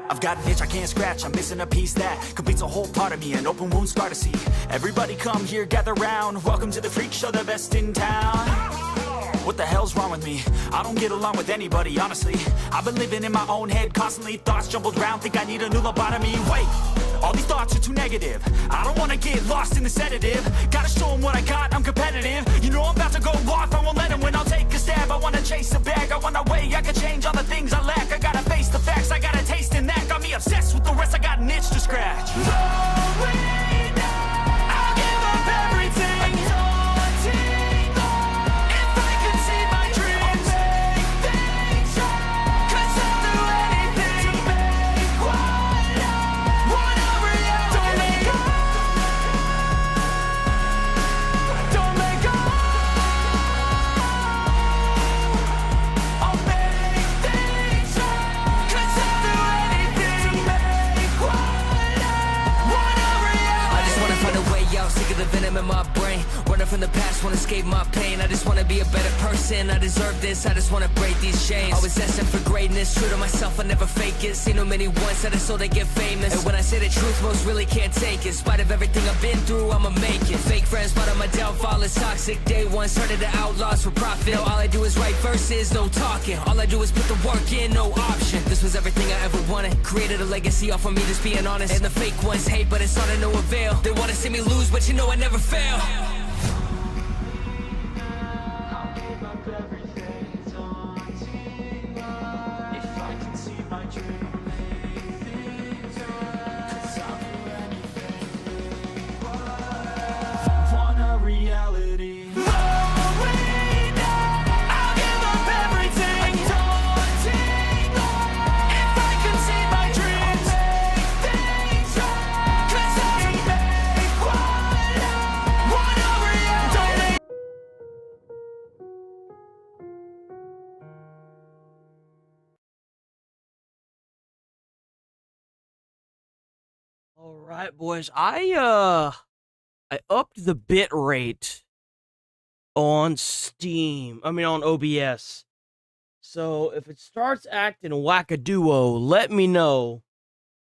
I've got an itch I can't scratch, I'm missing a piece that completes a whole part of me, an open wound scar to see. Everybody come here, gather round, welcome to the freak show, the best in town. What the hell's wrong with me? I don't get along with anybody, honestly. I've been living in my own head constantly, thoughts jumbled round, think I need a new lobotomy. Wait, all these thoughts are too negative. I don't wanna get lost in the sedative. Gotta show them what I got, I'm competitive. You know I'm about to go off, I won't let them win. I'll take a stab, I wanna chase a bag. I wanna weigh, I can change all the things I lack. I gotta face the facts, I got a taste in that. Got me obsessed with the rest, I got an itch to scratch. Rolling down, I'll give up everything. Daunting all, if I could see my dreams, I'll make things right. 'Cause I'll do anything to make what I want a reality. Don't let go. I'll make things right. 'Cause I'll do anything to make what I want a reality. I just wanna find a way out, sick of the venom in my brain. Running from the past, wanna escape my pain. I just wanna be a better person, I deserve this. I just wanna break these chains. Always destined for greatness, true to myself, I never fake it. Seen too many once that I so they get famous. And when I say the truth, most really can't take it. In spite of everything I've been through, I'ma make it. Fake friends, but on my downfall is toxic. Day one, started the outlaws for profit. Now all I do is write verses, no talking. All I do is put the work in, no option. This was everything I ever wanted. Created a legacy off of me, just being honest. And the fake ones hate, but it's all to no avail. They wanna see me lose, but you know I never fail. I'll give up everything, daunting all, if I can see my dream, make things right. 'Cause I'll do anything, what I want a reality. Rolling down, I'll give up everything, daunting all, if I can see my dreams, make things right. 'Cause I'll do make what I want a reality. All right, boys. I upped the bit rate on Steam. I mean on OBS. So if it starts acting wackadoodle, let me know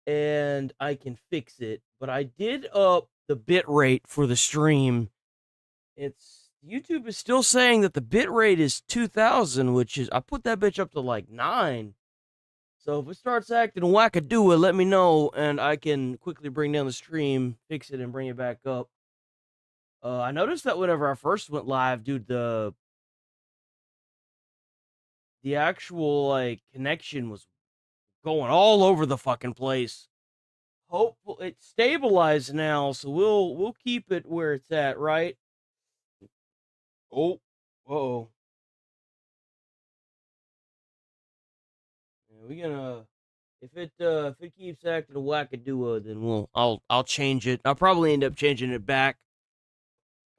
and I can fix it. But I did up the bit rate for the stream. YouTube is still saying that the bit rate is 2000, which is I put that bitch up to like 9. So if it starts acting wackadoodle, let me know, and I can quickly bring down the stream, fix it, and bring it back up. I noticed that whenever I first went live, dude, the actual like connection was going all over the fucking place. Hopefully it's stabilized now, so we'll keep it where it's at, right? Oh, uh-oh. We're gonna if it keeps acting wackadoodle, then I'll change it. I'll probably end up changing it back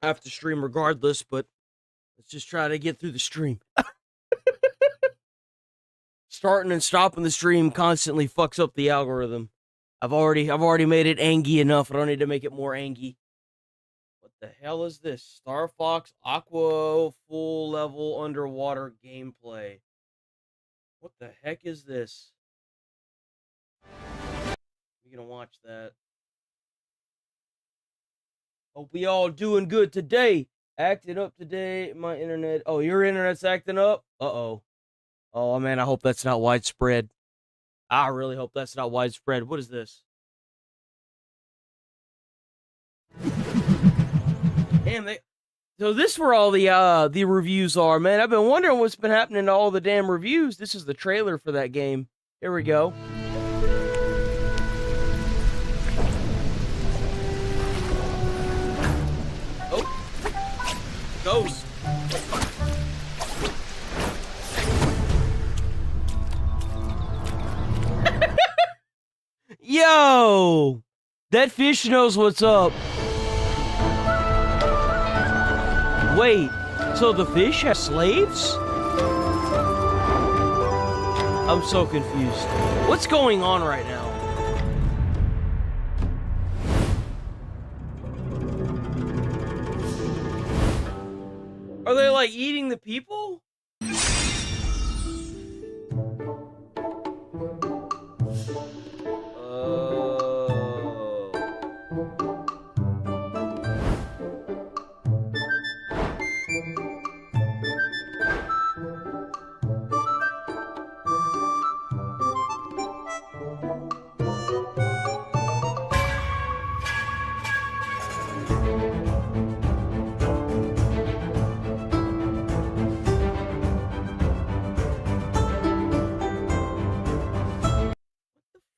after stream regardless, but let's just try to get through the stream. Starting and stopping the stream constantly fucks up the algorithm. I've already made it angy enough. I don't need to make it more angy. What the hell is this? Star Fox Aqua full level underwater gameplay. What the heck is this? We're gonna watch that. Hope we all doing good today. Acting up today. My internet. Oh, your internet's acting up? Uh-oh. Oh, man, I hope that's not widespread. I really hope that's not widespread. What is this? Damn, so this is where all the reviews are, man. I've been wondering what's been happening to all the damn reviews. This is the trailer for that game. Here we go. Oh. Ghost. Yo! That fish knows what's up. Wait, so the fish have slaves? I'm so confused. What's going on right now? Are they like eating the people?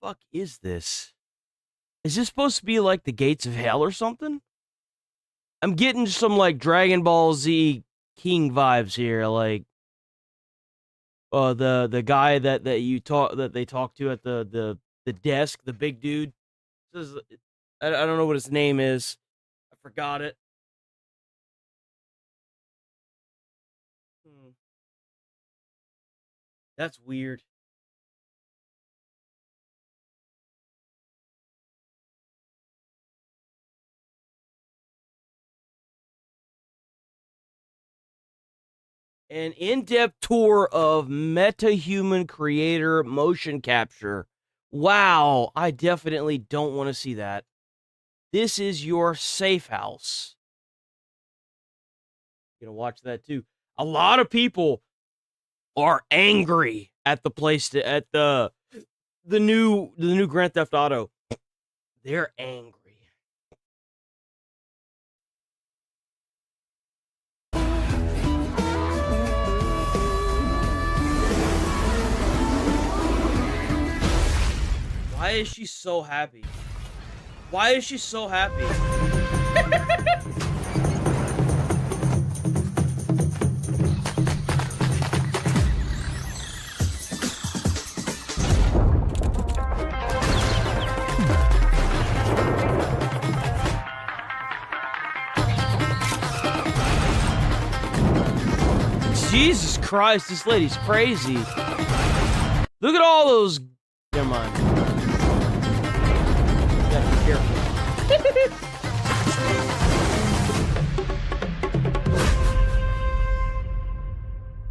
fuck is this? Is this supposed to be like the gates of hell or something? I'm getting some like Dragon Ball Z King vibes here, like the guy that they talk to at the desk, the big dude. This is, I don't know what his name is. I forgot it. That's weird. An in-depth tour of meta-human creator motion capture. Wow, I definitely don't want to see that. This is your safe house. Gonna watch that too. A lot of people are angry at the place at the new Grand Theft Auto. They're angry. Why is she so happy? Why is she so happy? Jesus Christ, this lady's crazy. Look at all those. Never mind. Gotta be careful.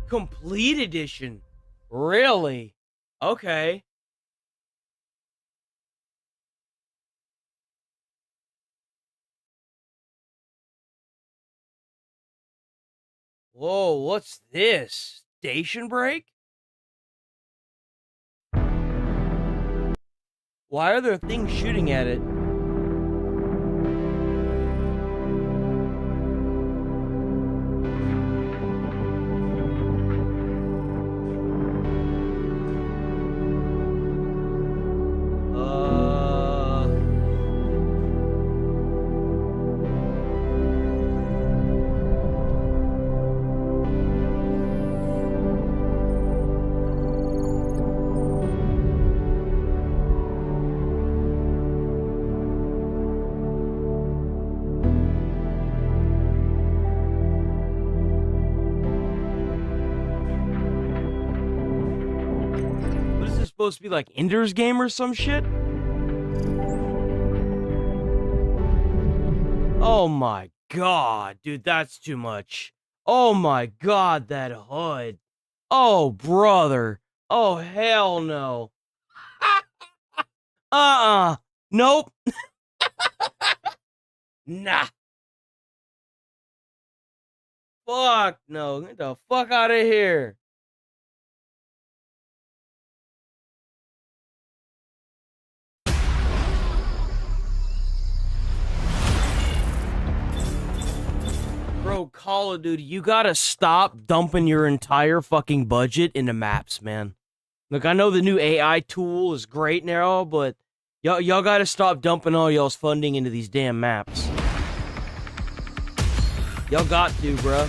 Complete edition. Really? Okay. Whoa, what's this? Station break? Why are there things shooting at it? Supposed to be like Ender's Game or some shit? Oh my god, dude, that's too much. Oh my god, that HUD. Oh, brother. Oh, hell no. Nope. Nah. Fuck no. Get the fuck out of here. Bro, Call of Duty, you gotta stop dumping your entire fucking budget into maps, man. Look, I know the new AI tool is great now, but y'all gotta stop dumping all y'all's funding into these damn maps. Y'all got to, bro.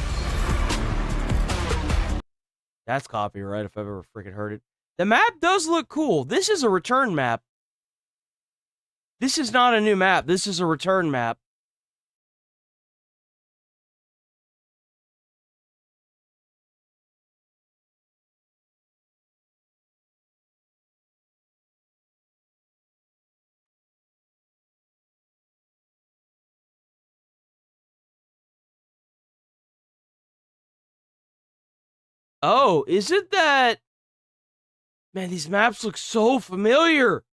That's copyright if I've ever freaking heard it. The map does look cool. This is a return map. This is not a new map. This is a return map. Oh, is it that? Man, these maps look so familiar.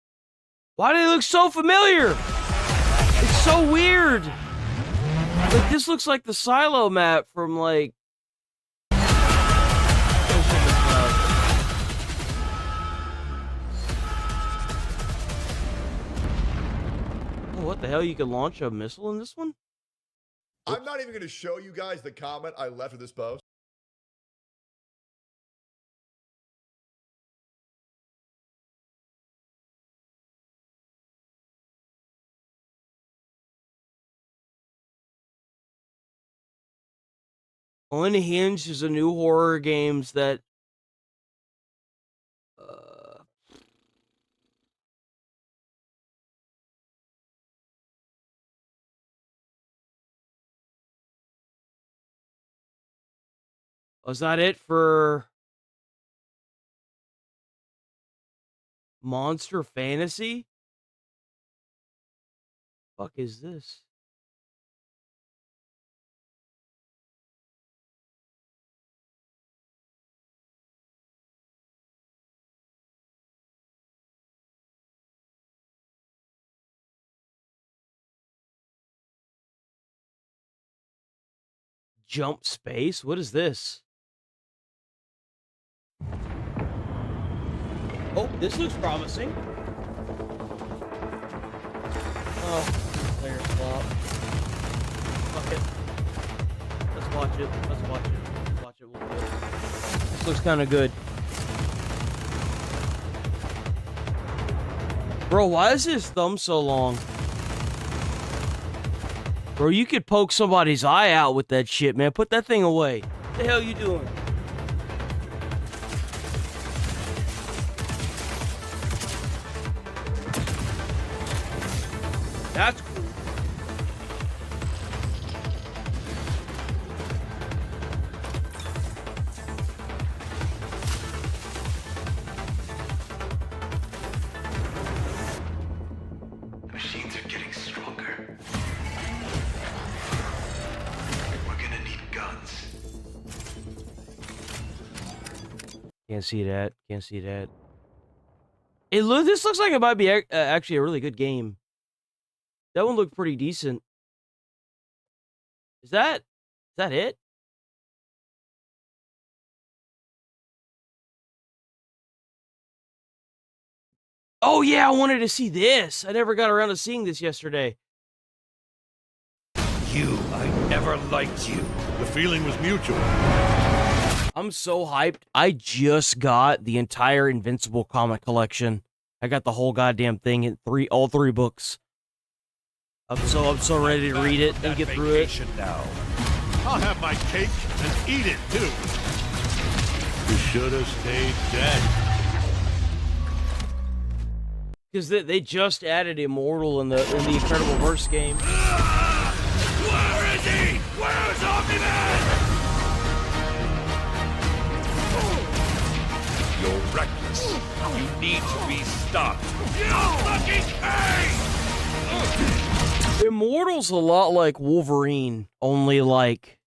Why do they look so familiar? It's so weird. Like, this looks like the silo map from, like... Oh, what the hell? You can launch a missile in this one? I'm not even going to show you guys the comment I left with this post. Unhinged is a new horror games that was that it for Monster Fantasy? Fuck is this? Jump Space? What is this? Oh, this looks promising. Oh, player swap. Fuck it. Let's watch it. Let's watch it. Let's watch it. We'll do it. This looks kind of good. Bro, why is his thumb so long? Bro, you could poke somebody's eye out with that shit, man. Put that thing away. What the hell you doing? That's cool. The machines are getting stronger. We're gonna need guns. Can't see that. Can't see that. This looks like it might be actually a really good game. That one looked pretty decent. Is that it? Oh yeah, I wanted to see this. I never got around to seeing this yesterday. I never liked you. The feeling was mutual. I'm so hyped. I just got the entire Invincible comic collection. I got the whole goddamn thing in all three books. I'm so ready to read it and get through it. Now. I'll have my cake and eat it too. You should have stayed dead. Because they just added Immortal in the Incredible Verse game. Where is he? Where's Omni-Man? You're reckless. You need to be stopped. You fucking cave! Immortal's a lot like Wolverine, only like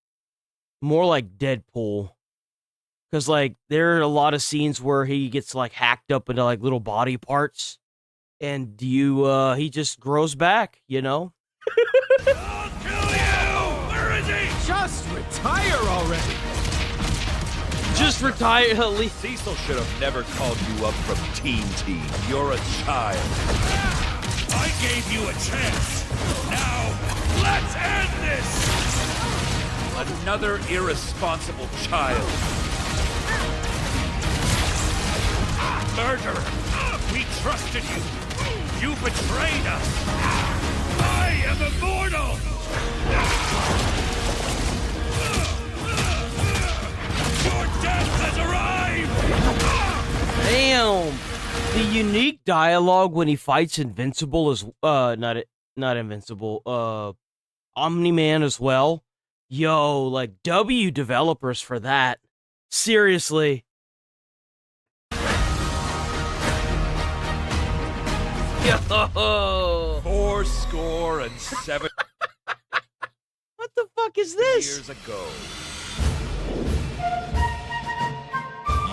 more like Deadpool. Because like there are a lot of scenes where he gets like hacked up into like little body parts, and he just grows back, you know. I'll kill you! Where is he? Just retire already! Just retire at least. Cecil should have never called you up from Teen Team. You're a child. I gave you a chance. Now, let's end this! Another irresponsible child. Murderer! We trusted you. You betrayed us. I am immortal! Your death has arrived! Damn. The unique dialogue when he fights Invincible is not Invincible, Omni-Man as well. Yo, like W developers for that. Seriously. Yo. 407 What the fuck is this? years ago.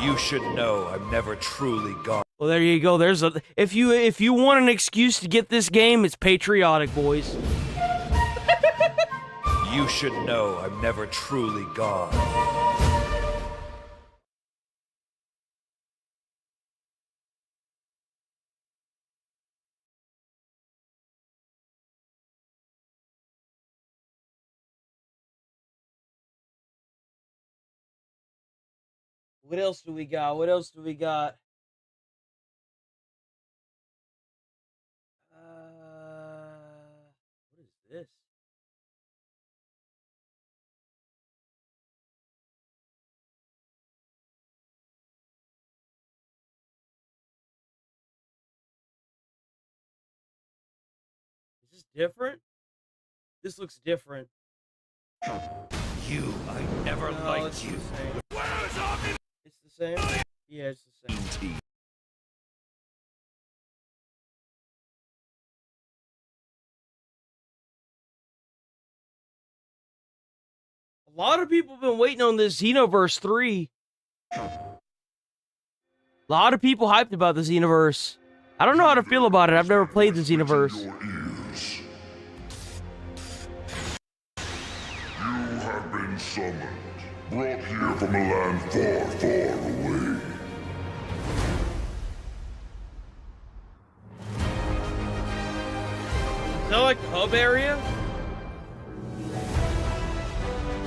You should know I'm never truly gone. Well, there you go. There's a if you want an excuse to get this game, it's patriotic, boys. You should know I'm never truly gone. What else do we got? What else do we got? What is this? different? This looks different. You, I never No, liked it's you. the same. Where's Omni? It's the same? Yeah, it's the same. Team. A lot of people have been waiting on this Xenoverse 3. A lot of people hyped about the Xenoverse. I don't know how to feel about it. I've never played the Xenoverse. You have been summoned, brought here from a land far, far away. Is that like the hub area?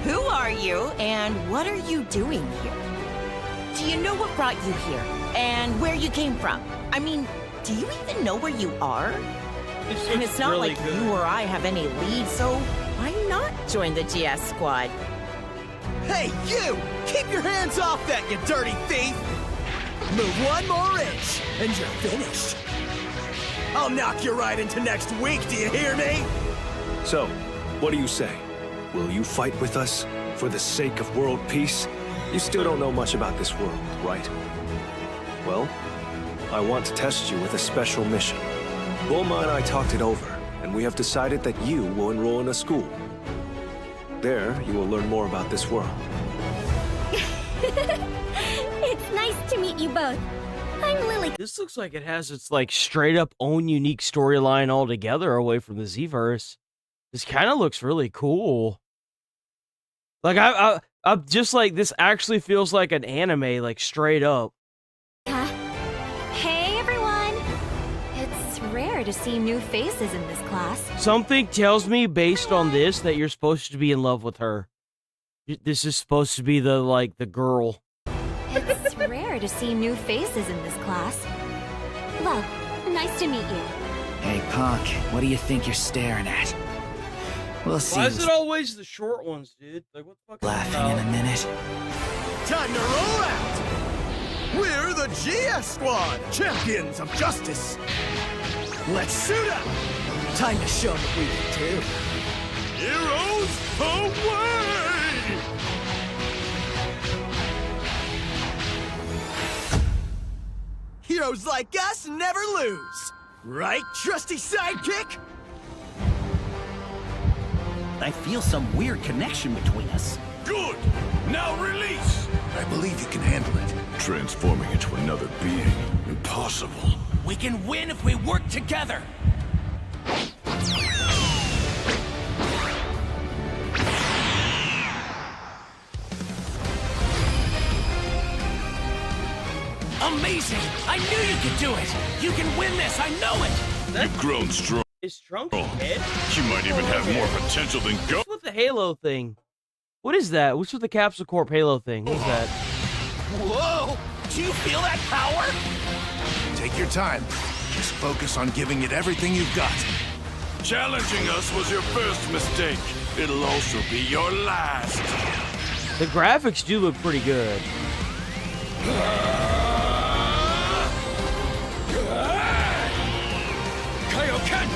Who are you, and what are you doing here? Do you know what brought you here, and where you came from? I mean, do you even know where you are? And it's not really like good. you or I have any lead, so why not join the GS squad? Hey, you! Keep your hands off that, you dirty thief! Move one more inch, and you're finished. I'll knock you right into next week, do you hear me? So, what do you say? Will you fight with us for the sake of world peace? You still don't know much about this world, right? Well, I want to test you with a special mission. Bulma and I talked it over, and we have decided that you will enroll in a school. There, you will learn more about this world. It's nice to meet you both. I'm Lily. This looks like it has its like straight up own unique storyline altogether away from the Z-verse. This kind of looks really cool. Like I'm just like, this actually feels like an anime, like straight up. Hey everyone. It's rare to see new faces in this class. Something tells me based on this that you're supposed to be in love with her. This is supposed to be the girl. It's rare to see new faces in this class. Well, nice to meet you. Hey, punk, what do you think you're staring at? We'll see. Why is it always the short ones, dude? Like, what the fuck? Laughing in a minute. Time to roll out! We're the GS squad, champions of justice. Let's suit up! Time to show them what we can do. Heroes away! Heroes like us never lose. Right, trusty sidekick? I feel some weird connection between us. Good! Now release! I believe you can handle it. Transforming into another being. Impossible. We can win if we work together. Amazing! I knew you could do it! You can win this, I know it! You've grown strong. Is Trunks dead? You might even have more potential than Go. What's with the Halo thing? What is that? What's with the Capsule Corp Halo thing? What is that? Whoa! Do you feel that power? Take your time. Just focus on giving it everything you've got. Challenging us was your first mistake. It'll also be your last. The graphics do look pretty good. Kaioken!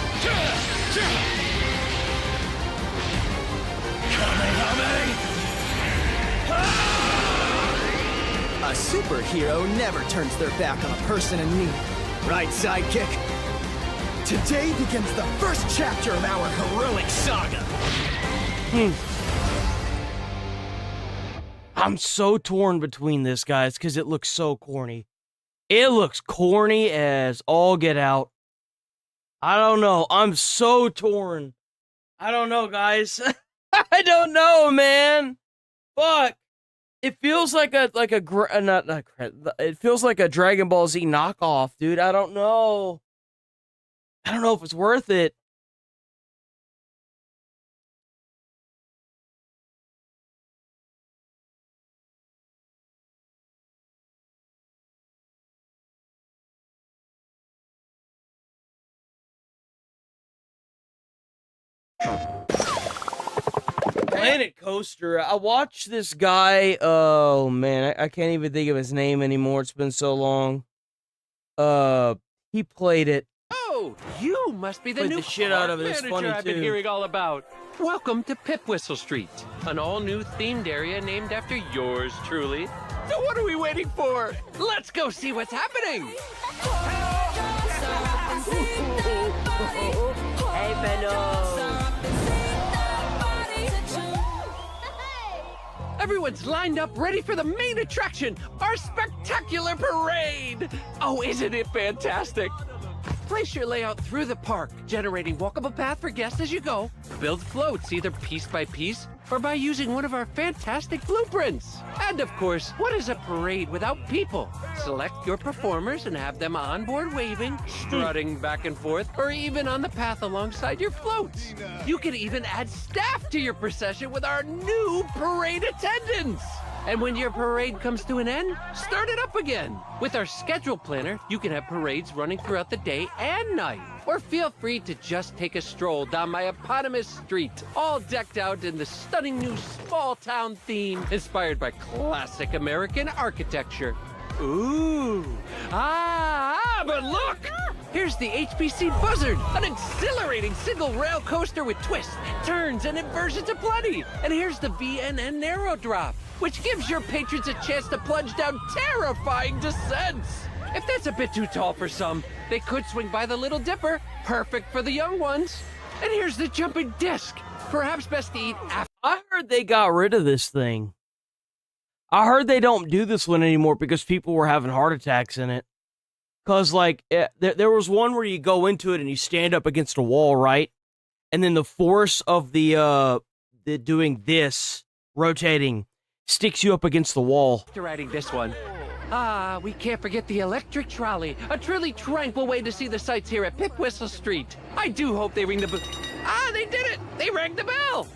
A superhero never turns their back on a person in need. Right, sidekick? Today begins the first chapter of our heroic saga. I'm so torn between this, guys, because it looks so corny. It looks corny as all get out. I don't know. I'm so torn. I don't know, guys. I don't know, man. Fuck. It feels like it feels like a Dragon Ball Z knockoff, dude. I don't know. I don't know if it's worth it. Planet Coaster. I watched this guy. Oh man, I can't even think of his name anymore. It's been so long. He played it. Oh, Oh, you must be the Played new the shit out of it. It's manager funny, I've been too. hearing all about. Welcome to Pip Whistle Street, an all-new themed area named after yours truly. So what are we waiting for? Let's go see what's happening! Hey, Venom. Everyone's lined up ready for the main attraction, our spectacular parade! Oh, isn't it fantastic? Place your layout through the park, generating walkable path for guests as you go. Build floats either piece by piece or by using one of our fantastic blueprints. And of course, what is a parade without people? Select your performers and have them on board waving, strutting back and forth, or even on the path alongside your floats. You can even add staff to your procession with our new parade attendants. And when your parade comes to an end, start it up again. With our schedule planner, you can have parades running throughout the day and night. Or feel free to just take a stroll down my eponymous street, all decked out in the stunning new small town theme inspired by classic American architecture. Ooh, but look! Here's the HPC Buzzard, an exhilarating single rail coaster with twists, turns, and inversions aplenty. And here's the VNN Narrow Drop, which gives your patrons a chance to plunge down terrifying descents. If that's a bit too tall for some, they could swing by the Little Dipper, perfect for the young ones. And here's the jumping disc, perhaps best to eat after. I heard they got rid of this thing. I heard they don't do this one anymore because people were having heart attacks in it. Because, like, there was one where you go into it and you stand up against a wall, right? And then the force of the doing this, rotating, sticks you up against the wall. After riding this one. We can't forget the electric trolley, a truly tranquil way to see the sights here at Pip Whistle Street. I do hope they ring the bell. They did it! They rang the bell!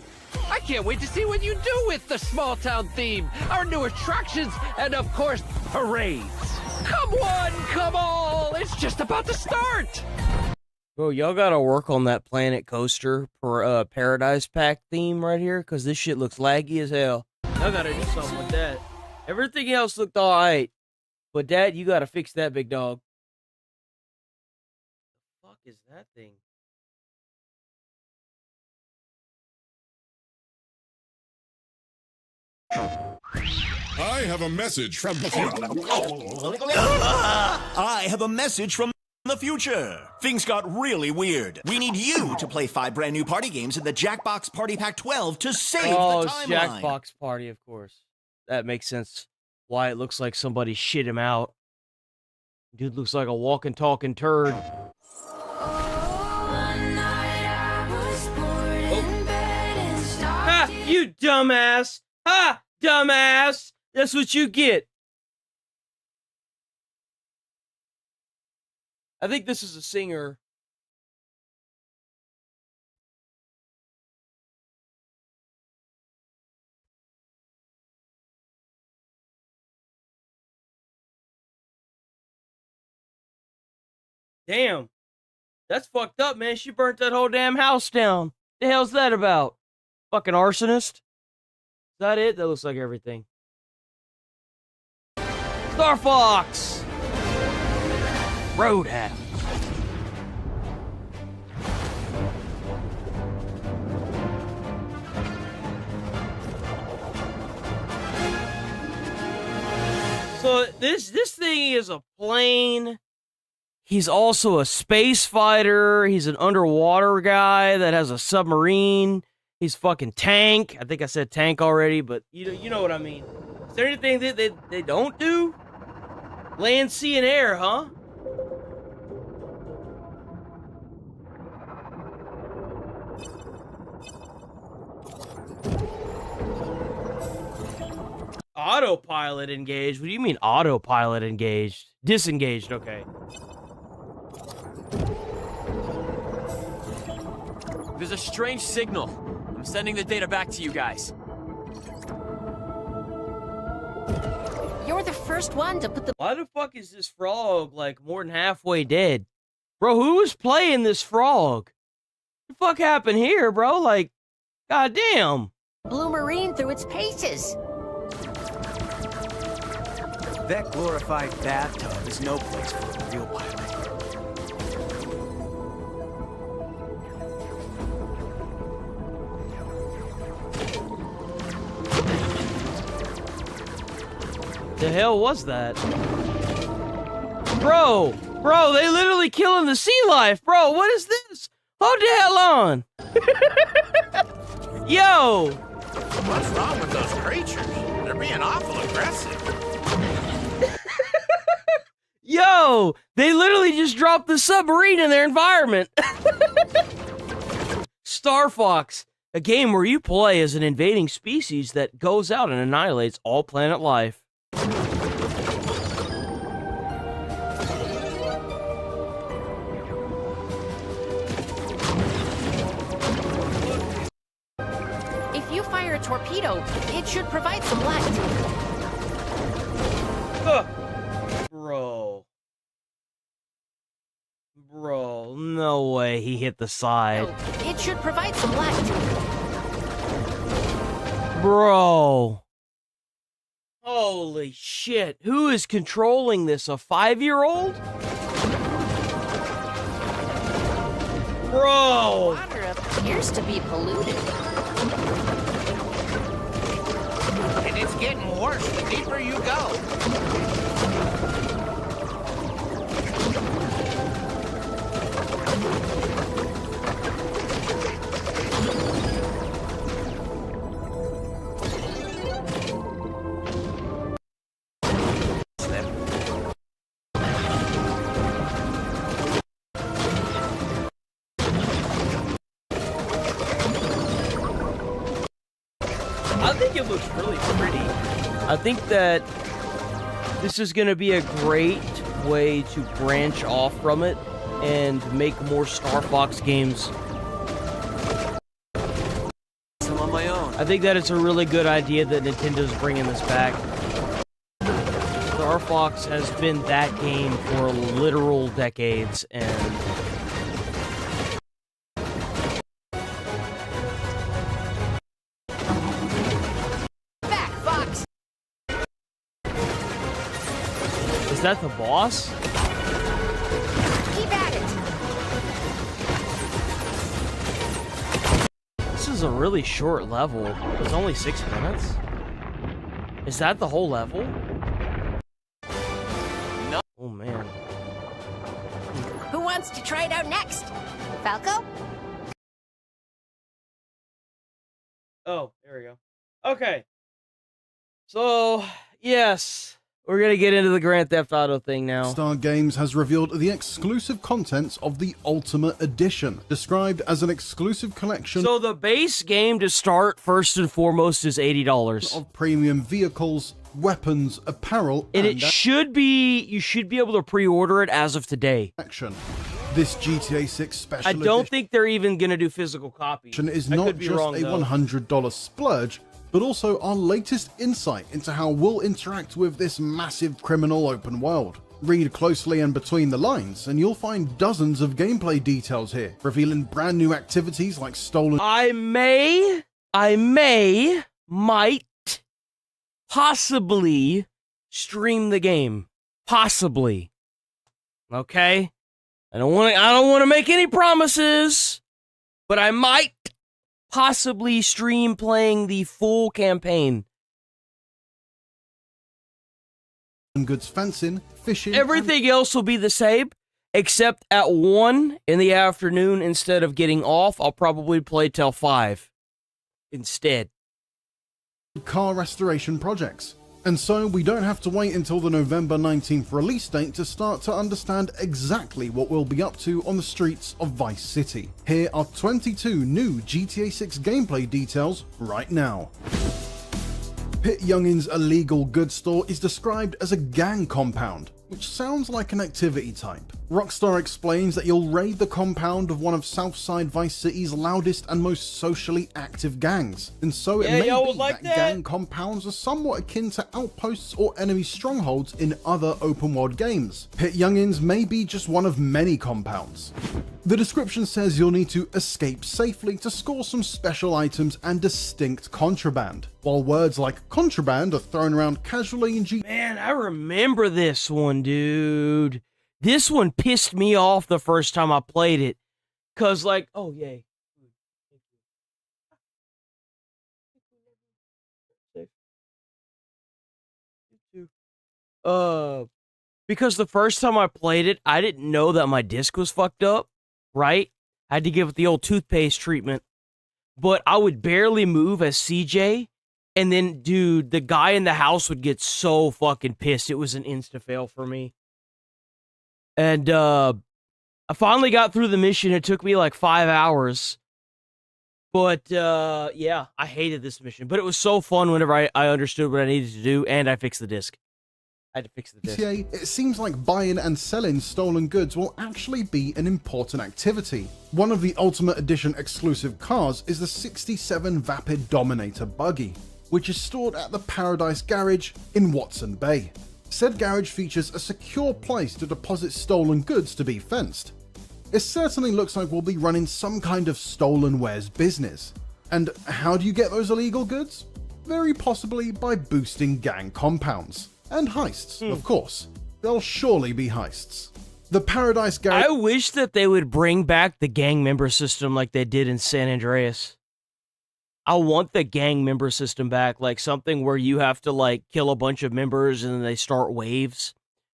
I can't wait to see what you do with the small town theme, our new attractions, and of course, parades. Come one, come all, it's just about to start! Bro, y'all gotta work on that Planet Coaster Paradise Pack theme right here, because this shit looks laggy as hell. Y'all gotta do something with that. Everything else looked alright, but Dad, you gotta fix that, big dog. What the fuck is that thing? I have a message from the future. I have a message from the future. Things got really weird. We need you to play 5 brand new party games in the Jackbox Party Pack 12 to save the timeline. Jackbox Party, of course. That makes sense. Why it looks like somebody shit him out. Dude looks like a walking, talking turd. Ha! You dumbass! Ha! Dumbass! That's what you get. I think this is a singer. Damn. That's fucked up, man. She burnt that whole damn house down. The hell's that about? Fucking arsonist? Is that it? That looks like everything. Star Fox! Roadhouse. So this thing is a plane. He's also a space fighter. He's an underwater guy that has a submarine. He's fucking tank. I think I said tank already, but you know what I mean. Is there anything that they don't do? Land, sea, and air, huh? Autopilot engaged? What do you mean autopilot engaged? Disengaged, okay. There's a strange signal. I'm sending the data back to you guys. You're the first one to put the... Why the fuck is this frog, like, more than halfway dead? Bro, who was playing this frog? What the fuck happened here, bro? Like, goddamn. blue marine through its paces. That glorified bathtub is no place for a real pilot. The hell was that? Bro, they literally killing the sea life, bro. What is this? Hold the hell on. Yo. What's wrong with those creatures? They're being awful aggressive. Yo, they literally just dropped the submarine in their environment. Star Fox, a game where you play as an invading species that goes out and annihilates all planet life. If you fire a torpedo, it should provide some light. Bro, no way he hit the side. It should provide some light. Bro. Holy shit. Who is controlling this? A 5-year-old? Bro. Water appears to be polluted. And it's getting worse the deeper you go. I think it looks really pretty. I think that this is going to be a great way to branch off from it and make more Star Fox games. I'm on my own. I think that it's a really good idea that Nintendo's bringing this back. Star Fox has been that game for literal decades, and Back, Fox! is that the boss? Keep at it! This is a really short level. It's only 6 minutes. Is that the whole level? No. Oh man. Who wants to try it out next? Falco? Oh, there we go. Okay. So, yes. We're gonna get into the Grand Theft Auto thing now. Star Games has revealed the exclusive contents of the Ultimate Edition, described as an exclusive collection So the base game to start, first and foremost, is $80. of premium vehicles, weapons, apparel, And it should be, you should be able to pre-order it as of today. action. This GTA 6 special I don't think they're even gonna do physical copies. edition is I not could be just wrong, a though. $100 splurge, but also our latest insight into how we'll interact with this massive criminal open world. Read closely and between the lines, and you'll find dozens of gameplay details here, revealing brand new activities like stolen I might, possibly stream the game. Possibly. Okay? I don't want to make any promises, but I might possibly stream playing the full campaign. goods fencing, fishing, Everything else will be the same, except at 1 in the afternoon, instead of getting off, I'll probably play till 5 instead. and car restoration projects. And so we don't have to wait until the November 19th release date to start to understand exactly what we'll be up to on the streets of Vice City. Here are 22 new GTA 6 gameplay details right now. Pit Youngin's illegal goods store is described as a gang compound, which sounds like an activity type. Rockstar explains that you'll raid the compound of one of Southside Vice City's loudest and most socially active gangs, and so it may be that gang compounds are somewhat akin to outposts or enemy strongholds in other open world games. Pit Youngins may be just one of many compounds. The description says you'll need to escape safely to score some special items and distinct contraband, while words like contraband are thrown around casually in GTA. Man, I remember this one, dude. This one pissed me off the first time I played it. Cause like, oh yay. Because the first time I played it, I didn't know that my disc was fucked up, right? I had to give it the old toothpaste treatment. But I would barely move as CJ, and then, dude, the guy in the house would get so fucking pissed. It was an insta-fail for me. And, I finally got through the mission. It took me like 5 hours. But, yeah, I hated this mission. But it was so fun whenever I understood what I needed to do, and I fixed the disc. I had to fix the disc. GTA, it seems like buying and selling stolen goods will actually be an important activity. One of the Ultimate Edition exclusive cars is the 67 Vapid Dominator buggy, which is stored at the Paradise Garage in Watson Bay. Said garage features a secure place to deposit stolen goods to be fenced. It certainly looks like we'll be running some kind of stolen wares business. And how do you get those illegal goods? Very possibly by boosting gang compounds. And heists, of course. There'll surely be heists. The Paradise Garage... I wish that they would bring back the gang member system like they did in San Andreas. I want the gang member system back, like something where you have to like kill a bunch of members and then they start waves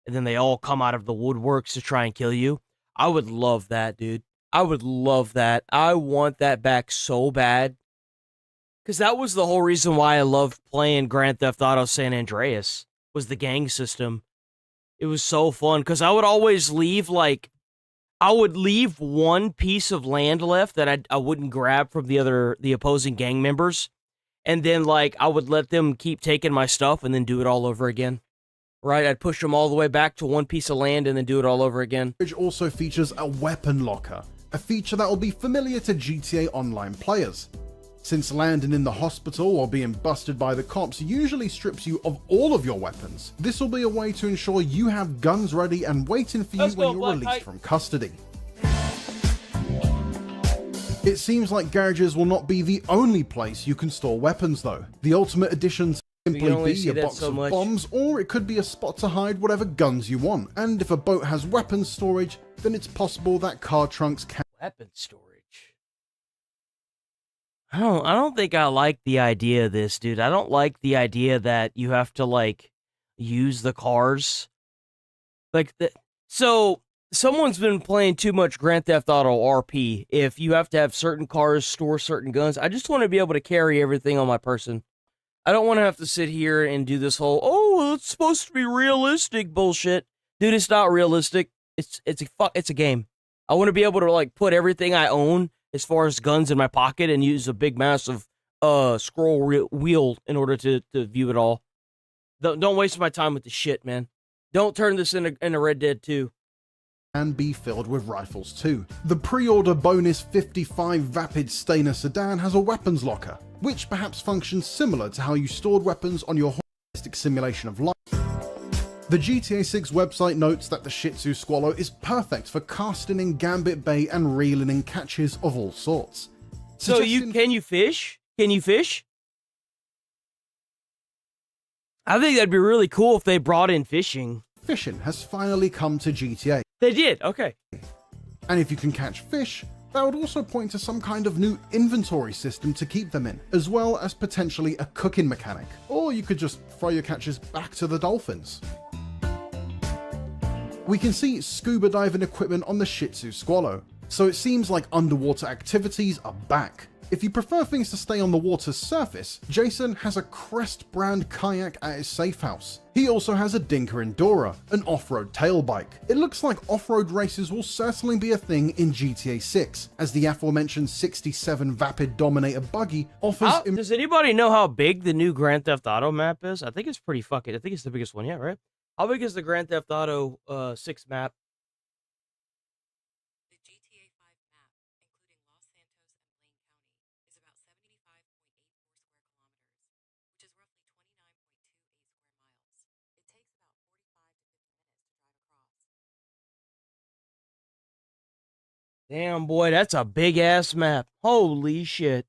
and then they all come out of the woodworks to try and kill you. I would love that, dude. I would love that. I want that back so bad. Because that was the whole reason why I loved playing Grand Theft Auto San Andreas, was the gang system. It was so fun, because I would always leave, like, I would leave one piece of land left that I wouldn't grab from the opposing gang members, and then, like, I would let them keep taking my stuff and then do it all over again. Right, I'd push them all the way back to one piece of land and then do it all over again. Which also features a weapon locker, a feature that will be familiar to GTA Online players. Since landing in the hospital or being busted by the cops usually strips you of all of your weapons, this will be a way to ensure you have guns ready and waiting for you when you're released from custody. It seems like garages will not be the only place you can store weapons though. The Ultimate Edition's simply be a box of bombs, or it could be a spot to hide whatever guns you want. And if a boat has weapons storage, then it's possible that car trunks can... Weapons storage? I don't think I like the idea of this, dude. I don't like the idea that you have to, like, use the cars. Like, so, someone's been playing too much Grand Theft Auto RP. If you have to have certain cars store certain guns, I just want to be able to carry everything on my person. I don't want to have to sit here and do this whole, oh, it's supposed to be realistic bullshit. Dude, it's not realistic. It's a game. I want to be able to, like, put everything I own as far as guns in my pocket and use a big massive scroll wheel in order to view it all. Don't waste my time with the shit, man. Don't turn this into Red Dead 2. And be filled with rifles too. The pre-order bonus 55 Vapid Stainer sedan has a weapons locker, which perhaps functions similar to how you stored weapons on your holistic simulation of life. The GTA 6 website notes that the Shih Tzu Squallow is perfect for casting in Gambit Bay and reeling in catches of all sorts. So can you fish? Can you fish? I think that'd be really cool if they brought in fishing. Fishing has finally come to GTA. They did, okay. And if you can catch fish, that would also point to some kind of new inventory system to keep them in, as well as potentially a cooking mechanic. Or you could just throw your catches back to the dolphins. We can see scuba diving equipment on the Shih Tzu Squallow, so it seems like underwater activities are back. If you prefer things to stay on the water's surface, Jason has a Crest brand kayak at his safe house. He also has a Dinker Endura, an off-road tail bike. It looks like off-road races will certainly be a thing in GTA 6, as the aforementioned 67 Vapid Dominator buggy offers... Does anybody know how big the new Grand Theft Auto map is? I think it's pretty I think it's the biggest one yet, right? How big is the Grand Theft Auto 6 map? Damn, boy, that's a big-ass map. Holy shit.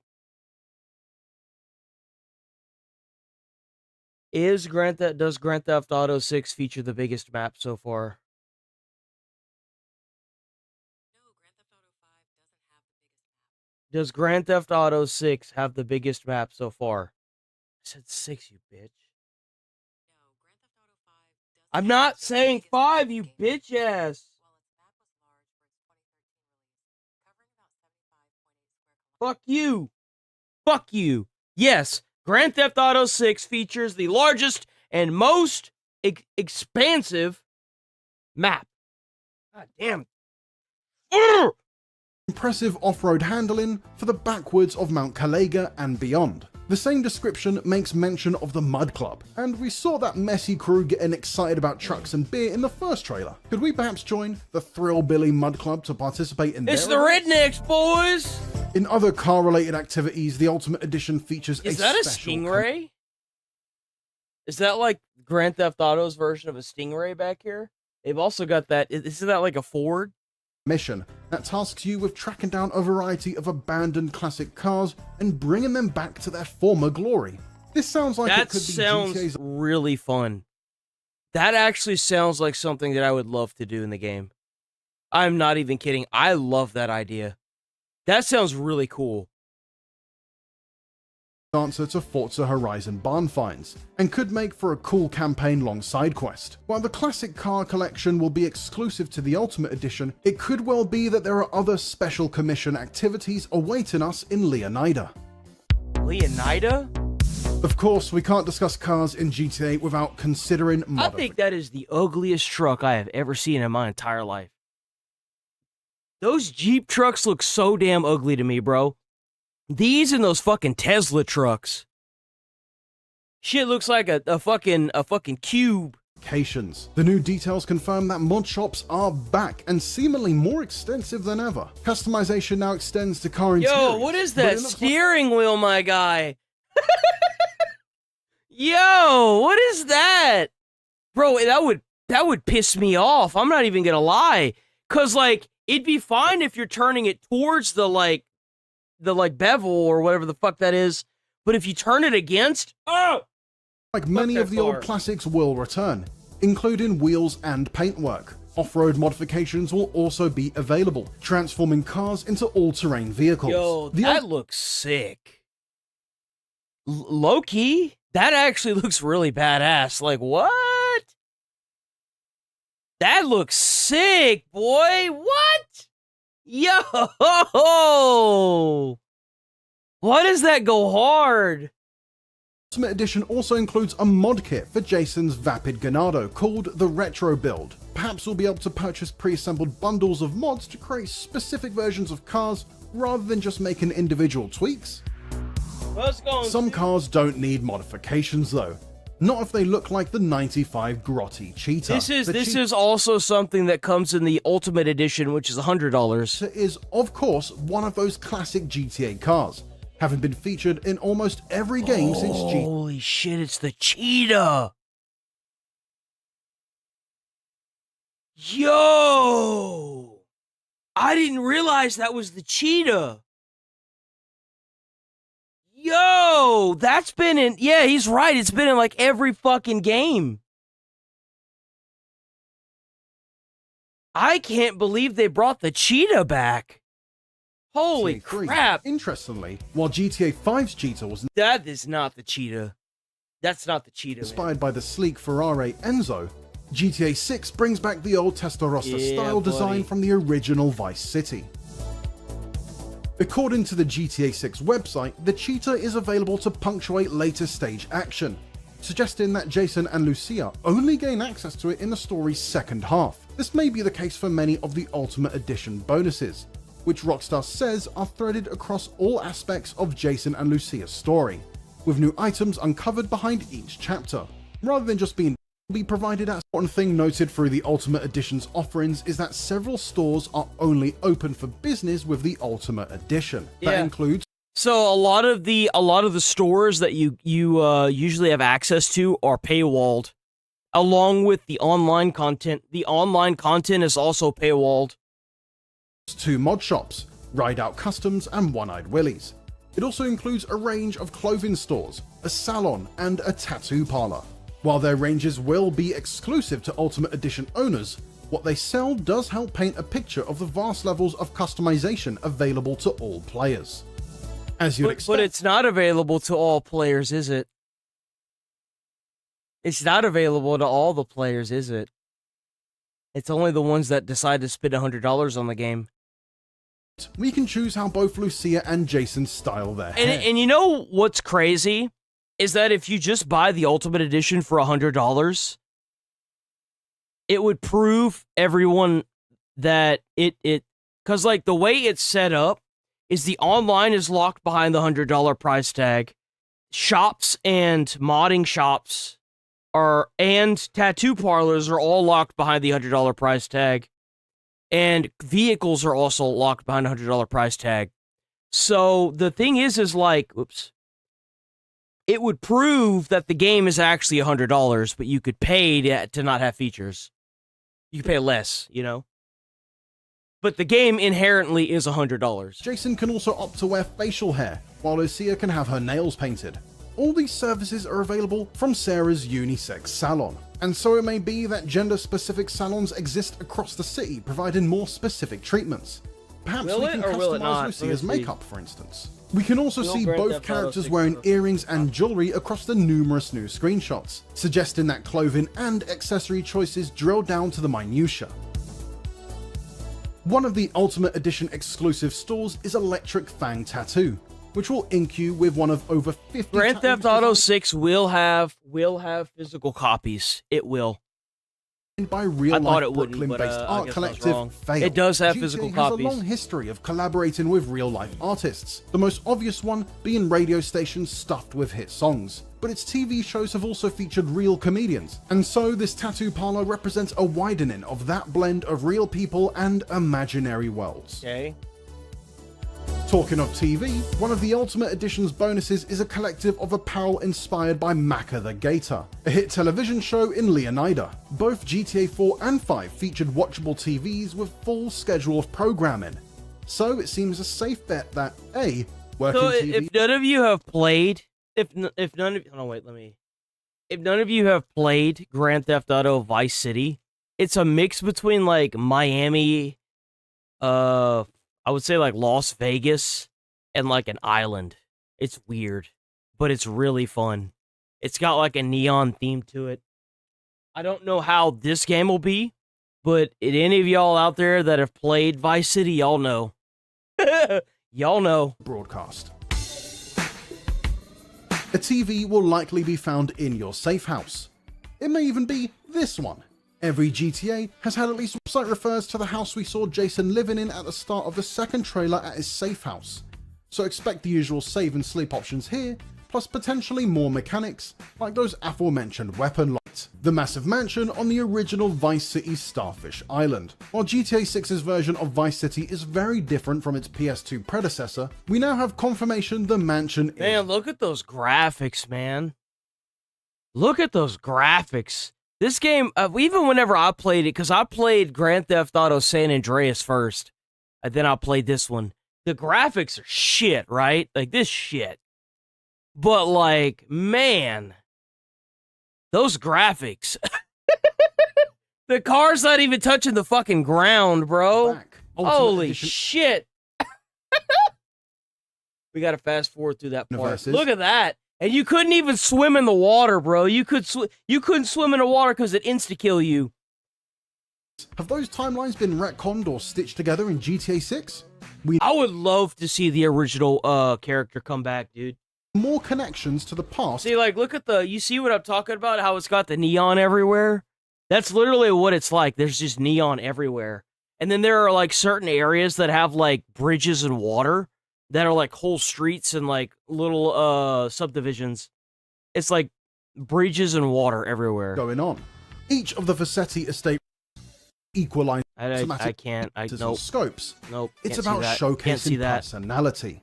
Does Grand Theft Auto 6 feature the biggest map so far? Does Grand Theft Auto 6 have the biggest map so far? I said 6, you bitch. I'm not saying 5, you bitch ass. Fuck you. Fuck you. Yes, Grand Theft Auto 6 features the largest and most expansive map. God damn. Urgh! Impressive off-road handling for the backwoods of Mount Calega and beyond. The same description makes mention of the Mud Club, and we saw that messy crew getting excited about trucks and beer in the first trailer. Could we perhaps join the Thrillbilly Mud Club to participate in It's their the events? Rednecks, boys! In other car-related activities, the Ultimate Edition features Is that a Stingray? Is that like Grand Theft Auto's version of a Stingray back here? They've also got that. Isn't that like a Ford? Mission that tasks you with tracking down a variety of abandoned classic cars and bringing them back to their former glory. This sounds like That it could be sounds GTA's really fun. That actually sounds like something that I would love to do in the game. I'm not even kidding. I love that idea. That sounds really cool. answer to Forza Horizon barn finds, and could make for a cool campaign-long side quest. While the classic car collection will be exclusive to the Ultimate Edition, it could well be that there are other special commission activities awaiting us in Leonida. Leonida? Of course, we can't discuss cars in GTA without considering I think that is the ugliest truck I have ever seen in my entire life. Those Jeep trucks look so damn ugly to me, bro. These and those fucking Tesla trucks. Shit looks like a fucking cube. The new details confirm that mod shops are back and seemingly more extensive than ever. Customization now extends to car interiors. Yo, what is that steering wheel, my guy? Yo, what is that? Bro, that would piss me off. I'm not even gonna lie. Cause like, it'd be fine if you're turning it towards the bevel or whatever the fuck that is. But if you turn it against, oh! Like many of the old classics will return, including wheels and paintwork. Off-road modifications will also be available, transforming cars into all-terrain vehicles. Yo, that looks sick. Low-key, that actually looks really badass. Like, what? That looks sick, boy. What? Yo! Why does that go hard? Ultimate Edition also includes a mod kit for Jason's Vapid Ganado called the Retro Build. Perhaps we'll be able to purchase pre-assembled bundles of mods to create specific versions of cars rather than just making individual tweaks. Some cars don't need modifications though. Not if they look like the 95 Grotti Cheetah. This is also something that comes in the Ultimate Edition, which is $100. It is, of course, one of those classic GTA cars, having been featured in almost every game since GTA. Holy shit, it's the Cheetah! Yo! I didn't realize that was the Cheetah! Yo! That's been in... Yeah, he's right, it's been in like every fucking game. I can't believe they brought the Cheetah back. Holy crap. Interestingly, while GTA 5's Cheetah was... That is not the Cheetah. That's not the Cheetah, inspired by the sleek Ferrari Enzo, GTA 6 brings back the old Testarossa style design from the original Vice City. According to the GTA 6 website, the Cheetah is available to punctuate later stage action, suggesting that Jason and Lucia only gain access to it in the story's second half. This may be the case for many of the Ultimate Edition bonuses, which Rockstar says are threaded across all aspects of Jason and Lucia's story, with new items uncovered behind each chapter, rather than just being provided as. One thing noted through the Ultimate Edition's offerings is that several stores are only open for business with the Ultimate Edition. That includes... So a lot of the stores that you usually have access to are paywalled, along with the online content. The online content is also paywalled. 2 mod shops, Ride Out Customs and One-Eyed Willie's. It also includes a range of clothing stores, a salon, and a tattoo parlor. While their ranges will be exclusive to Ultimate Edition owners, what they sell does help paint a picture of the vast levels of customization available to all players. As you'd expect, but it's not available to all players, is it? It's not available to all the players, is it? It's only the ones that decide to spend $100 on the game. We can choose how both Lucia and Jason style their hair. And you know what's crazy? Is that if you just buy the Ultimate Edition for $100, it would prove everyone that because like the way it's set up is the online is locked behind the $100 price tag. Shops and modding shops and tattoo parlors are all locked behind the $100 price tag. And vehicles are also locked behind a $100 price tag. So the thing is like, oops. It would prove that the game is actually $100, but you could pay to not have features. You pay less, you know? But the game inherently is $100. Jason can also opt to wear facial hair, while Lucia can have her nails painted. All these services are available from Sarah's unisex salon. And so it may be that gender-specific salons exist across the city, providing more specific treatments. Perhaps we can customize Lucia's makeup, for instance. We can also see both characters wearing earrings and jewelry across the numerous new screenshots, suggesting that clothing and accessory choices drill down to the minutiae. One of the Ultimate Edition exclusive stores is Electric Fang Tattoo, which will ink you with one of over 50 Grand Theft Auto 6 will have physical copies. It will. By real-life Brooklyn-based art collective Fail. It does have GTA physical has copies. a long history of collaborating with real-life artists, the most obvious one being radio stations stuffed with hit songs. But its TV shows have also featured real comedians, and so this tattoo parlor represents a widening of that blend of real people and imaginary worlds. Okay. Talking of TV, one of the Ultimate Edition's bonuses is a collective of apparel inspired by Macca the Gator, a hit television show in Leonida. Both GTA 4 and 5 featured watchable TVs with full schedule of programming. So it seems a safe bet that A, working TV... if none of you have played... If none of you have played Grand Theft Auto Vice City, it's a mix between like Miami, I would say like Las Vegas and like an island. It's weird, but it's really fun. It's got like a neon theme to it. I don't know how this game will be, but any of y'all out there that have played Vice City, y'all know. Y'all know. Broadcast. A TV will likely be found in your safe house. It may even be this one. Every GTA has had at least one site refers to the house we saw Jason living in at the start of the second trailer at his safe house. So expect the usual save and sleep options here, plus potentially more mechanics, like those aforementioned weapon lights. The massive mansion on the original Vice City Starfish Island. While GTA 6's version of Vice City is very different from its PS2 predecessor, we now have confirmation the mansion is... Man, look at those graphics, man. Look at those graphics. This game, even whenever I played it, because I played Grand Theft Auto San Andreas first, and then I played this one. The graphics are shit, right? Like this shit. But like, man, those graphics. The car's not even touching the fucking ground, bro. Holy shit. We gotta fast forward through that part. Look at that. And you couldn't even swim in the water, bro. You couldn't swim in the water because it insta-kill you. Have those timelines been retconned or stitched together in GTA 6? I would love to see the original character come back, dude. More connections to the past. See, like, look at you see what I'm talking about? How it's got the neon everywhere? That's literally what it's like. There's just neon everywhere. And then there are, like, certain areas that have, like, bridges and water that are, like, whole streets and, like, little, subdivisions. It's, like, bridges and water everywhere. Going on. Each of the Vassetti estate equalize I can't. Nope. Scopes. Nope. It's about showcasing personality.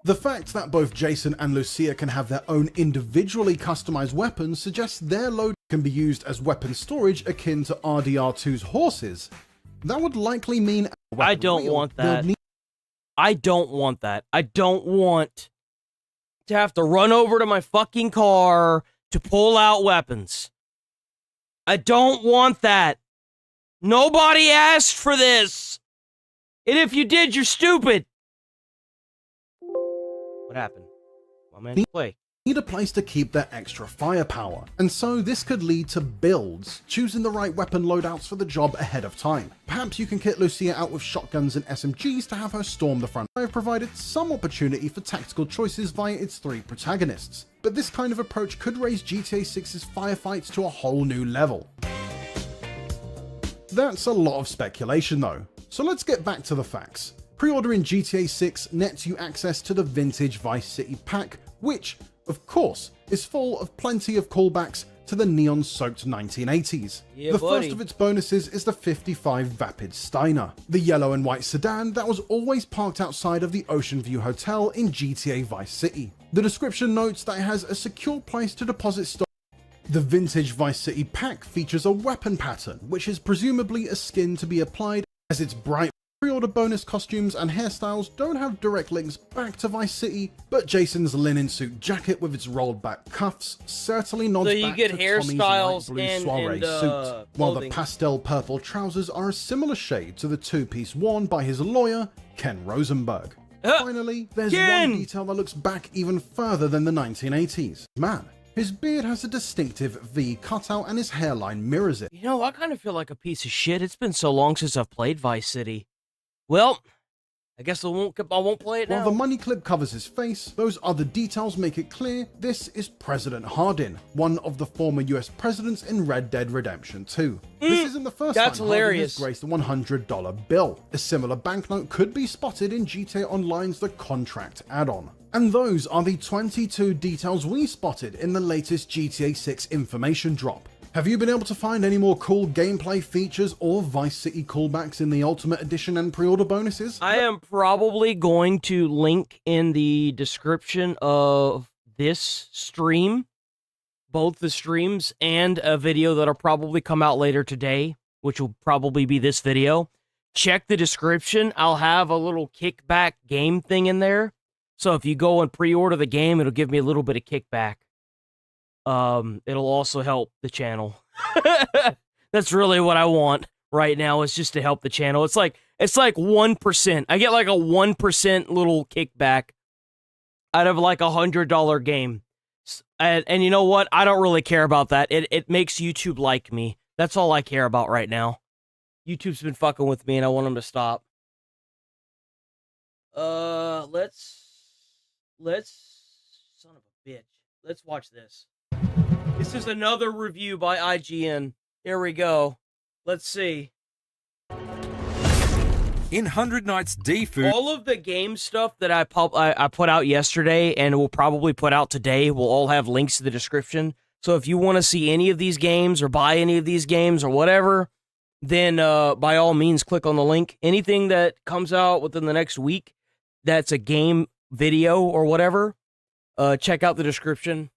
The fact that both Jason and Lucia can have their own individually customized weapons suggests their load can be used as weapon storage akin to RDR2's horses. That would likely mean I don't want that. I don't want that. I don't want to have to run over to my fucking car to pull out weapons. I don't want that. Nobody asked for this. And if you did, you're stupid. What happened? My man, play. need a place to keep their extra firepower, and so this could lead to builds, choosing the right weapon loadouts for the job ahead of time. Perhaps you can kit Lucia out with shotguns and SMGs to have her storm the front. I have provided some opportunity for tactical choices via its 3 protagonists, but this kind of approach could raise GTA 6's firefights to a whole new level. That's a lot of speculation though, so let's get back to the facts. Pre-ordering GTA 6 nets you access to the Vintage Vice City pack, which, of course, is full of plenty of callbacks to the neon-soaked 1980s. Yeah, the buddy. first of its bonuses is the 55 Vapid Steiner, the yellow and white sedan that was always parked outside of the Ocean View Hotel in GTA Vice City. The description notes that it has a secure place to deposit stock. The Vintage Vice City pack features a weapon pattern, which is presumably a skin to be applied, as its bright pre-order bonus costumes and hairstyles don't have direct links back to Vice City, but Jason's linen suit jacket with its rolled back cuffs certainly nods So you back get to hairstyles Tommy's light blue and soiree suit, while the pastel purple trousers are a similar shade to the two-piece worn by his lawyer, Ken Rosenberg. Finally, there's one detail that looks back even further than the 1980s. Man, his beard has a distinctive V cutout and his hairline mirrors it. You know, I kind of feel like a piece of shit. It's been so long since I've played Vice City. Well, I guess I won't play it now. While the money clip covers his face, those other details make it clear this is President Hardin, one of the former US presidents in Red Dead Redemption 2. This isn't the first time Hardin has graced a $100 bill. A similar banknote could be spotted in GTA Online's The Contract add-on. And those are the 22 details we spotted in the latest GTA 6 information drop. Have you been able to find any more cool gameplay features or Vice City callbacks in the Ultimate Edition and pre-order bonuses? I am probably going to link in the description of this stream, both the streams and a video that'll probably come out later today, which will probably be this video. Check the description. I'll have a little kickback game thing in there. So if you go and pre-order the game, it'll give me a little bit of kickback. It'll also help the channel. That's really what I want right now, is just to help the channel. It's like 1%. I get like a 1% little kickback out of like $100 game. And you know what? I don't really care about that. It makes YouTube like me. That's all I care about right now. YouTube's been fucking with me and I want them to stop. Let's son of a bitch. Let's watch this. This is another review by IGN. Here we go. Let's see. In 100 Nights D-Food, all of the game stuff that I put out yesterday and will probably put out today will all have links to the description. So if you want to see any of these games or buy any of these games or whatever, then by all means click on the link. Anything that comes out within the next week that's a game video or whatever, check out the description,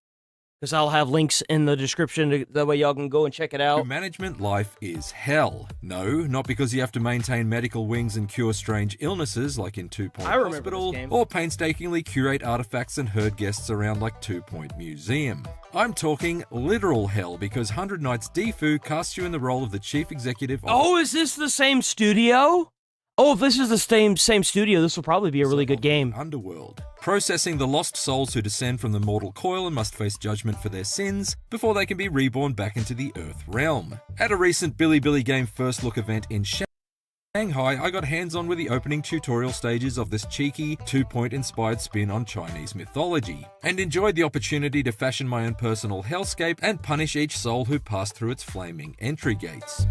because I'll have links in the description, that way y'all can go and check it out. management life is hell. No, not because you have to maintain medical wings and cure strange illnesses like in 2 Point Hospital, or painstakingly curate artifacts and herd guests around like 2 Point Museum. I'm talking literal hell, because 100 Nights D-Fu casts you in the role of the chief executive of... Oh, is this the same studio? Oh, if this is the same studio, this will probably be a really good game. Underworld. Processing the lost souls who descend from the mortal coil and must face judgment for their sins before they can be reborn back into the Earth realm. At a recent Billy Game First Look event in Shanghai, I got hands-on with the opening tutorial stages of this cheeky, 2 Point inspired spin on Chinese mythology, and enjoyed the opportunity to fashion my own personal hellscape and punish each soul who passed through its flaming entry gates.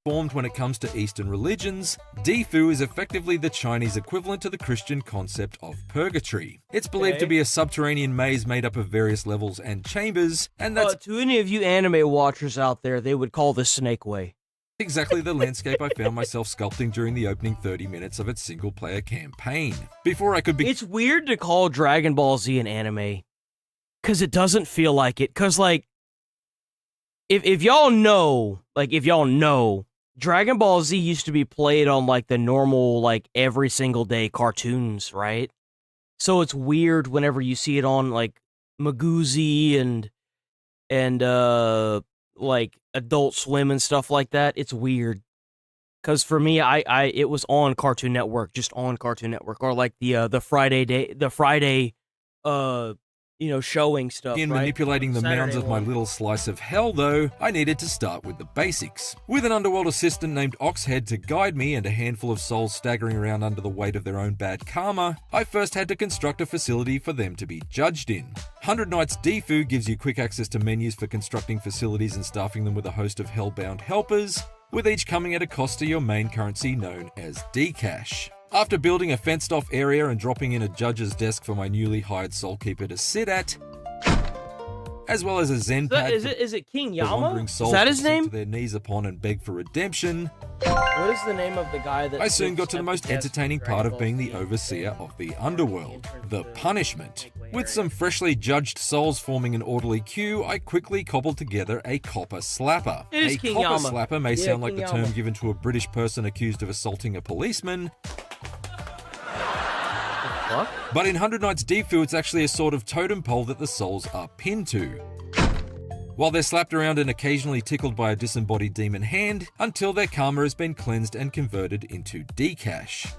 Formed when it comes to Eastern religions, Difu is effectively the Chinese equivalent to the Christian concept of purgatory. It's believed to be a subterranean maze made up of various levels and chambers, and that's to any of you anime watchers out there, they would call this Snake Way. Exactly the landscape I found myself sculpting during the opening 30 minutes of its single-player campaign. Before I could be... It's weird to call Dragon Ball Z an anime, because it doesn't feel like it, because, like, if y'all know, Dragon Ball Z used to be played on, like, the normal, like, every single day cartoons, right? So it's weird whenever you see it on, like, Magoozy and like, Adult Swim and stuff like that. It's weird. because for me, it was on Cartoon Network, just on Cartoon Network, or like the Friday showing stuff. In right? manipulating the Saturday mounds of my one. little slice of hell, though, I needed to start with the basics. With an underworld assistant named Oxhead to guide me and a handful of souls staggering around under the weight of their own bad karma, I first had to construct a facility for them to be judged in. 100 Nights Defu gives you quick access to menus for constructing facilities and staffing them with a host of hellbound helpers, with each coming at a cost to your main currency known as Dcash. After building a fenced-off area and dropping in a judge's desk for my newly hired soulkeeper to sit at, as well as a Zen pad Is it King for Yama? wandering Is souls that to his sink name? to their knees upon and beg for redemption, What is the name of the guy that? I soon got to the sits most at desk entertaining in part Dragon of being Ball the Z? overseer of the underworld, the punishment. With some freshly judged souls forming an orderly queue, I quickly cobbled together a copper slapper. It is A King copper Yama. slapper may Yeah, sound like King the term Yama. given to a British person accused of assaulting a policeman, but in 100 Nights Defu it's actually a sort of totem pole that the souls are pinned to, while they're slapped around and occasionally tickled by a disembodied demon hand until their karma has been cleansed and converted into Dcash.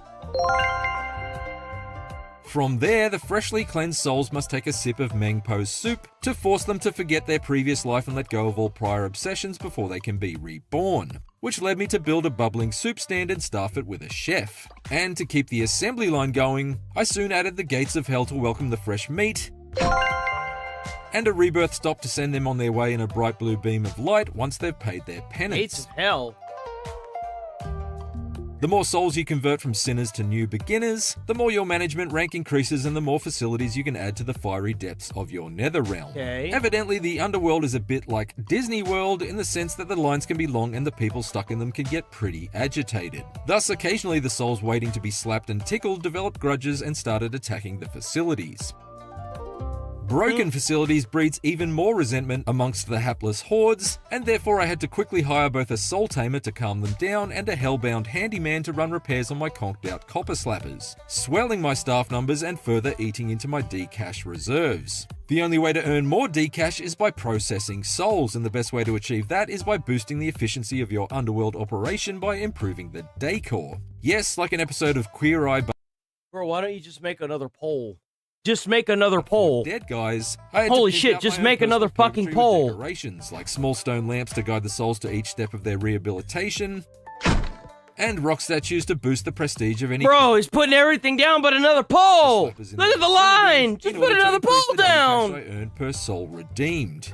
From there, the freshly cleansed souls must take a sip of Mengpo's soup to force them to forget their previous life and let go of all prior obsessions before they can be reborn, which led me to build a bubbling soup stand and staff it with a chef. And to keep the assembly line going, I soon added the gates of hell to welcome the fresh meat, and a rebirth stop to send them on their way in a bright blue beam of light once they've paid their penance. Gates of Hell. The more souls you convert from sinners to new beginners, the more your management rank increases and the more facilities you can add to the fiery depths of your nether realm. Okay. Evidently, the underworld is a bit like Disney World in the sense that the lines can be long and the people stuck in them can get pretty agitated. Thus, occasionally the souls waiting to be slapped and tickled developed grudges and started attacking the facilities. Broken facilities breeds even more resentment amongst the hapless hordes, and therefore I had to quickly hire both a soul tamer to calm them down and a hellbound handyman to run repairs on my conked out copper slappers, swelling my staff numbers and further eating into my Dcash reserves. The only way to earn more Dcash is by processing souls, and the best way to achieve that is by boosting the efficiency of your underworld operation by improving the decor. Yes, like an episode of Queer Eye. Bro, why don't you just make another poll? Just make another poll. Dead guys. I had Holy to pick shit, out just my own make another personal fucking purgatory with poll. Decorations like small stone lamps to guide the souls to each step of their rehabilitation, and rock statues to boost the prestige of any. Bro, he's putting everything down but another poll. Look at the line. Just put another poll down. I earned per soul redeemed.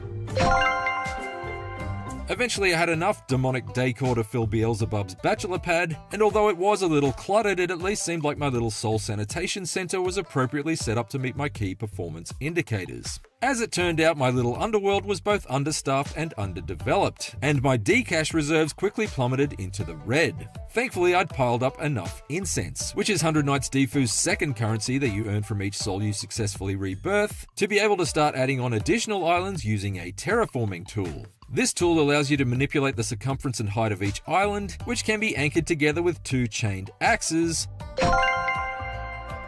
Eventually I had enough demonic decor to fill Beelzebub's bachelor pad, and although it was a little cluttered, it at least seemed like my little soul sanitation center was appropriately set up to meet my key performance indicators. As it turned out, my little underworld was both understaffed and underdeveloped, and my Dcash reserves quickly plummeted into the red. Thankfully, I'd piled up enough incense, which is 100 Nights Defu's second currency that you earn from each soul you successfully rebirth, to be able to start adding on additional islands using a terraforming tool. This tool allows you to manipulate the circumference and height of each island, which can be anchored together with 2 chained axes,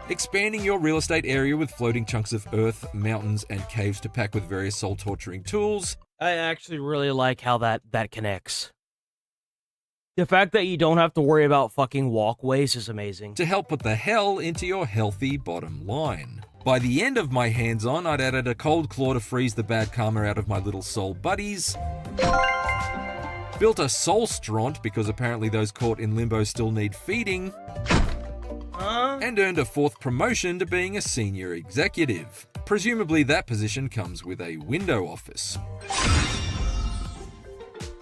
expanding your real estate area with floating chunks of earth, mountains, and caves to pack with various soul-torturing tools. I actually really like how that connects. The fact that you don't have to worry about fucking walkways is amazing. To help put the hell into your healthy bottom line. By the end of my hands-on, I'd added a cold claw to freeze the bad karma out of my little soul buddies, built a soul straunt because apparently those caught in limbo still need feeding, and earned a 4th promotion to being a senior executive. Presumably that position comes with a window office.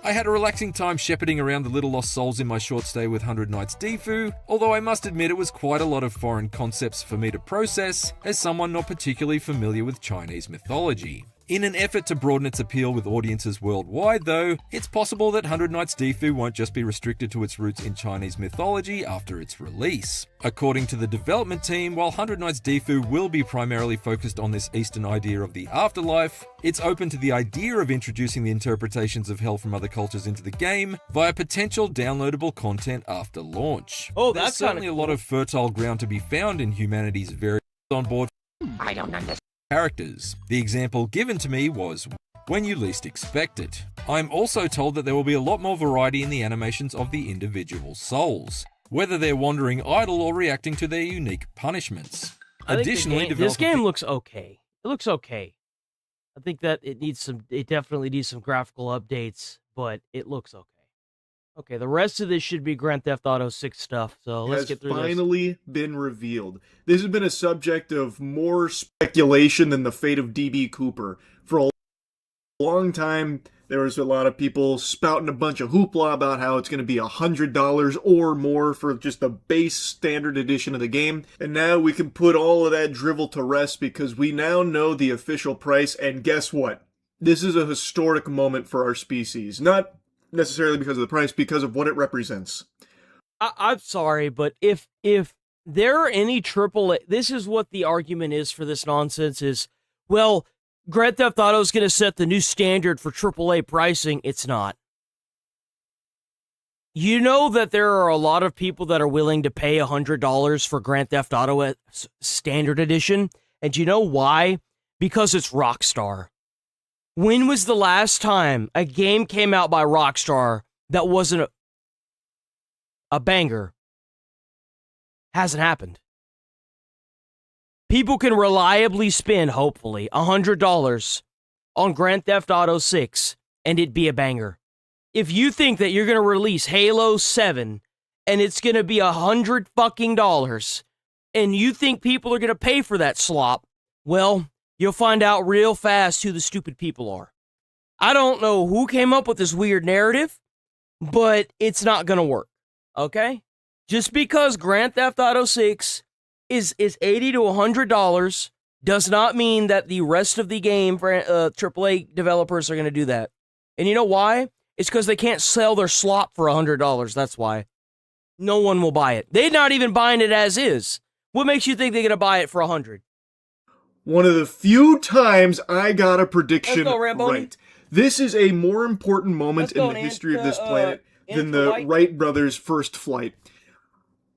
I had a relaxing time shepherding around the little lost souls in my short stay with 100 Nights Defu, although I must admit it was quite a lot of foreign concepts for me to process, as someone not particularly familiar with Chinese mythology. In an effort to broaden its appeal with audiences worldwide, though, it's possible that 100 Nights Defu won't just be restricted to its roots in Chinese mythology after its release. According to the development team, while 100 Nights Defu will be primarily focused on this Eastern idea of the afterlife, it's open to the idea of introducing the interpretations of hell from other cultures into the game via potential downloadable content after launch. Oh, There's that's certainly a lot of fertile ground to be found in humanity's various on board. I don't understand. Characters. The example given to me was when you least expect it. I'm also told that there will be a lot more variety in the animations of the individual souls, whether they're wandering idle or reacting to their unique punishments. Additionally, this game looks okay. It looks okay. I think that it definitely needs some graphical updates, but it looks okay. Okay, the rest of this should be Grand Theft Auto 6 stuff, so let's get through this. Has finally been revealed. This has been a subject of more speculation than the fate of DB Cooper. For a long time, there was a lot of people spouting a bunch of hoopla about how it's going to be $100 or more for just the base standard edition of the game. And now we can put all of that drivel to rest because we now know the official price. And guess what? This is a historic moment for our species. Not necessarily because of the price, because of what it represents. I'm sorry, but if there are any AAA, this is what the argument is for this nonsense is, well, Grand Theft Auto is going to set the new standard for AAA pricing. It's not. You know that there are a lot of people that are willing to pay $100 for Grand Theft Auto Standard Edition, and do you know why? Because it's Rockstar. When was the last time a game came out by Rockstar that wasn't a banger? Hasn't happened. People can reliably spend, hopefully, $100 on Grand Theft Auto 6 and it'd be a banger. If you think that you're going to release Halo 7 and it's going to be $100 fucking dollars and you think people are going to pay for that slop, well, you'll find out real fast who the stupid people are. I don't know who came up with this weird narrative, but it's not going to work, okay? Just because Grand Theft Auto 6 is $80 to $100 does not mean that the rest of the game for AAA developers are going to do that. And you know why? It's because they can't sell their slop for $100. That's why. No one will buy it. They're not even buying it as is. What makes you think they're going to buy it for $100? One of the few times I got a prediction right. This is a more important moment in the history of this planet than the Wright brothers' first flight.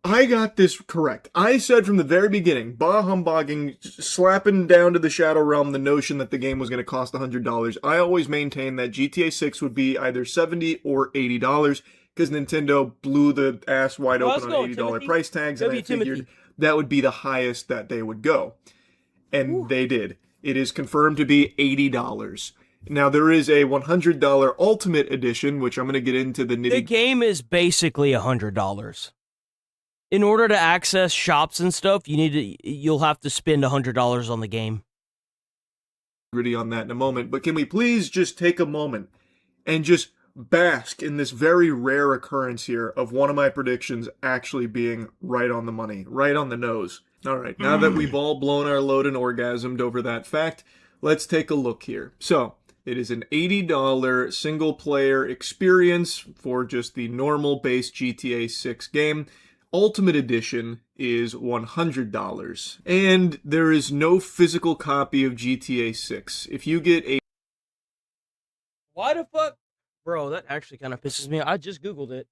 I got this correct. I said from the very beginning, bah humbugging, slapping down to the Shadow Realm the notion that the game was going to cost $100. I always maintained that GTA 6 would be either $70 or $80 because Nintendo blew the ass wide open on $80 price tags, and I figured that would be the highest that they would go. And they did. It is confirmed to be $80. Now, there is a $100 Ultimate Edition, which I'm going to get into the nitty. The game is basically $100. In order to access shops and stuff, you'll have to spend $100 on the game. Gritty on that in a moment, but can we please just take a moment and just bask in this very rare occurrence here of one of my predictions actually being right on the money, right on the nose. All right, now that we've all blown our load and orgasmed over that fact, let's take a look here. So, it is an $80 single-player experience for just the normal base GTA 6 game. Ultimate Edition is $100. And there is no physical copy of GTA 6. If you get a... Why the fuck? Bro, that actually kind of pisses me off. I just Googled it.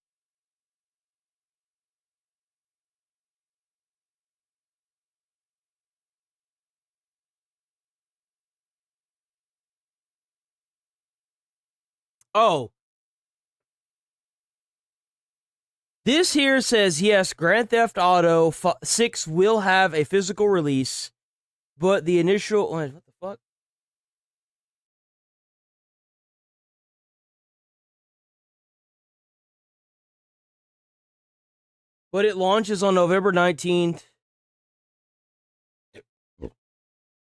Oh. This here says, yes, Grand Theft Auto 6 will have a physical release, but the initial... What the fuck? But it launches on November 19th.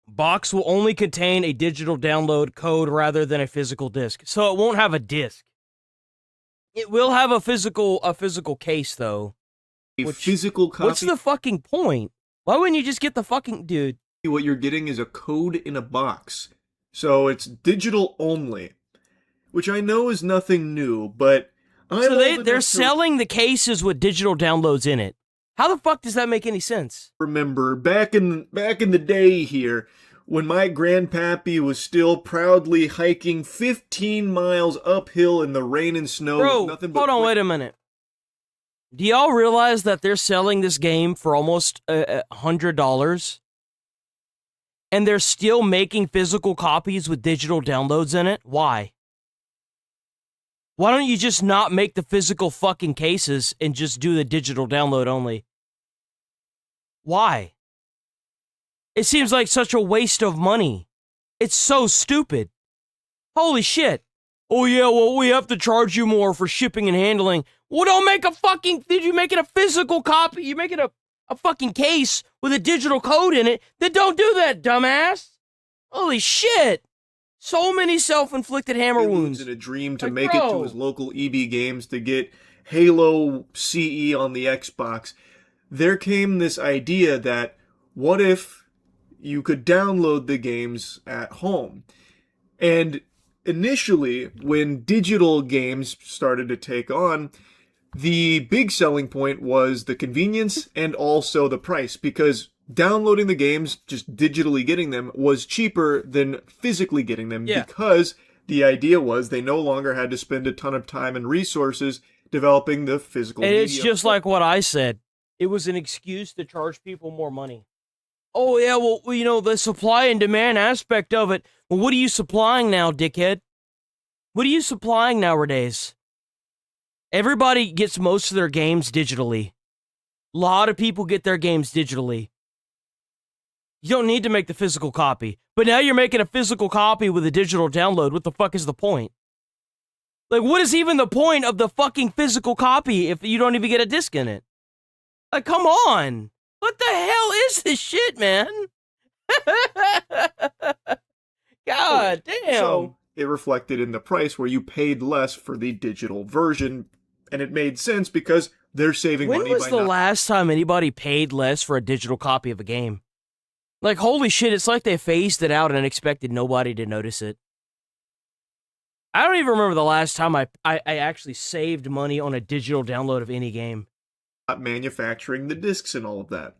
Box will only contain a digital download code rather than a physical disc. So it won't have a disc. It will have a physical case, though. A physical copy? What's the fucking point? Why wouldn't you just get the fucking... Dude. What you're getting is a code in a box. So it's digital only. Which I know is nothing new, but... So they're selling the cases with digital downloads in it. How the fuck does that make any sense? Remember, back in the day here, when my grandpappy was still proudly hiking 15 miles uphill in the rain and snow. Bro, with nothing but hold on, wait a minute. Do y'all realize that they're selling this game for almost $100? and they're still making physical copies with digital downloads in it? Why? Why don't you just not make the physical fucking cases and just do the digital download only? Why? It seems like such a waste of money. It's so stupid. Holy shit. Oh yeah, well, we have to charge you more for shipping and handling. Well, don't make a fucking... Did you make it a physical copy? You make it a fucking case with a digital code in it? Then don't do that, dumbass. Holy shit. So many self-inflicted hammer wounds. In a dream to make it to his local EB Games to get Halo CE on the Xbox. There came this idea that what if you could download the games at home? And initially, when digital games started to take on, the big selling point was the convenience and also the price, because downloading the games, just digitally getting them, was cheaper than physically getting them, because the idea was they no longer had to spend a ton of time and resources developing the physical media. It's just like what I said. It was an excuse to charge people more money. Oh, yeah, well, you know, the supply and demand aspect of it. Well, what are you supplying now, dickhead? What are you supplying nowadays? Everybody gets most of their games digitally. A lot of people get their games digitally. You don't need to make the physical copy. But now you're making a physical copy with a digital download. What the fuck is the point? Like, what is even the point of the fucking physical copy if you don't even get a disc in it? Like, come on. What the hell is this shit, man? God damn. So it reflected in the price where you paid less for the digital version, and it made sense because they're saving money by When was the last time anybody paid less for a digital copy of a game? Like, holy shit, it's like they phased it out and expected nobody to notice it. I don't even remember the last time I actually saved money on a digital download of any game. Not manufacturing the discs and all of that.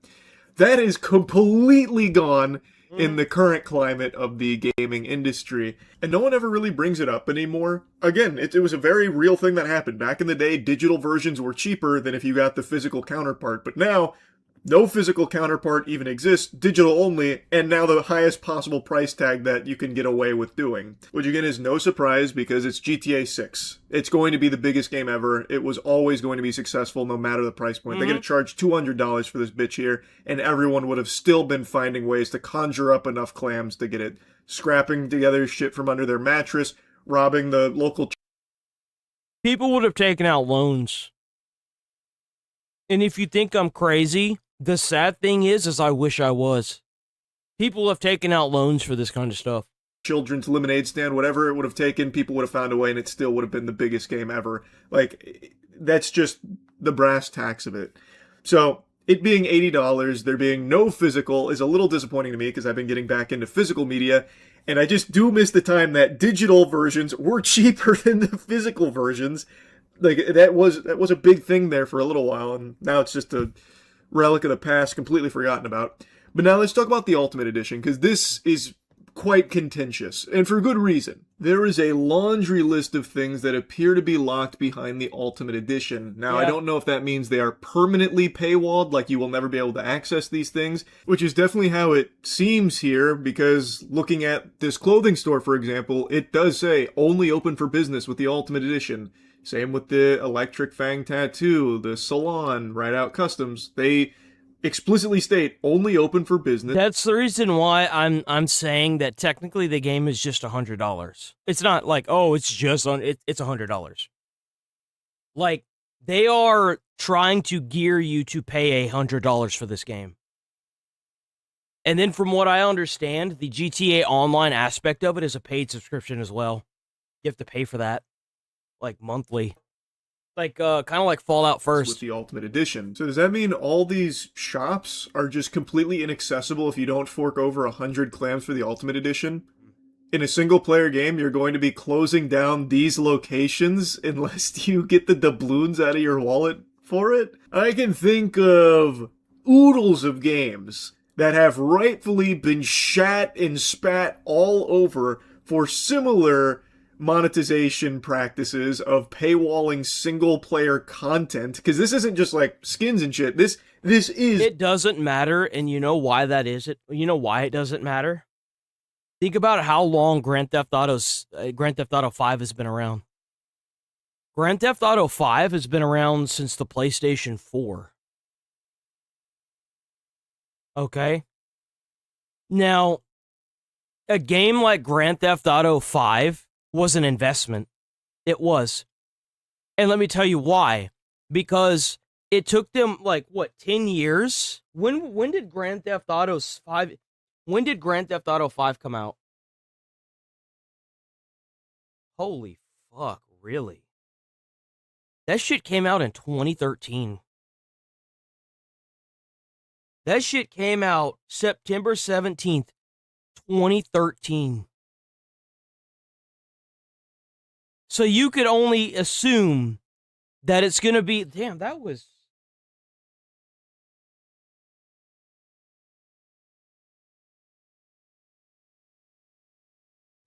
That is completely gone in the current climate of the gaming industry, and no one ever really brings it up anymore. Again, it was a very real thing that happened. Back in the day, digital versions were cheaper than if you got the physical counterpart, but now no physical counterpart even exists, digital only, and now the highest possible price tag that you can get away with doing. Which again is no surprise because it's GTA 6. It's going to be the biggest game ever. It was always going to be successful no matter the price point. They're going to charge $200 for this bitch here, and everyone would have still been finding ways to conjure up enough clams to get it. Scrapping together shit from under their mattress, robbing the local... People would have taken out loans. And if you think I'm crazy... The sad thing is I wish I was. People have taken out loans for this kind of stuff. Children's lemonade stand, whatever it would have taken, people would have found a way and it still would have been the biggest game ever. Like, that's just the brass tacks of it. So, it being $80, there being no physical is a little disappointing to me because I've been getting back into physical media, and I just do miss the time that digital versions were cheaper than the physical versions. Like, that was a big thing there for a little while, and now it's just a relic of the past, completely forgotten about. But now let's talk about the Ultimate Edition, because this is quite contentious, and for good reason. There is a laundry list of things that appear to be locked behind the Ultimate Edition. Now, I don't know if that means they are permanently paywalled, like you will never be able to access these things, which is definitely how it seems here, because looking at this clothing store, for example, it does say, only open for business with the Ultimate Edition. Same with the Electric Fang Tattoo, the Salon, Ride Out Customs. They explicitly state only open for business. That's the reason why I'm saying that technically the game is just $100. It's not like, oh, it's just it's $100. Like, they are trying to gear you to pay $100 for this game. And then from what I understand, the GTA Online aspect of it is a paid subscription as well. You have to pay for that. Like monthly, like kind of like Fallout First with the Ultimate Edition. So does that mean all these shops are just completely inaccessible if you don't fork over 100 clams for the Ultimate Edition? In a single player game, you're going to be closing down these locations unless you get the doubloons out of your wallet for it? I can think of oodles of games that have rightfully been shat and spat all over for similar monetization practices of paywalling single-player content, because this isn't just like skins and shit. This is... It doesn't matter, and you know why that is? You know why it doesn't matter? Think about how long Grand Theft Auto 5 has been around. Grand Theft Auto 5 has been around since the PlayStation 4. Okay? Now, a game like Grand Theft Auto 5 was an investment. It was. And let me tell you why. Because it took them, 10 years? When did Grand Theft Auto 5... When did Grand Theft Auto 5 come out? Holy fuck, really? That shit came out in 2013. That shit came out September 17th, 2013. So you could only assume that it's going to be... Damn, that was...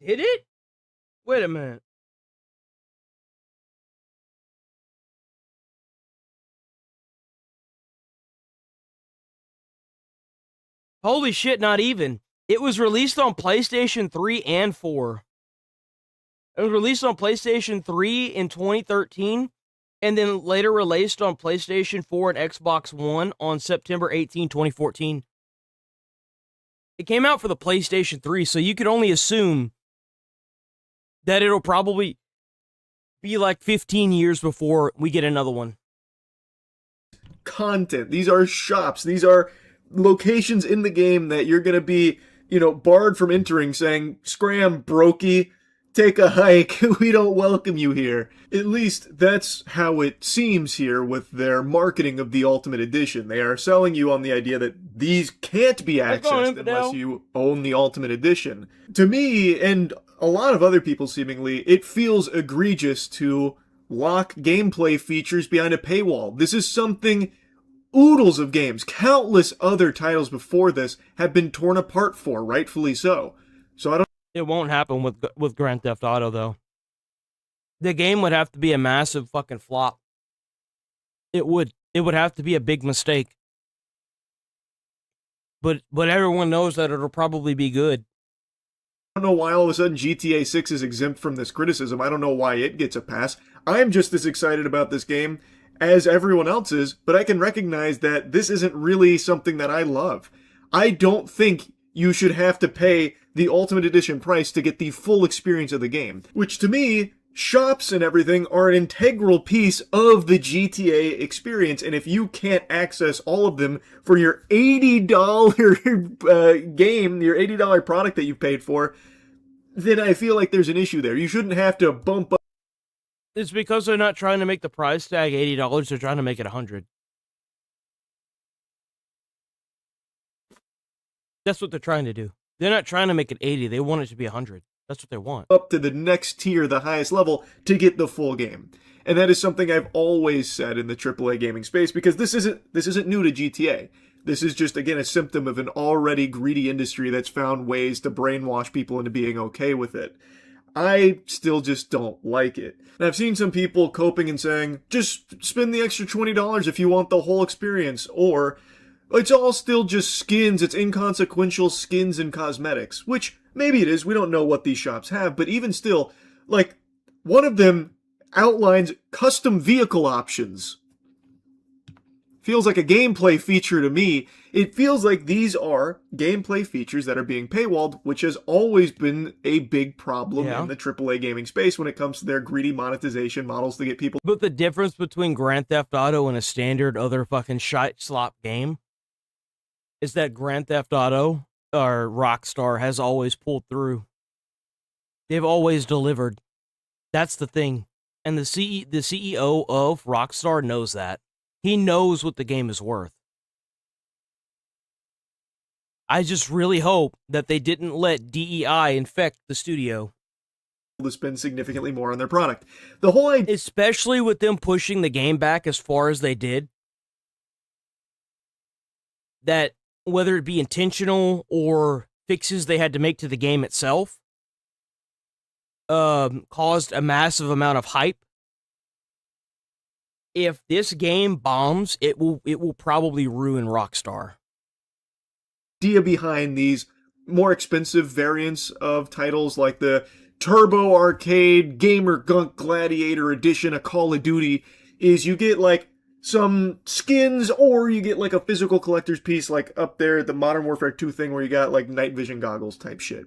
Did it? Wait a minute. Holy shit, not even. It was released on PlayStation 3 and 4. It was released on PlayStation 3 in 2013, and then later released on PlayStation 4 and Xbox One on September 18, 2014. It came out for the PlayStation 3, so you could only assume that it'll probably be like 15 years before we get another one. Content. These are shops. These are locations in the game that you're going to be, barred from entering, saying, "Scram, brokey, take a hike. We don't welcome you here." At least that's how it seems here with their marketing of the Ultimate Edition. They are selling you on the idea that these can't be accessed unless you own the Ultimate Edition. To me, and a lot of other people seemingly, it feels egregious to lock gameplay features behind a paywall. This is something oodles of games, countless other titles before this, have been torn apart for, rightfully so. So I don't... It won't happen with Grand Theft Auto, though. The game would have to be a massive fucking flop. It would. It would have to be a big mistake. But everyone knows that it'll probably be good. I don't know why all of a sudden GTA 6 is exempt from this criticism. I don't know why it gets a pass. I'm just as excited about this game as everyone else is, but I can recognize that this isn't really something that I love. I don't think you should have to pay the Ultimate Edition price to get the full experience of the game, which to me, shops and everything are an integral piece of the GTA experience, and if you can't access all of them for your $80 game, your $80 product that you paid for, then I feel like there's an issue there. You shouldn't have to bump up. It's because they're not trying to make the price tag $80, they're trying to make it $100. That's what they're trying to do. They're not trying to make it 80, they want it to be 100. That's what they want. Up to the next tier, the highest level, to get the full game. And that is something I've always said in the AAA gaming space, because this isn't new to GTA. This is just, again, a symptom of an already greedy industry that's found ways to brainwash people into being okay with it. I still just don't like it. And I've seen some people coping and saying, just spend the extra $20 if you want the whole experience, or it's all still just skins, it's inconsequential skins and cosmetics, which maybe it is, we don't know what these shops have, but even still, like, one of them outlines custom vehicle options. Feels like a gameplay feature to me. It feels like these are gameplay features that are being paywalled, which has always been a big problem in the AAA gaming space when it comes to their greedy monetization models to get people. But the difference between Grand Theft Auto and a standard other fucking shite slop game is that Grand Theft Auto, or Rockstar, has always pulled through. They've always delivered. That's the thing. And the CEO of Rockstar knows that. He knows what the game is worth. I just really hope that they didn't let DEI infect the studio. To spend significantly more on their product. The whole idea, especially with them pushing the game back as far as they did, that whether it be intentional or fixes they had to make to the game itself, caused a massive amount of hype. If this game bombs, it will probably ruin Rockstar. Idea behind these more expensive variants of titles like the Turbo Arcade Gamer Gunk Gladiator Edition of Call of Duty is you get like some skins, or you get like a physical collector's piece, like up there, the Modern Warfare 2 thing where you got like night vision goggles type shit.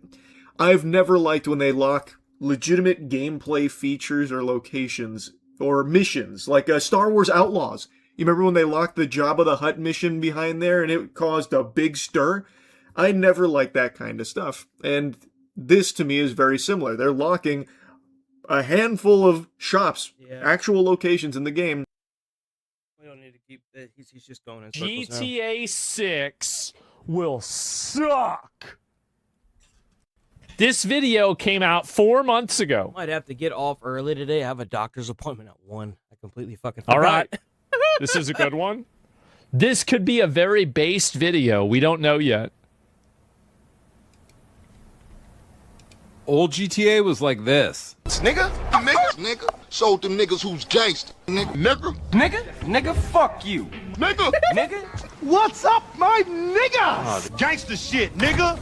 I've never liked when they lock legitimate gameplay features or locations or missions, like Star Wars Outlaws. You remember when they locked the Jabba the Hutt mission behind there and it caused a big stir? I never liked that kind of stuff. And this to me is very similar. They're locking a handful of shops, actual locations in the game. We don't need to keep it. He's just going in circles now. GTA 6 will suck. This video came out 4 months ago. Might have to get off early today. I have a doctor's appointment at 1. I completely fucking forgot. All right. This is a good one. This could be a very based video. We don't know yet. Old GTA was like this. Nigga, nigga, showed them niggas who's gangster. Nigga, fuck you. Nigga, What's up, my nigga? Gangster shit, nigga.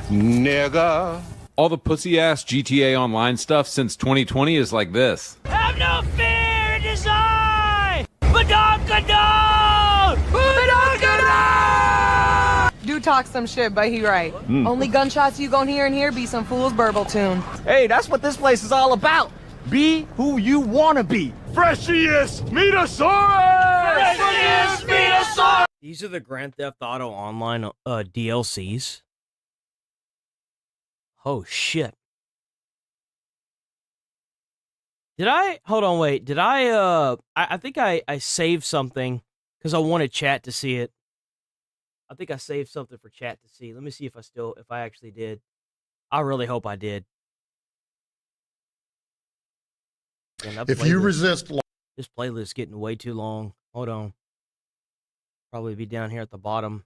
Nigga. All the pussy-ass GTA Online stuff since 2020 is like this. Have no fear, it is I! Badonkadon! Badonkadon! Do talk some shit, but he right. Only gunshots you gon' hear in here be some fool's burble tune. Hey, that's what this place is all about. Be who you wanna be. Freshiest Metasaurus! Freshiest Metasaurus! These are the Grand Theft Auto Online DLCs. Oh shit. Did I hold on, wait, did I think I saved something because I wanted chat to see it. I think I saved something for chat to see. Let me see if I actually did. I really hope I did. Man, if you resist, this playlist is getting way too long. Hold on. Probably be down here at the bottom.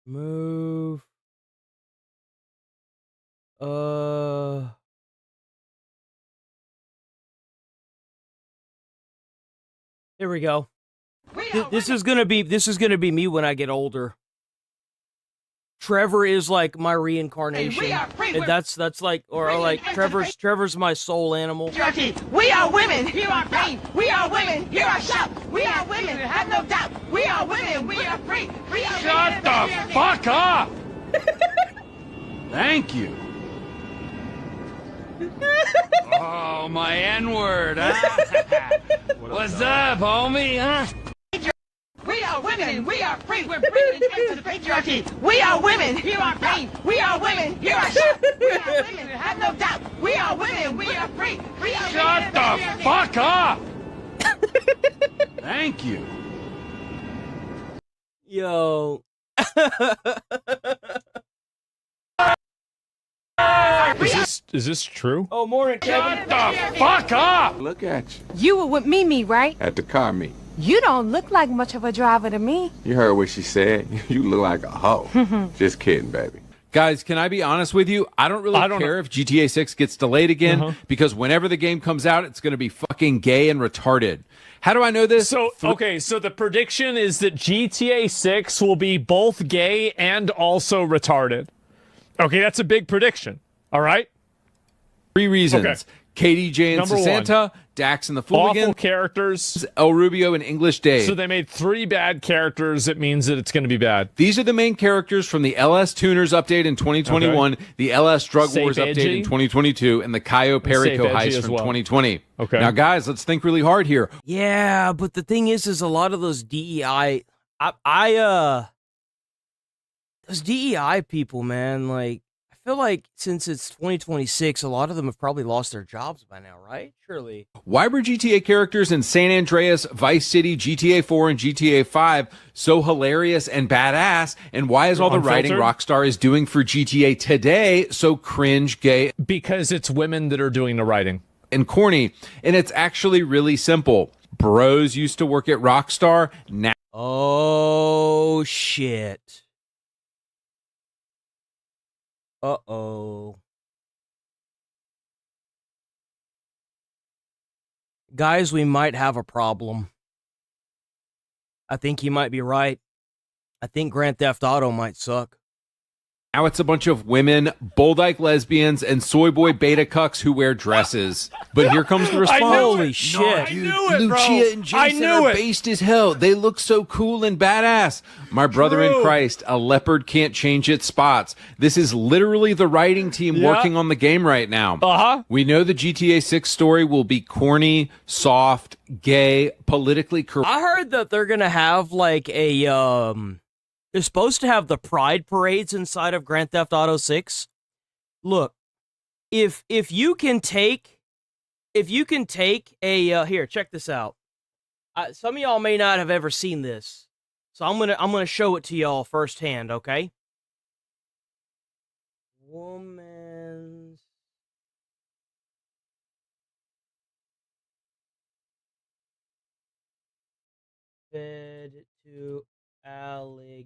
Move. Here we go. This is gonna be me when I get older. Trevor is like my reincarnation. And that's like like Trevor's my soul animal. We are women, here are free. We are women, here are shout. We are women, have no doubt. We are women, we are free. We are Shut the fuck up! Thank you. Oh, my N-word, huh? What's up, homie, huh? We are women, we are free. We're bringing an end to the patriarchy. We are women, here are free. We are women, here are shout. We are women, have no doubt. We are women, we are free. We are Shut the fuck up! Thank you. Yo. Is this true? Oh, morning, Kevin. Shut the fuck up! Look at you. You were with Mimi, right? At the car meet. You don't look like much of a driver to me. You heard what she said. You look like a hoe. Just kidding, baby. Guys, can I be honest with you? I don't really care if GTA 6 gets delayed again, because whenever the game comes out, it's going to be fucking gay and retarded. How do I know this? So, okay, so the prediction is that GTA 6 will be both gay and also retarded. Okay, that's a big prediction. All right? 3 reasons. Okay. KDJ and Number Santa, Dax and the Fooligan. Awful characters. El Rubio and English Dave. So they made 3 bad characters. It means that it's going to be bad. These are the main characters from the LS Tuners update in 2021, the LS Drug Safe Wars Edgy. update in 2022, and the Cayo Perico Safe Edgy heist as from well. 2020. Okay. Now, guys, let's think really hard here. Yeah, but the thing is a lot of those DEI, those DEI people, man, like, I feel like since it's 2026, a lot of them have probably lost their jobs by now, right? Surely. Why were GTA characters in San Andreas, Vice City, GTA 4, and GTA 5 so hilarious and badass? And why is all the writing Rockstar is doing for GTA today so cringe, gay? Because it's women that are doing the writing. And corny. And it's actually really simple. Bros used to work at Rockstar. Now. Oh, shit. Uh-oh. Guys, we might have a problem. I think he might be right. I think Grand Theft Auto might suck. Now it's a bunch of women, bull-dyke lesbians, and soy boy beta cucks who wear dresses. But here comes the response. Holy shit. No, dude, Lucia and Jason are based as hell. They look so cool and badass. My brother in Christ, a leopard can't change its spots. This is literally the writing team working on the game right now. We know the GTA 6 story will be corny, soft, gay, politically correct. I heard that they're gonna have like a they're supposed to have the pride parades inside of Grand Theft Auto 6. Look, if you can take a here, check this out. Some of y'all may not have ever seen this, so I'm gonna show it to y'all firsthand. Okay. Woman's fed to alligator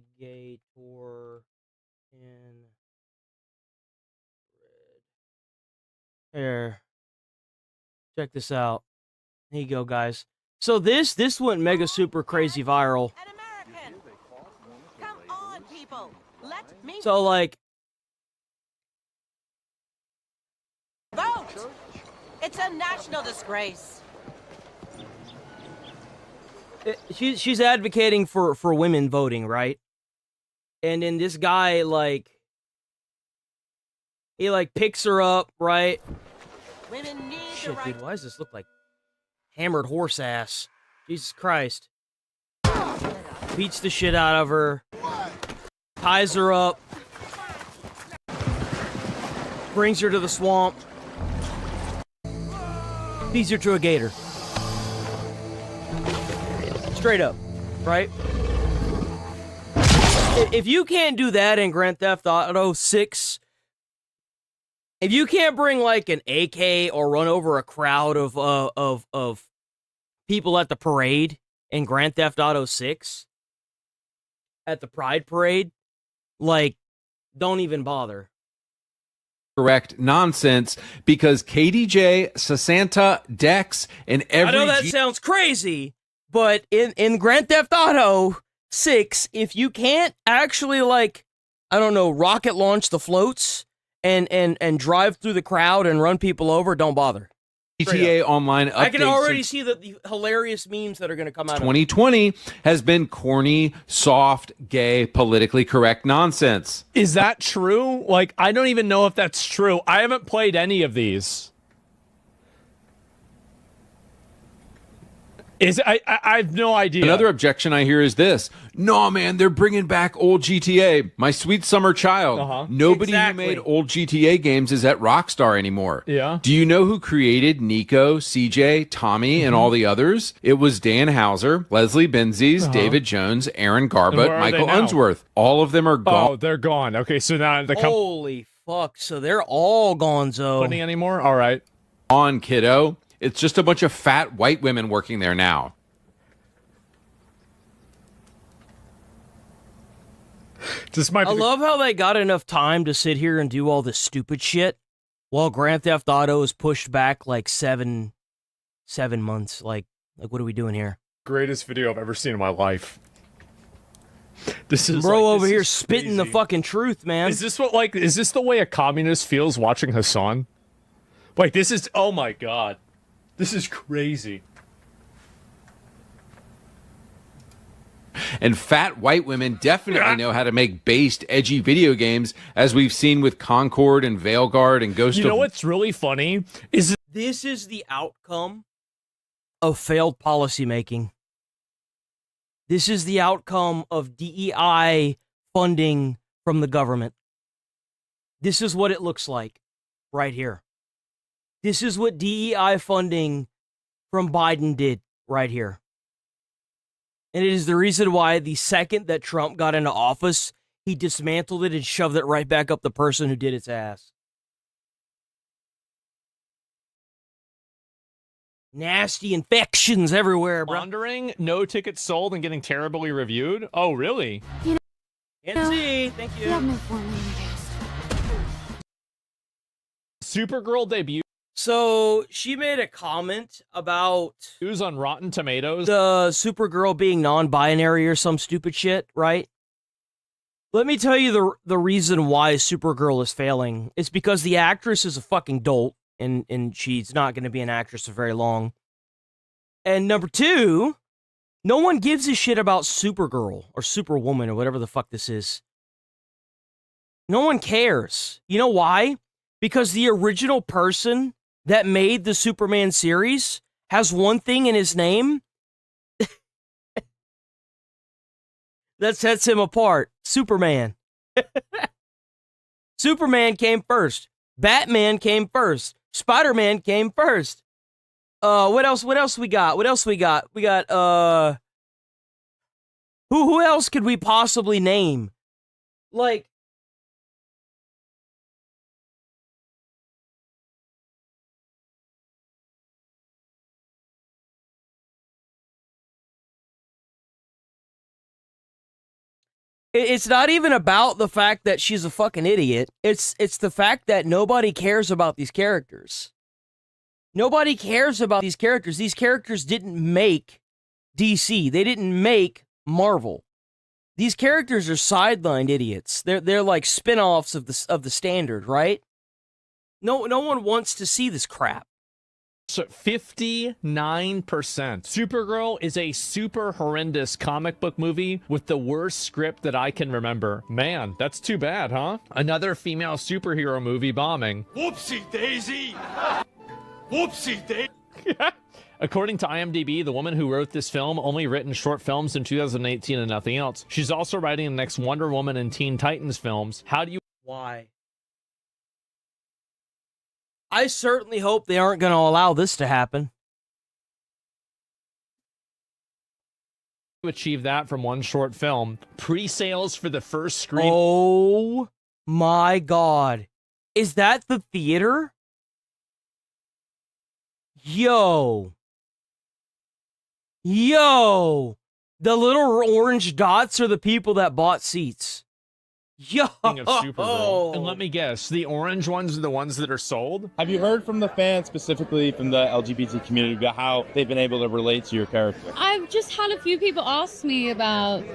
in red. Here. Check this out. Here you go, guys. So this went mega super crazy viral. Come on, people. Let me So like vote. It's a national disgrace. she's advocating for women voting, right? And then this guy he picks her up, right? Women need Shit, dude, why does this look like hammered horse ass? Jesus Christ. Beats the shit out of her. Ties her up. Brings her to the swamp. Feeds her to a gator. Straight up, right? If you can't do that in Grand Theft Auto 6, if you can't bring like an AK or run over a crowd of people at the parade in Grand Theft Auto 6, at the Pride Parade, like, don't even bother. Correct nonsense, because KDJ, Sasanta, Dex, and every... I know that sounds crazy, but in Grand Theft Auto 6, if you can't actually, like, I don't know, rocket launch the floats and drive through the crowd and run people over, don't bother. GTA Online updates. I can already see the hilarious memes that are going to come out of it. 2020 has been corny, soft, gay, politically correct nonsense. Is that true? Like, I don't even know if that's true. I haven't played any of these. I have no idea. Another objection I hear is this. No, man, they're bringing back old GTA. My sweet summer child. Nobody who made old GTA games is at Rockstar anymore. Yeah. Do you know who created Nico, CJ, Tommy, and all the others? It was Dan Houser, Leslie Benzies, David Jones, Aaron Garbutt, Michael Unsworth. All of them are gone. Oh, they're gone. Okay, so now the Holy fuck, so they're all gonzo. Company anymore? All right. On, kiddo. It's just a bunch of fat white women working there now. I love how they got enough time to sit here and do all this stupid shit while Grand Theft Auto is pushed back like seven months. Like what are we doing here? Greatest video I've ever seen in my life. This is bro over here spitting the fucking truth, man. Is this the way a communist feels watching Hassan? Like, this is, oh my god. This is crazy. And fat white women definitely know how to make based, edgy video games, as we've seen with Concord and Veilguard and Ghost of... You know what's really funny? Is this is the outcome of failed policymaking. This is the outcome of DEI funding from the government. This is what it looks like right here. This is what DEI funding from Biden did right here. And it is the reason why the second that Trump got into office, he dismantled it and shoved it right back up the person who did its ass. Nasty infections everywhere, bro. Wandering, no tickets sold, and getting terribly reviewed? Oh, really? Can't see. Thank you. Supergirl debut. So she made a comment about who's on Rotten Tomatoes. The Supergirl being non-binary or some stupid shit, right? Let me tell you the reason why Supergirl is failing. It's because the actress is a fucking dolt, and she's not going to be an actress for very long. And number two, no one gives a shit about Supergirl or Superwoman or whatever the fuck this is. No one cares. You know why? Because the original person that made the Superman series has one thing in his name that sets him apart. Superman. Superman came first. Batman came first. Spider-Man came first. What else we got? We got, who else could we possibly name? Like, it's not even about the fact that she's a fucking idiot. It's the fact that nobody cares about these characters. Nobody cares about these characters. These characters didn't make DC. They didn't make Marvel. These characters are sidelined idiots. They're like spin-offs of the standard, right? No one wants to see this crap. So 59%. Supergirl is a super horrendous comic book movie with the worst script that I can remember. Man, that's too bad, huh? Another female superhero movie bombing. Whoopsie daisy! Whoopsie daisy! According to IMDb, the woman who wrote this film only written short films in 2018 and nothing else. She's also writing the next Wonder Woman and Teen Titans films. How do you... Why? I certainly hope they aren't going to allow this to happen. Achieve that from one short film? Pre-sales for the first screen... Oh my God. Is that the theater? Yo. The little orange dots are the people that bought seats. Yo. Of Supergirl. And let me guess, the orange ones are the ones that are sold? Have you heard from the fans, specifically from the LGBT community, about how they've been able to relate to your character? I've just had a few people ask me about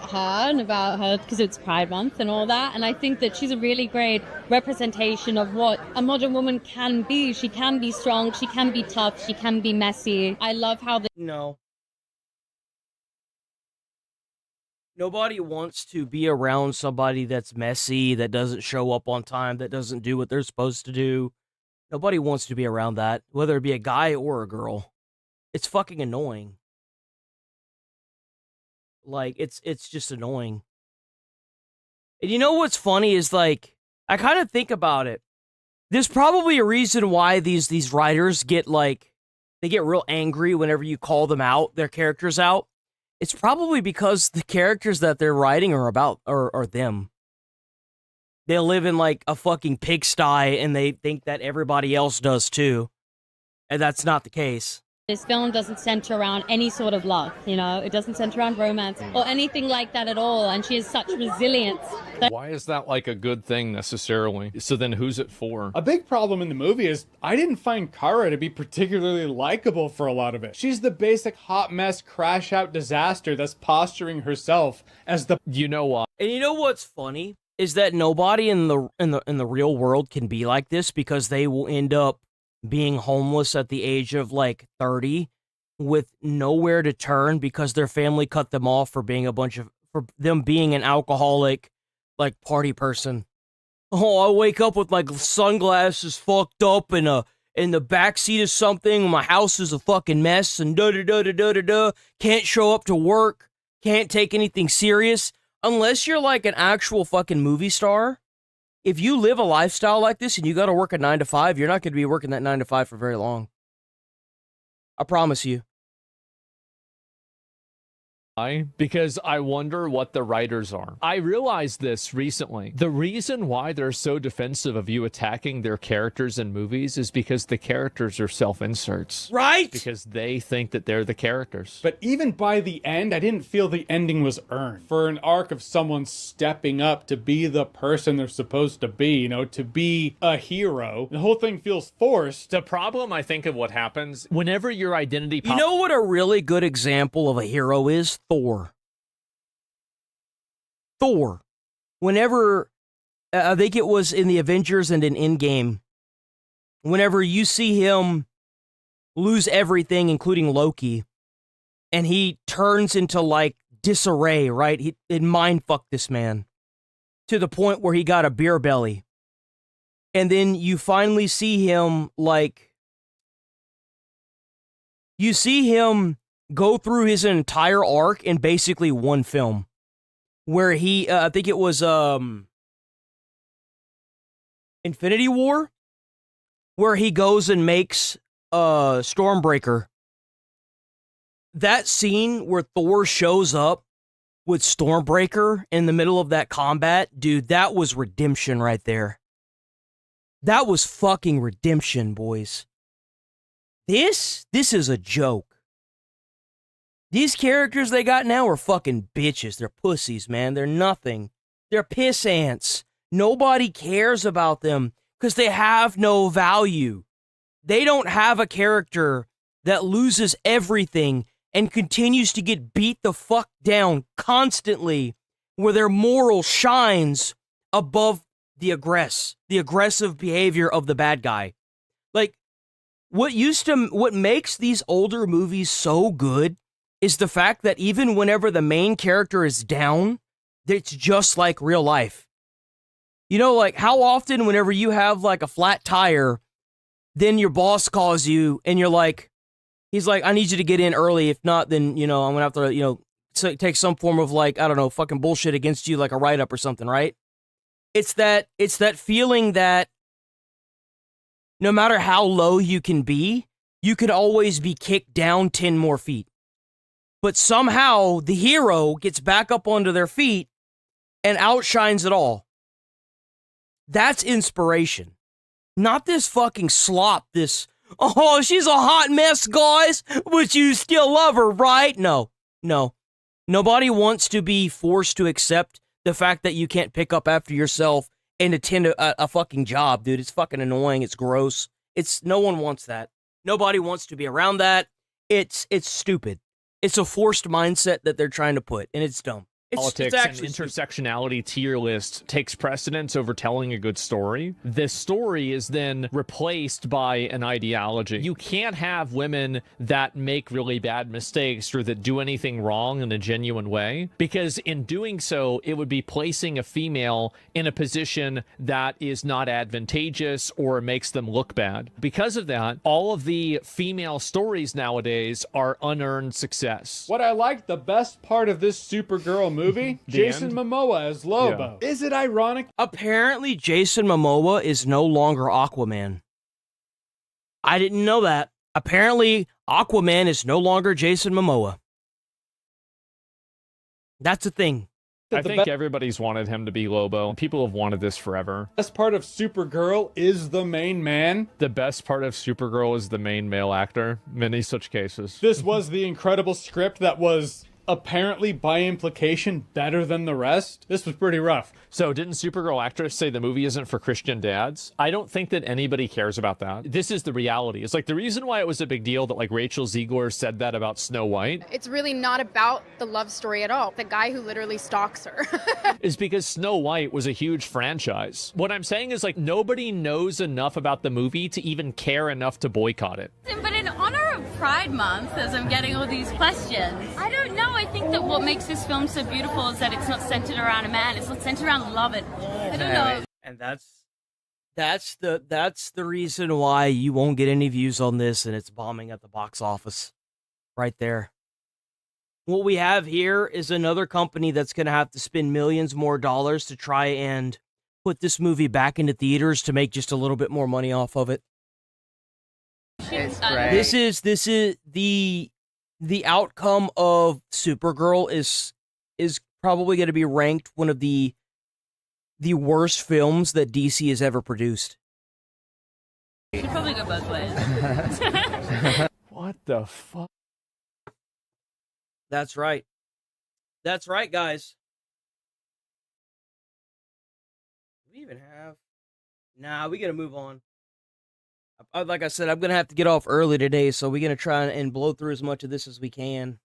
her because it's Pride Month and all that, and I think that she's a really great representation of what a modern woman can be. She can be strong, she can be tough, she can be messy. I love how No. Nobody wants to be around somebody that's messy, that doesn't show up on time, that doesn't do what they're supposed to do. Nobody wants to be around that, whether it be a guy or a girl. It's fucking annoying. Like, it's just annoying. And you know what's funny is, like, I kind of think about it. There's probably a reason why these writers get, like, they get real angry whenever you call them out, their characters out. It's probably because the characters that they're writing are about are them. They live in like a fucking pigsty and they think that everybody else does too. And that's not the case. this film doesn't center around any sort of love, you know? It doesn't center around romance or anything like that at all, and she has such resilience. Why is that like a good thing necessarily? So then who's it for? A big problem in the movie is I didn't find Kara to be particularly likable for a lot of it. She's the basic hot mess crash out disaster that's posturing herself as the... You know what? And you know what's funny is that nobody in the real world can be like this, because they will end up being homeless at the age of like 30 with nowhere to turn because their family cut them off for being for them being an alcoholic, like, party person. Oh, I wake up with like sunglasses fucked up in the back seat of something. My house is a fucking mess and da-da-da-da-da-da-da. Can't show up to work. Can't take anything serious. Unless you're like an actual fucking movie star. if you live a lifestyle like this and you got to work a 9 to 5, you're not going to be working that 9 to 5 for very long. I promise you. Because I wonder what the writers are. I realized this recently. The reason why they're so defensive of you attacking their characters in movies is because the characters are self-inserts. Right? Because they think that they're the characters. But even by the end, I didn't feel the ending was earned. For an arc of someone stepping up to be the person they're supposed to be, you know, to be a hero, the whole thing feels forced. The problem, I think, of what happens, whenever your identity... You know what a really good example of a hero is? Thor. Whenever, I think it was in the Avengers and in Endgame, whenever you see him lose everything, including Loki, and he turns into, like, disarray, right? It mind-fucked this man to the point where he got a beer belly. And then you finally see him, like, you see him go through his entire arc in basically one film, where he, I think it was Infinity War, where he goes and makes Stormbreaker. That scene where Thor shows up with Stormbreaker in the middle of that combat, dude, that was redemption right there. That was fucking redemption, boys. This is a joke. These characters they got now are fucking bitches. They're pussies, man. They're nothing. They're piss ants. Nobody cares about them because they have no value. They don't have a character that loses everything and continues to get beat the fuck down constantly, where their moral shines above the aggressive behavior of the bad guy. Like, what makes these older movies so good is the fact that even whenever the main character is down, it's just like real life. You know, like, how often whenever you have, like, a flat tire, then your boss calls you and you're like, he's like, I need you to get in early. If not, then, you know, I'm gonna have to, you know, take some form of, like, I don't know, fucking bullshit against you, like a write-up or something, right? It's that feeling that no matter how low you can always be kicked down 10 more feet. But somehow the hero gets back up onto their feet and outshines it all. That's inspiration. Not this fucking slop, this, oh, she's a hot mess, guys, but you still love her, right? No. Nobody wants to be forced to accept the fact that you can't pick up after yourself and attend a fucking job, dude. It's fucking annoying. It's gross. No one wants that. Nobody wants to be around that. It's stupid. It's a forced mindset that they're trying to put, and it's dumb. Politics and intersectionality tier list takes precedence over telling a good story. This story is then replaced by an ideology. You can't have women that make really bad mistakes or that do anything wrong in a genuine way, because in doing so, it would be placing a female in a position that is not advantageous or makes them look bad. Because of that, all of the female stories nowadays are unearned success. What I like the best part of this Supergirl movie, Jason Momoa as Lobo. Yeah. Is it ironic? Apparently, Jason Momoa is no longer Aquaman. I didn't know that. Apparently, Aquaman is no longer Jason Momoa. That's a thing. I think everybody's wanted him to be Lobo. People have wanted this forever. The best part of Supergirl is the main man. The best part of Supergirl is the main male actor. Many such cases. This was the incredible script that was apparently by implication better than the rest. This was pretty rough. So didn't Supergirl actress say the movie isn't for Christian dads? I don't think that anybody cares about that. This is the reality. It's like the reason why it was a big deal that like Rachel Zegler said that about Snow White. It's really not about the love story at all. The guy who literally stalks her. Is because Snow White was a huge franchise. What I'm saying is like nobody knows enough about the movie to even care enough to boycott it. But in honor of Pride Month, as I'm getting all these questions, I don't know. I think that what makes this film so beautiful is that it's not centered around a man. It's not centered around love. I don't know. And that's the reason why you won't get any views on this, and it's bombing at the box office. Right there. What we have here is another company that's going to have to spend millions more dollars to try and put this movie back into theaters to make just a little bit more money off of it. It's great. This is the outcome of Supergirl is probably going to be ranked one of the worst films that DC has ever produced. Should probably go both ways. What the fuck? That's right. That's right, guys. Do we even have? Nah, we got to move on. Like I said, I'm going to have to get off early today, so we're going to try and blow through as much of this as we can.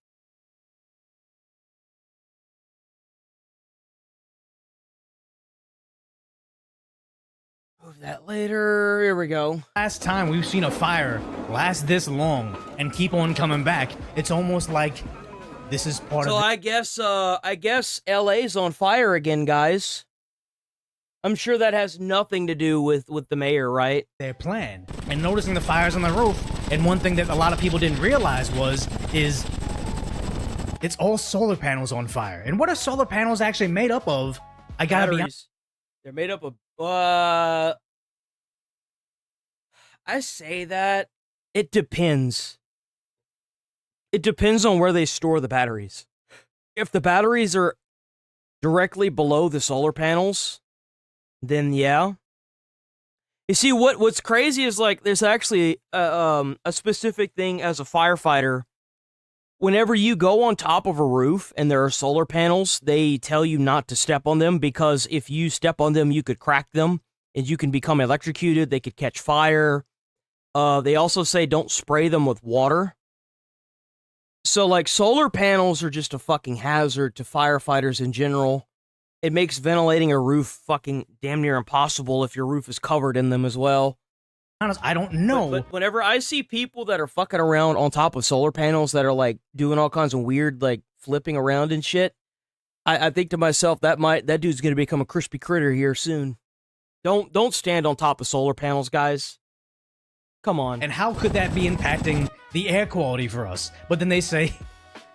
Move that later. Here we go. Last time we've seen a fire last this long and keep on coming back, it's almost like this is part of. So I guess LA's on fire again, guys. I'm sure that has nothing to do with the mayor, right? Their plan. And noticing the fires on the roof, and one thing that a lot of people didn't realize is it's all solar panels on fire. And what are solar panels actually made up of? I gotta be honest. They're made up of I say that it depends. It depends on where they store the batteries. If the batteries are directly below the solar panels, then yeah. You see, what's crazy is like there's actually a specific thing as a firefighter. Whenever you go on top of a roof and there are solar panels, they tell you not to step on them because if you step on them, you could crack them and you can become electrocuted. They could catch fire. They also say don't spray them with water. So like solar panels are just a fucking hazard to firefighters in general. It makes ventilating a roof fucking damn near impossible if your roof is covered in them as well. I don't know. But whenever I see people that are fucking around on top of solar panels that are like doing all kinds of weird like flipping around and shit, I think to myself that dude's gonna become a crispy critter here soon. Don't stand on top of solar panels, guys. Come on. And how could that be impacting the air quality for us? But then they say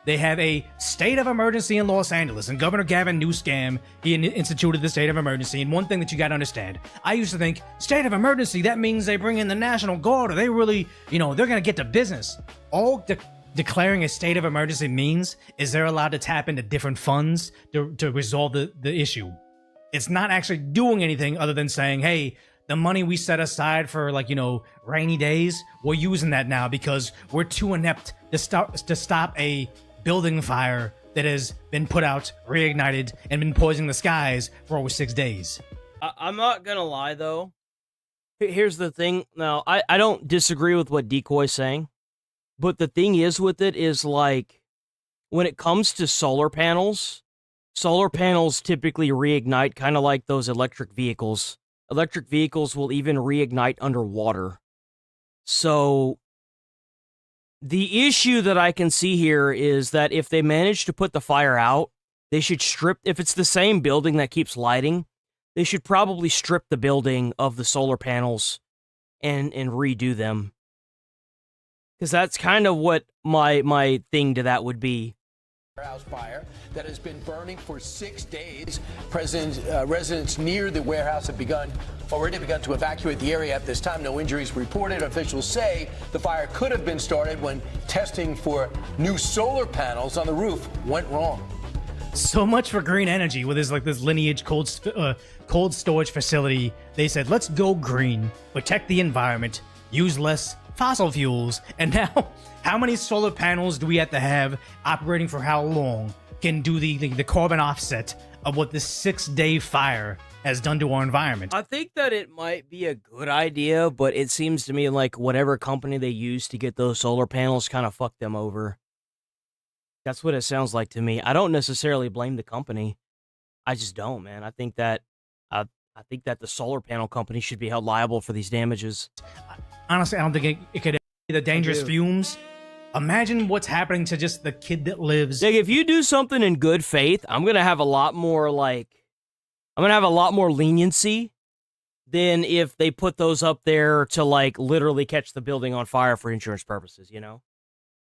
they have a state of emergency in Los Angeles, and Governor Gavin Newsom, he instituted the state of emergency. And one thing that you got to understand, I used to think, state of emergency, that means they bring in the National Guard, or they really, they're going to get to business. All declaring a state of emergency means is they're allowed to tap into different funds to resolve the issue. It's not actually doing anything other than saying, hey, the money we set aside for rainy days, we're using that now because we're too inept to stop a building fire that has been put out, reignited, and been poisoning the skies for over 6 days. I'm not gonna lie though. Here's the thing. Now, I don't disagree with what Decoy's saying, but the thing is with it is like when it comes to solar panels typically reignite kind of like those electric vehicles. Electric vehicles will even reignite underwater. So the issue that I can see here is that if they manage to put the fire out, they should strip, if it's the same building that keeps lighting, they should probably strip the building of the solar panels and redo them. Because that's kind of what my thing to that would be. Warehouse fire that has been burning for 6 days. Residents near the warehouse have already begun to evacuate the area at this time. No injuries reported. Officials say the fire could have been started when testing for new solar panels on the roof went wrong. So much for green energy with this lineage cold storage facility. They said, let's go green, protect the environment, use less fossil fuels, and now how many solar panels do we have to have operating for how long can do the carbon offset of what this 6-day fire has done to our environment? I think that it might be a good idea, but it seems to me like whatever company they use to get those solar panels kind of fucked them over. That's what it sounds like to me. I don't necessarily blame the company. I just don't, man. I think that the solar panel company should be held liable for these damages. Honestly, I don't think it could be the dangerous fumes. Imagine what's happening to just the kid that lives. Like, if you do something in good faith, I'm gonna have a lot more leniency than if they put those up there to literally catch the building on fire for insurance purposes.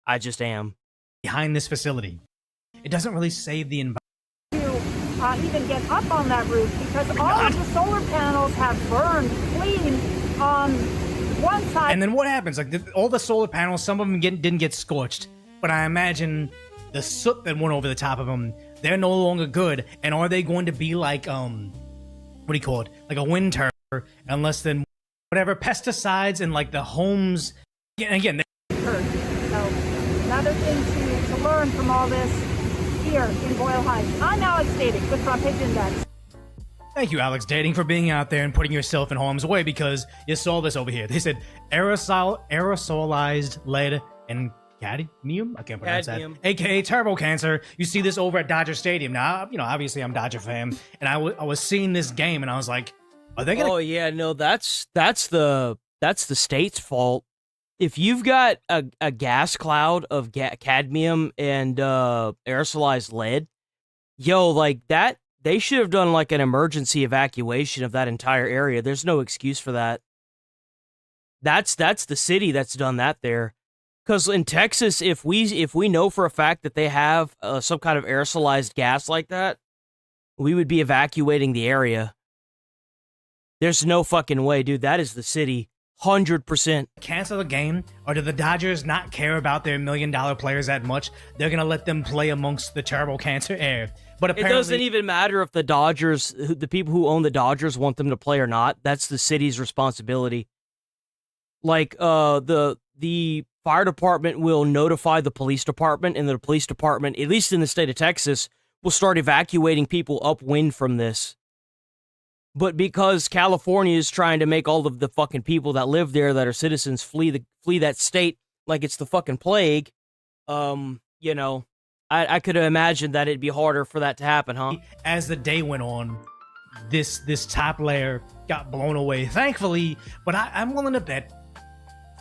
I just am behind this facility. It doesn't really save the environment. even get up on that roof because all of the solar panels have burned clean on one side. And then what happens? Like all the solar panels, some of them didn't get scorched, but I imagine the soot that went over the top of them, they're no longer good. And are they going to be like what do you call it? Like a wind turbine, unless then whatever pesticides and like the homes again. So another thing to learn from all this here in Boyle Heights. I'm Alex Dating with Front Page Index. Thank you, Alex Dating, for being out there and putting yourself in harm's way, because you saw this over here. They said aerosolized lead and cadmium. I can't pronounce that. AKA turbo cancer. You see this over at Dodger Stadium. Now, obviously I'm a Dodger fan, and I was seeing this game, and I was like, are they gonna? Oh yeah, no, that's the state's fault. If you've got a gas cloud of cadmium and aerosolized lead, like that, they should have done like an emergency evacuation of that entire area. There's no excuse for that. That's the city that's done that there. Because in Texas, if we know for a fact that they have some kind of aerosolized gas like that, we would be evacuating the area. There's no fucking way, dude. That is the city. 100%. Cancel the game, or do the Dodgers not care about their $1 million players that much? They're gonna let them play amongst the turbo cancer air. But apparently, it doesn't even matter if the Dodgers, the people who own the Dodgers, want them to play or not. That's the city's responsibility. Like, the fire department will notify the police department, and the police department, at least in the state of Texas, will start evacuating people upwind from this. But because California is trying to make all of the fucking people that live there that are citizens flee that state like it's the fucking plague, I could imagine that it'd be harder for that to happen, huh? As the day went on, this top layer got blown away, thankfully. But I'm willing to bet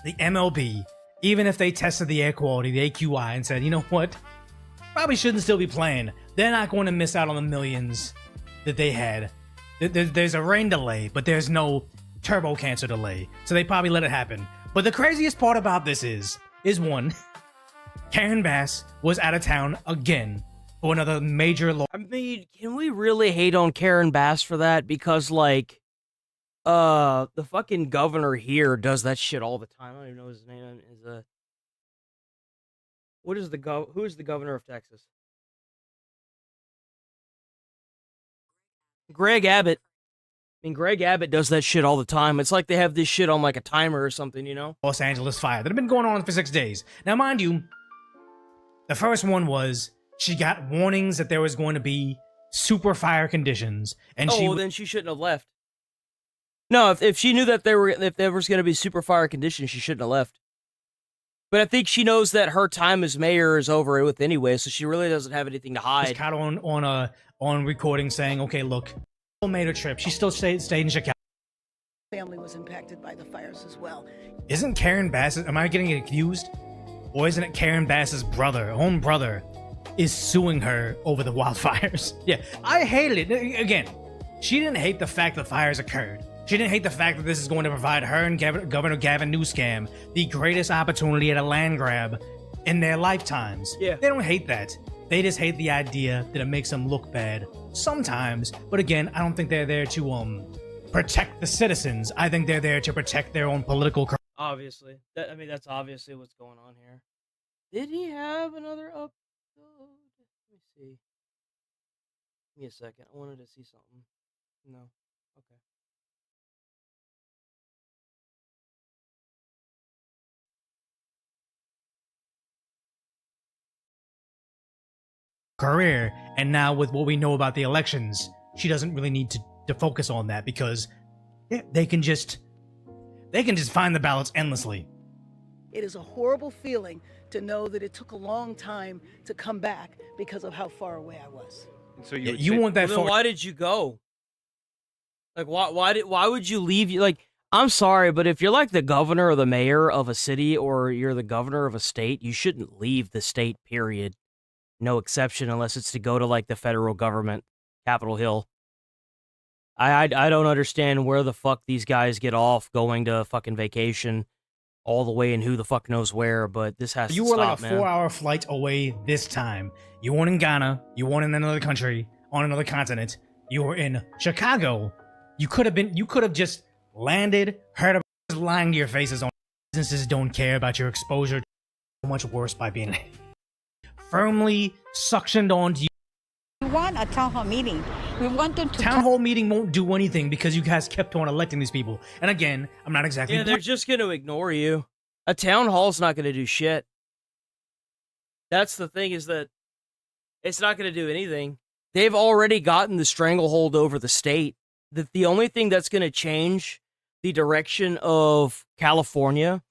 the MLB, even if they tested the air quality, the AQI, and said, you know what, probably shouldn't still be playing, they're not going to miss out on the millions that they had. There's a rain delay, but there's no turbo cancer delay, so they probably let it happen. But the craziest part about this is one, Karen Bass was out of town again for another major law. I mean, can we really hate on Karen Bass for that? Because, the fucking governor here does that shit all the time. I don't even know his name. Who is the governor of Texas? Greg Abbott. I mean, Greg Abbott does that shit all the time. It's like they have this shit on like a timer or something, Los Angeles fire that have been going on for 6 days. Now, mind you, the first one was she got warnings that there was going to be super fire conditions, and then she shouldn't have left. No, if she knew that there was going to be super fire conditions, she shouldn't have left. But I think she knows that her time as mayor is over with anyway, so she really doesn't have anything to hide. She's caught on recording saying, okay, look, still made her trip. She still stayed in Chicago. Family was impacted by the fires as well. Isn't Karen Bass, am I getting accused? Or isn't it Karen Bass's own brother, is suing her over the wildfires? Yeah, I hated it. Again, she didn't hate the fact the fires occurred. She didn't hate the fact that this is going to provide her and Governor Gavin Newsom the greatest opportunity at a land grab in their lifetimes. Yeah. They don't hate that. They just hate the idea that it makes them look bad sometimes. But again, I don't think they're there to protect the citizens. I think they're there to protect their own political career. Obviously. That's obviously what's going on here. Did he have another upload? Let me see. Give me a second. I wanted to see something. No. Okay. Career, and now with what we know about the elections, she doesn't really need to focus on that, because they can just find the ballots endlessly. It is a horrible feeling to know that it took a long time to come back because of how far away I was. So you want that? Then why did you go? Like, why would you leave? Like, I'm sorry, but if you're like the governor or the mayor of a city, or you're the governor of a state, you shouldn't leave the state, period. No exception, unless it's to go to like the federal government, Capitol Hill. I don't understand where the fuck these guys get off going to fucking vacation all the way and who the fuck knows where, but this has to stop, man. You were like a 4-hour flight away this time. You weren't in Ghana. You weren't in another country. on another continent. You were in Chicago. You could have just landed, heard about just lying to your faces on businesses don't care about your exposure. So much worse by being firmly suctioned onto you. We want a town hall meeting. We want them to. Town hall meeting won't do anything because you guys kept on electing these people. And again, I'm not exactly. Yeah, they're just going to ignore you. A town hall's not going to do shit. That's the thing, is that it's not going to do anything. They've already gotten the stranglehold over the state. The only thing that's going to change the direction of California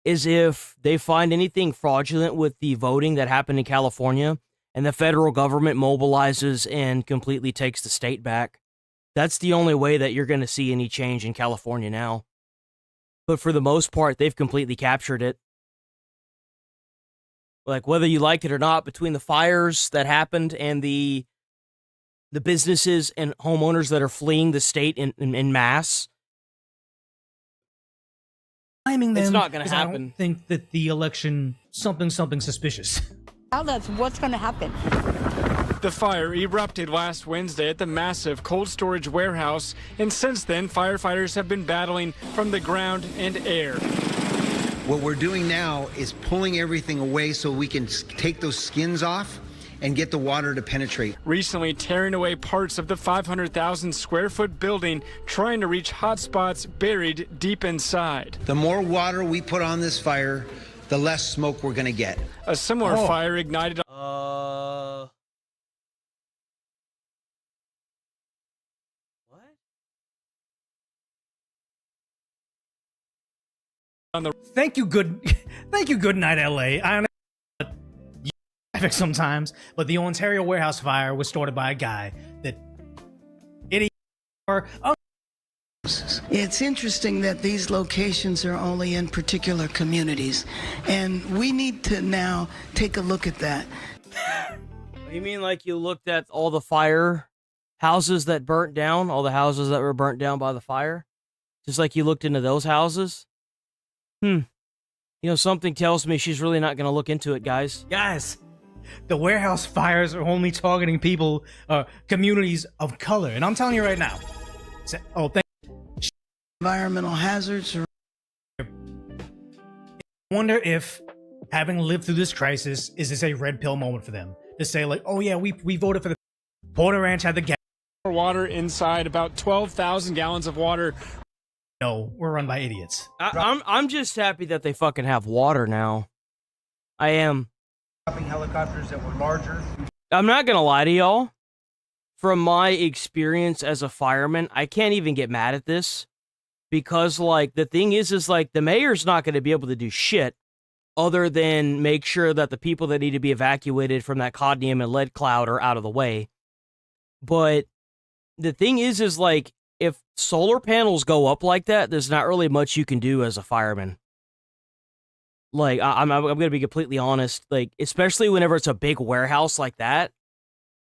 is if they find anything fraudulent with the voting that happened in California and the federal government mobilizes and completely takes the state back. That's the only way that you're going to see any change in California now. But for the most part, they've completely captured it. Like, whether you like it or not, between the fires that happened and the businesses and homeowners that are fleeing the state in mass, Blaming them, it's not going to 'cause I happen. don't think that the election something suspicious. Tell us what's going to happen. The fire erupted last Wednesday at the massive cold storage warehouse, and since then, firefighters have been battling from the ground and air. What we're doing now is pulling everything away so we can take those skins off and get the water to penetrate. Recently tearing away parts of the 500,000 square foot building, trying to reach hot spots buried deep inside. The more water we put on this fire, the less smoke we're going to get. A similar fire ignited on the Thank you, good night, LA. I don't know traffic sometimes, but the Ontario warehouse fire was started by a guy that It's interesting that these locations are only in particular communities, and we need to now take a look at that. You mean like you looked at all the fire houses that burnt down, all the houses that were burnt down by the fire? Just like you looked into those houses? You know, something tells me she's really not going to look into it, guys. Guys, the warehouse fires are only targeting people, communities of color. And I'm telling you right now. Environmental hazards. I wonder if, having lived through this crisis, is this a red pill moment for them? To say like, oh yeah, we voted for the Porter Ranch had the gas. water inside, about 12,000 gallons of water. No, we're run by idiots. I'm just happy that they fucking have water now. I am. Helicopters that were larger. I'm not gonna lie to y'all. From my experience as a fireman, I can't even get mad at this. Because, like, the thing is like, the mayor's not gonna be able to do shit other than make sure that the people that need to be evacuated from that cadmium and lead cloud are out of the way. But the thing is like, if solar panels go up like that, there's not really much you can do as a fireman. Like, I'm going to be completely honest. Like, especially whenever it's a big warehouse like that,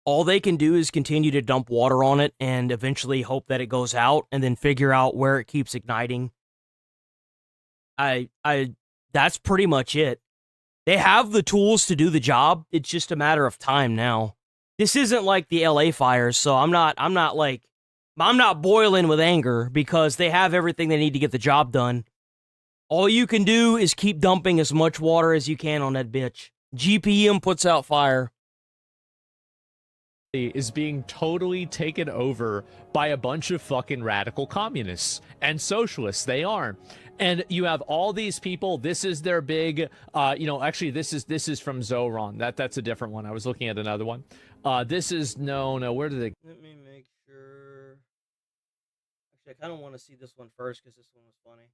all they can do is continue to dump water on it and eventually hope that it goes out and then figure out where it keeps igniting. That's pretty much it. They have the tools to do the job. It's just a matter of time now. This isn't like the LA fires, so I'm not boiling with anger because they have everything they need to get the job done. All you can do is keep dumping as much water as you can on that bitch. GPM puts out fire. Is being totally taken over by a bunch of fucking radical communists and socialists. They are. And you have all these people. This is their big, actually this is from Zoran. That's a different one. I was looking at another one. This is, no, where did they? Let me make sure. Actually, I kind of want to see this one first because this one was funny.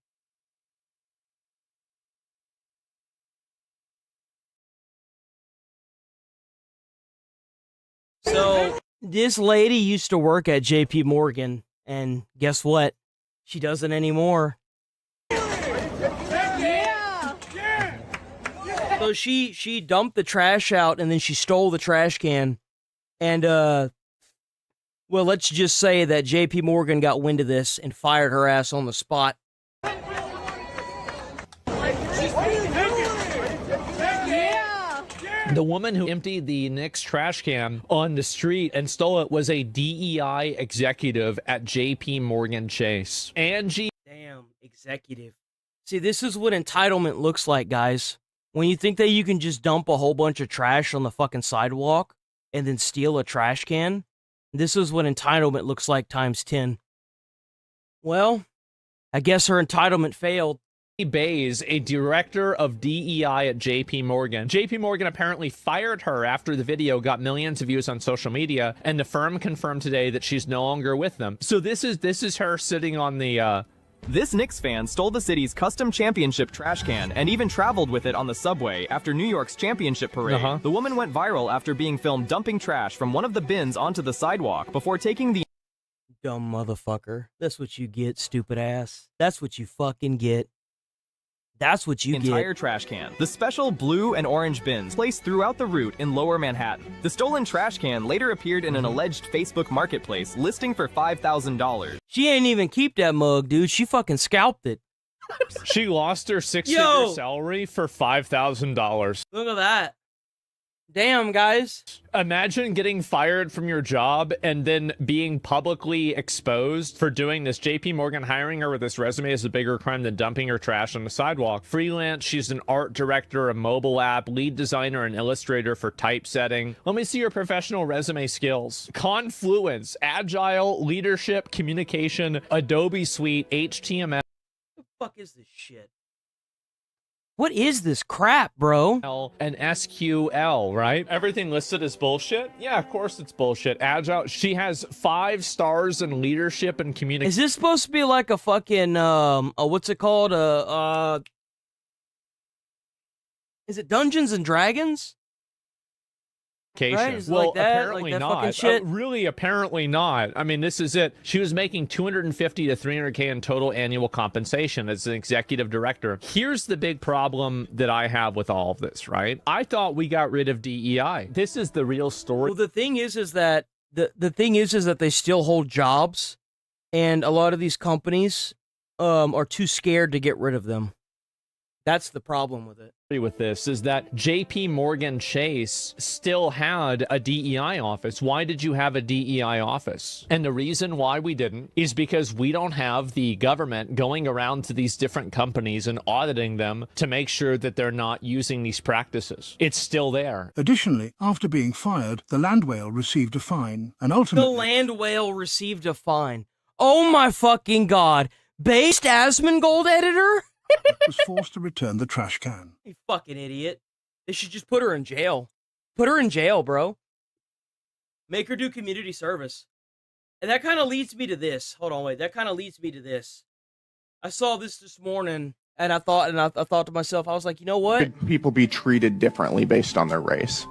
So, this lady used to work at JP Morgan, and guess what? She doesn't anymore. So she dumped the trash out, and then she stole the trash can. And, well, let's just say that JP Morgan got wind of this and fired her ass on the spot. The woman who emptied the Knicks trash can on the street and stole it was a DEI executive at JP Morgan Chase. Angie. Damn, executive. See, this is what entitlement looks like, guys. When you think that you can just dump a whole bunch of trash on the fucking sidewalk and then steal a trash can, this is what entitlement looks like times 10. Well, I guess her entitlement failed. Bays, a director of DEI at JP Morgan. JP Morgan apparently fired her after the video got millions of views on social media, and the firm confirmed today that she's no longer with them. So this is her sitting on the This Knicks fan stole the city's custom championship trash can and even traveled with it on the subway after New York's championship parade. The woman went viral after being filmed dumping trash from one of the bins onto the sidewalk before taking the Dumb motherfucker. That's what you get, stupid ass. That's what you fucking get. That's what you entire get. Trash can. The special blue and orange bins placed throughout the route in Lower Manhattan. The stolen trash can later appeared in an alleged Facebook marketplace listing for $5,000. She ain't even keep that mug, dude. She fucking scalped it. She lost her six-figure salary for $5,000. Look at that. Damn, guys. Imagine getting fired from your job and then being publicly exposed for doing this. JP Morgan hiring her with this resume is a bigger crime than dumping her trash on the sidewalk. Freelance, she's an art director, a mobile app, lead designer, and illustrator for typesetting. Let me see your professional resume skills. Confluence, agile, leadership, communication, Adobe Suite, HTML. What the fuck is this shit? What is this crap, bro? And SQL, right? Everything listed as bullshit? Yeah, of course it's bullshit. Agile. She has 5 stars in leadership and communication. Is this supposed to be like a fucking, what's it called? Is it Dungeons and Dragons? Right? Well, Like apparently like not. shit? Really, apparently not. I mean, this is it. She was making $250 to $300K in total annual compensation as an executive director. Here's the big problem that I have with all of this, right? I thought we got rid of DEI. This is the real story. Well, the thing is that the thing is that they still hold jobs, and a lot of these companies are too scared to get rid of them. That's the problem with it. With this is that JP Morgan Chase still had a DEI office. Why did you have a DEI office? And the reason why we didn't is because we don't have the government going around to these different companies and auditing them to make sure that they're not using these practices. It's still there. Additionally, after being fired, the land whale received a fine, and ultimately... The land whale received a fine. Oh my fucking god. Based Asmongold editor? was forced to return the trash can. You fucking idiot. They should just put her in jail. Put her in jail, bro. Make her do community service. And that kind of leads me to this. Hold on, wait. That kind of leads me to this. I saw this morning, and I thought to myself, I was like, you know what? Should people be treated differently based on their race?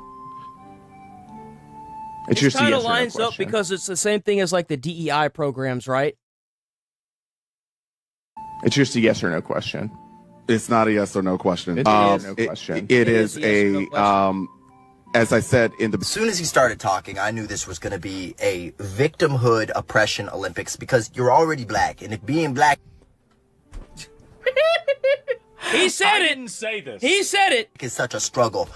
It just kind of lines up because it's the same thing as like the DEI programs, right? It's just a yes or no question. It's not a yes or no question. It is no question. It is a, as I said in the... As soon as he started talking, I knew this was going to be a victimhood oppression Olympics because you're already black. And if being black... He said it! I didn't say this. He said it! ...is such a struggle.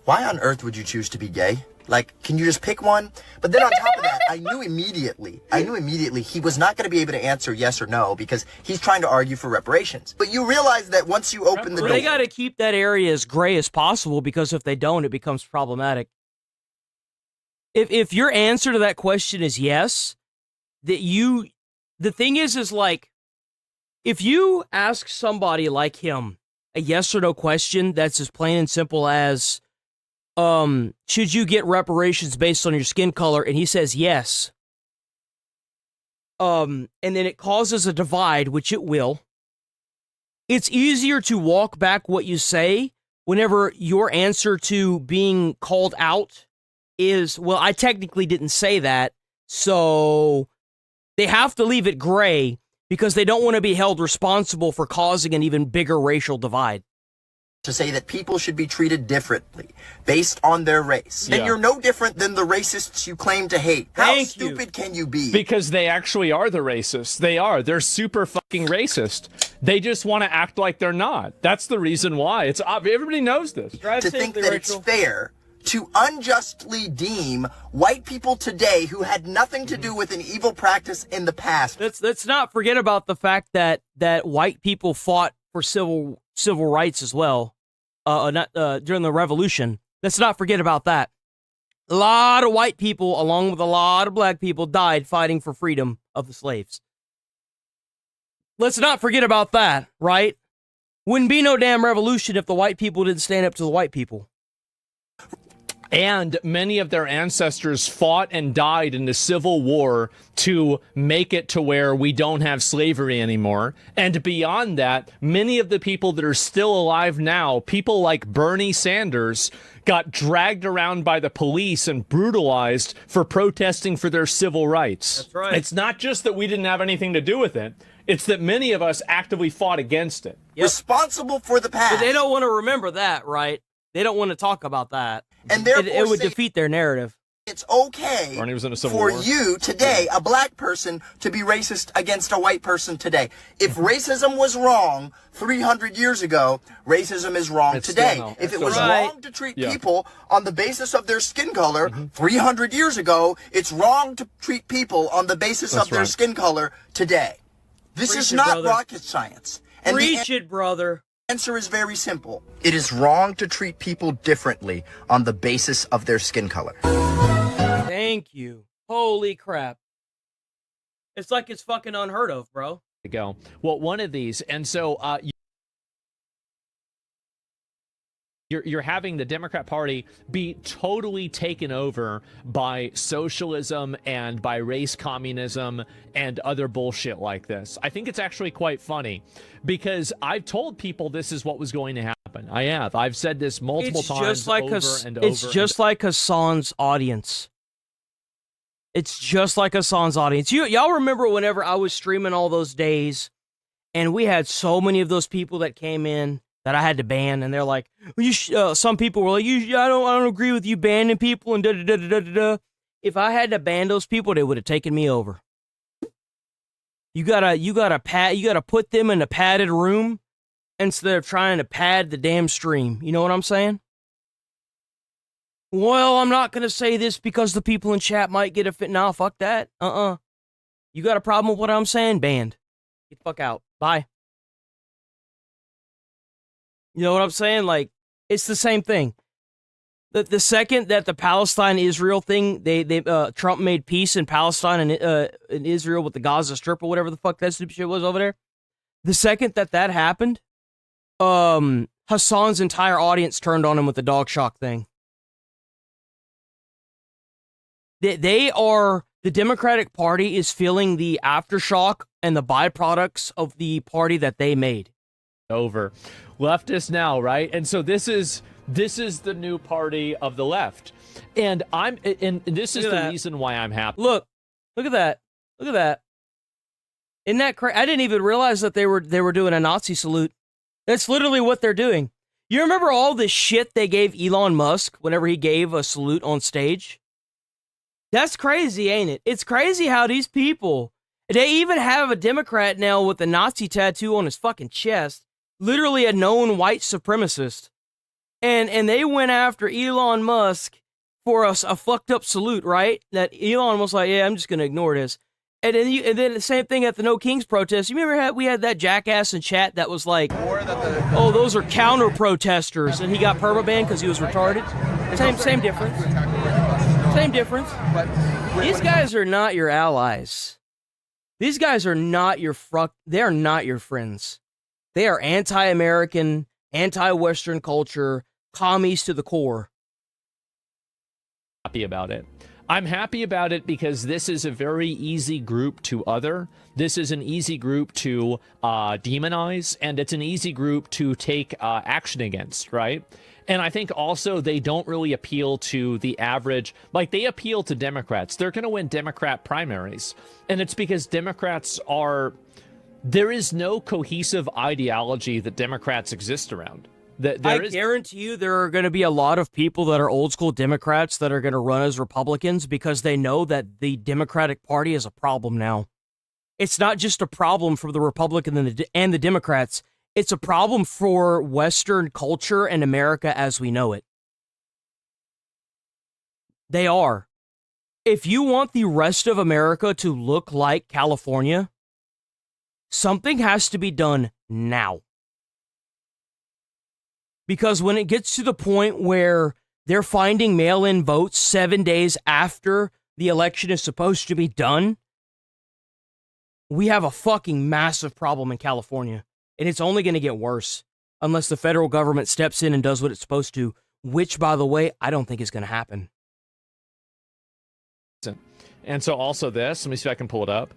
Why on earth would you choose to be gay? Like, can you just pick one? But then on top of that, I knew immediately he was not going to be able to answer yes or no because he's trying to argue for reparations. But you realize that once you open the door... They got to keep that area as gray as possible because if they don't, it becomes problematic. If your answer to that question is yes, the thing is like, if you ask somebody like him a yes or no question that's as plain and simple as... should you get reparations based on your skin color? And he says yes. And then it causes a divide, which it will. It's easier to walk back what you say whenever your answer to being called out is, well, I technically didn't say that. So they have to leave it gray because they don't want to be held responsible for causing an even bigger racial divide. To say that people should be treated differently based on their race. Yeah. And you're no different than the racists you claim to hate. How stupid can you be? Because they actually are the racists. They are. They're super fucking racist. They just want to act like they're not. That's the reason why. It's everybody knows this. To think that it's fair to unjustly deem white people today who had nothing to do with an evil practice in the past. Let's not forget about the fact that white people fought for civil rights as well, during the revolution. Let's not forget about that. A lot of white people, along with a lot of black people, died fighting for freedom of the slaves. Let's not forget about that, right? Wouldn't be no damn revolution if the white people didn't stand up to the white people. And many of their ancestors fought and died in the Civil War to make it to where we don't have slavery anymore. And beyond that, many of the people that are still alive now, people like Bernie Sanders, got dragged around by the police and brutalized for protesting for their civil rights. That's right. It's not just that we didn't have anything to do with it. It's that many of us actively fought against it. Yep. Responsible for the past. But they don't want to remember that, right? They don't want to talk about that. And therefore it would defeat their narrative. It's okay Bernie was in a Civil for War. you today, a black person, to be racist against a white person today. If racism was wrong 300 years ago, racism is wrong today. If it was wrong to treat people on the basis of their skin color 300 years ago, it's wrong to treat people on the basis of their skin color today. This is not rocket science. And Preach it, brother. Answer is very simple. It is wrong to treat people differently on the basis of their skin color. Thank you. Holy crap. It's like it's fucking unheard of, bro. To go. Well, one of these, and so you're having the Democrat Party be totally taken over by socialism and by race communism and other bullshit like this. I think it's actually quite funny because I've told people this is what was going to happen. I have. I've said this multiple times just like over and over. It's just like Hassan's audience. It's just like Hassan's audience. Y'all remember whenever I was streaming all those days and we had so many of those people that came in that I had to ban, and they're like, well, some people were like, I don't agree with you banning people, and da-da-da-da-da-da. If I had to ban those people, they would have taken me over. You gotta put them in a padded room instead of trying to pad the damn stream. You know what I'm saying? Well, I'm not gonna say this because the people in chat might get offended. Nah, fuck that. You got a problem with what I'm saying? Banned. Get the fuck out. Bye. You know what I'm saying? Like, it's the same thing. The second that the Palestine-Israel thing, Trump made peace in Palestine and in Israel with the Gaza Strip or whatever the fuck that stupid shit was over there. The second that happened, Hassan's entire audience turned on him with the dog shock thing. The Democratic Party is feeling the aftershock and the byproducts of the party that they made. Over. Leftists now, right? And so this is the new party of the left. And this is the reason why I'm happy. Look at that. Isn't that crazy? I didn't even realize that they were doing a Nazi salute. That's literally what they're doing. You remember all the shit they gave Elon Musk whenever he gave a salute on stage? That's crazy, ain't it? It's crazy how these people, they even have a Democrat now with a Nazi tattoo on his fucking chest. Literally a known white supremacist. And they went after Elon Musk for a fucked up salute, right? That Elon was like, yeah, I'm just going to ignore this. And then the same thing at the No Kings protest. You remember we had that jackass in chat that was like, oh, those are counter protesters. And he got permabanned because he was retarded. Same difference. Same difference. These guys are not your allies. These guys are not they're not your friends. They are anti-American, anti-Western culture, commies to the core. Happy about it. I'm happy about it because this is a very easy group to other. This is an easy group to demonize, and it's an easy group to take action against, right? And I think also they don't really appeal to the average, like they appeal to Democrats. They're going to win Democrat primaries. And it's because Democrats there is no cohesive ideology that Democrats exist around. I guarantee you there are going to be a lot of people that are old school Democrats that are going to run as Republicans because they know that the Democratic Party is a problem now. It's not just a problem for the Republicans and the Democrats. It's a problem for Western culture and America as we know it. They are. If you want the rest of America to look like California, something has to be done now. Because when it gets to the point where they're finding mail-in votes 7 days after the election is supposed to be done, we have a fucking massive problem in California. And it's only going to get worse unless the federal government steps in and does what it's supposed to, which, by the way, I don't think is going to happen. And so also this, let me see if I can pull it up.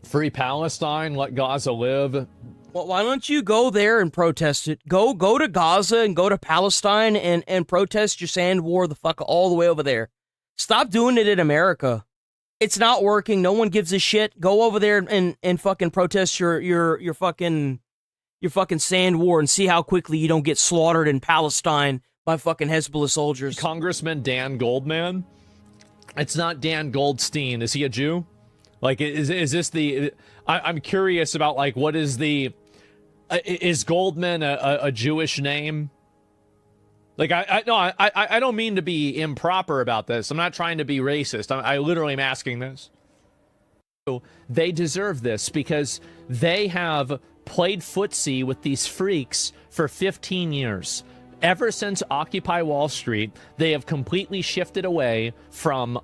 Free Palestine, let Gaza live. Well, why don't you go there and protest it? Go to Gaza and go to Palestine and protest your sand war the fuck all the way over there. Stop doing it in America. It's not working. No one gives a shit. Go over there and fucking protest your fucking sand war and see how quickly you don't get slaughtered in Palestine by fucking Hezbollah soldiers. Congressman Dan Goldman. It's not Dan Goldstein. Is he a Jew? Like, is this the... I'm curious about, like, what is the... is Goldman a Jewish name? Like, I don't mean to be improper about this. I'm not trying to be racist. I literally am asking this. They deserve this because they have played footsie with these freaks for 15 years. Ever since Occupy Wall Street, they have completely shifted away from,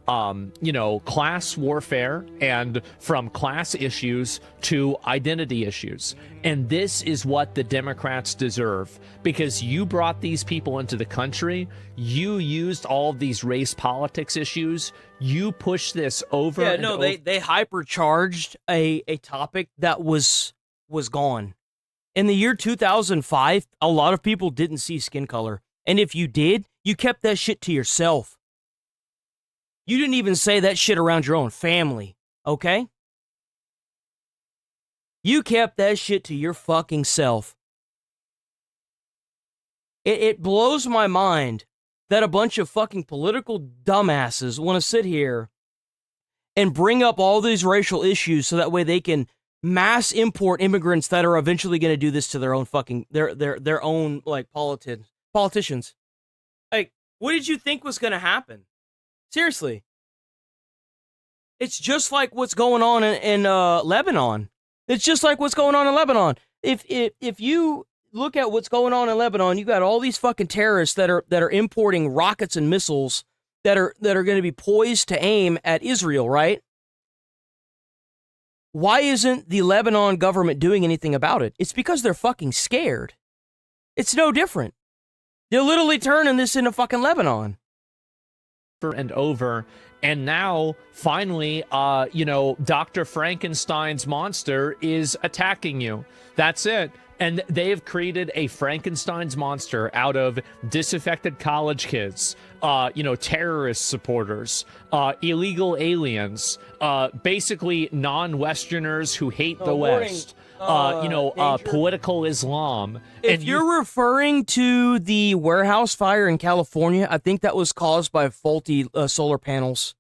class warfare and from class issues to identity issues. And this is what the Democrats deserve, because you brought these people into the country. You used all of these race politics issues. You pushed this over. Yeah, no, they hypercharged a topic that was gone. In the year 2005, a lot of people didn't see skin color. And if you did, you kept that shit to yourself. You didn't even say that shit around your own family, okay? You kept that shit to your fucking self. It blows my mind that a bunch of fucking political dumbasses want to sit here and bring up all these racial issues so that way they can mass import immigrants that are eventually going to do this to their own fucking their own like politicians. Like, what did you think was going to happen? Seriously, it's just like what's going on in Lebanon. It's just like what's going on in Lebanon. If you look at what's going on in Lebanon, you got all these fucking terrorists that are importing rockets and missiles that are going to be poised to aim at Israel, right? Why isn't the Lebanon government doing anything about it? It's because they're fucking scared. It's no different. They're literally turning this into fucking Lebanon. And over. And now, finally, Dr. Frankenstein's monster is attacking you. That's it. And they have created a Frankenstein's monster out of disaffected college kids, terrorist supporters, illegal aliens, basically non-Westerners who hate the West, political Islam. If you're referring to the warehouse fire in California, I think that was caused by faulty solar panels.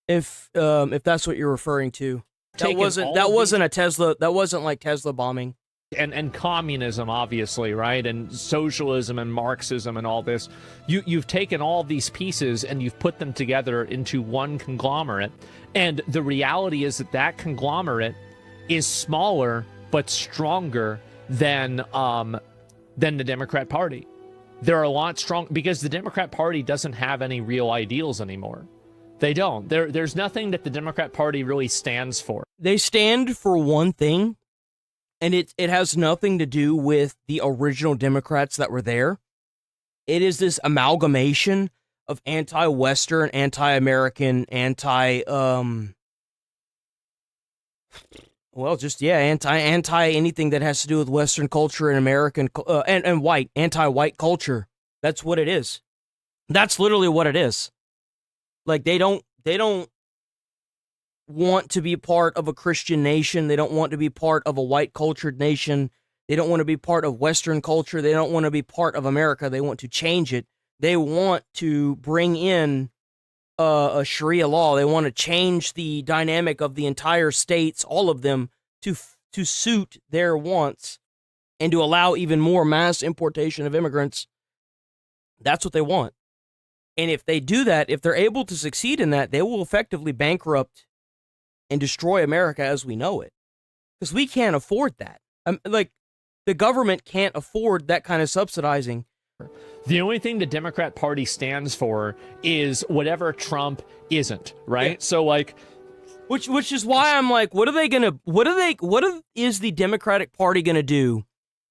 If that's what you're referring to, that wasn't a Tesla. That wasn't like Tesla bombing. And communism, obviously, right? And socialism and Marxism and all this. You've taken all these pieces and you've put them together into one conglomerate. And the reality is that conglomerate is smaller but stronger than the Democrat Party. They're a lot strong because the Democrat Party doesn't have any real ideals anymore. They don't. There's nothing that the Democrat Party really stands for. They stand for one thing. And it has nothing to do with the original Democrats that were there. It is this amalgamation of anti-Western, anti-American, anti anything that has to do with Western culture and American and white, anti-white culture. That's what it is. That's literally what it is. Like they don't want to be part of a Christian nation. They don't want to be part of a white cultured nation. They don't want to be part of Western culture. They don't want to be part of America. They want to change it. They want to bring in a Sharia law. They want to change the dynamic of the entire states, all of them, to suit their wants. and to allow even more mass importation of immigrants. That's what they want. And if they do that, if they're able to succeed in that, they will effectively bankrupt and destroy America as we know it. Because we can't afford that. The government can't afford that kind of subsidizing. The only thing the Democrat Party stands for is whatever Trump isn't, right? Yeah. So which is why I'm like, what is the Democratic Party gonna do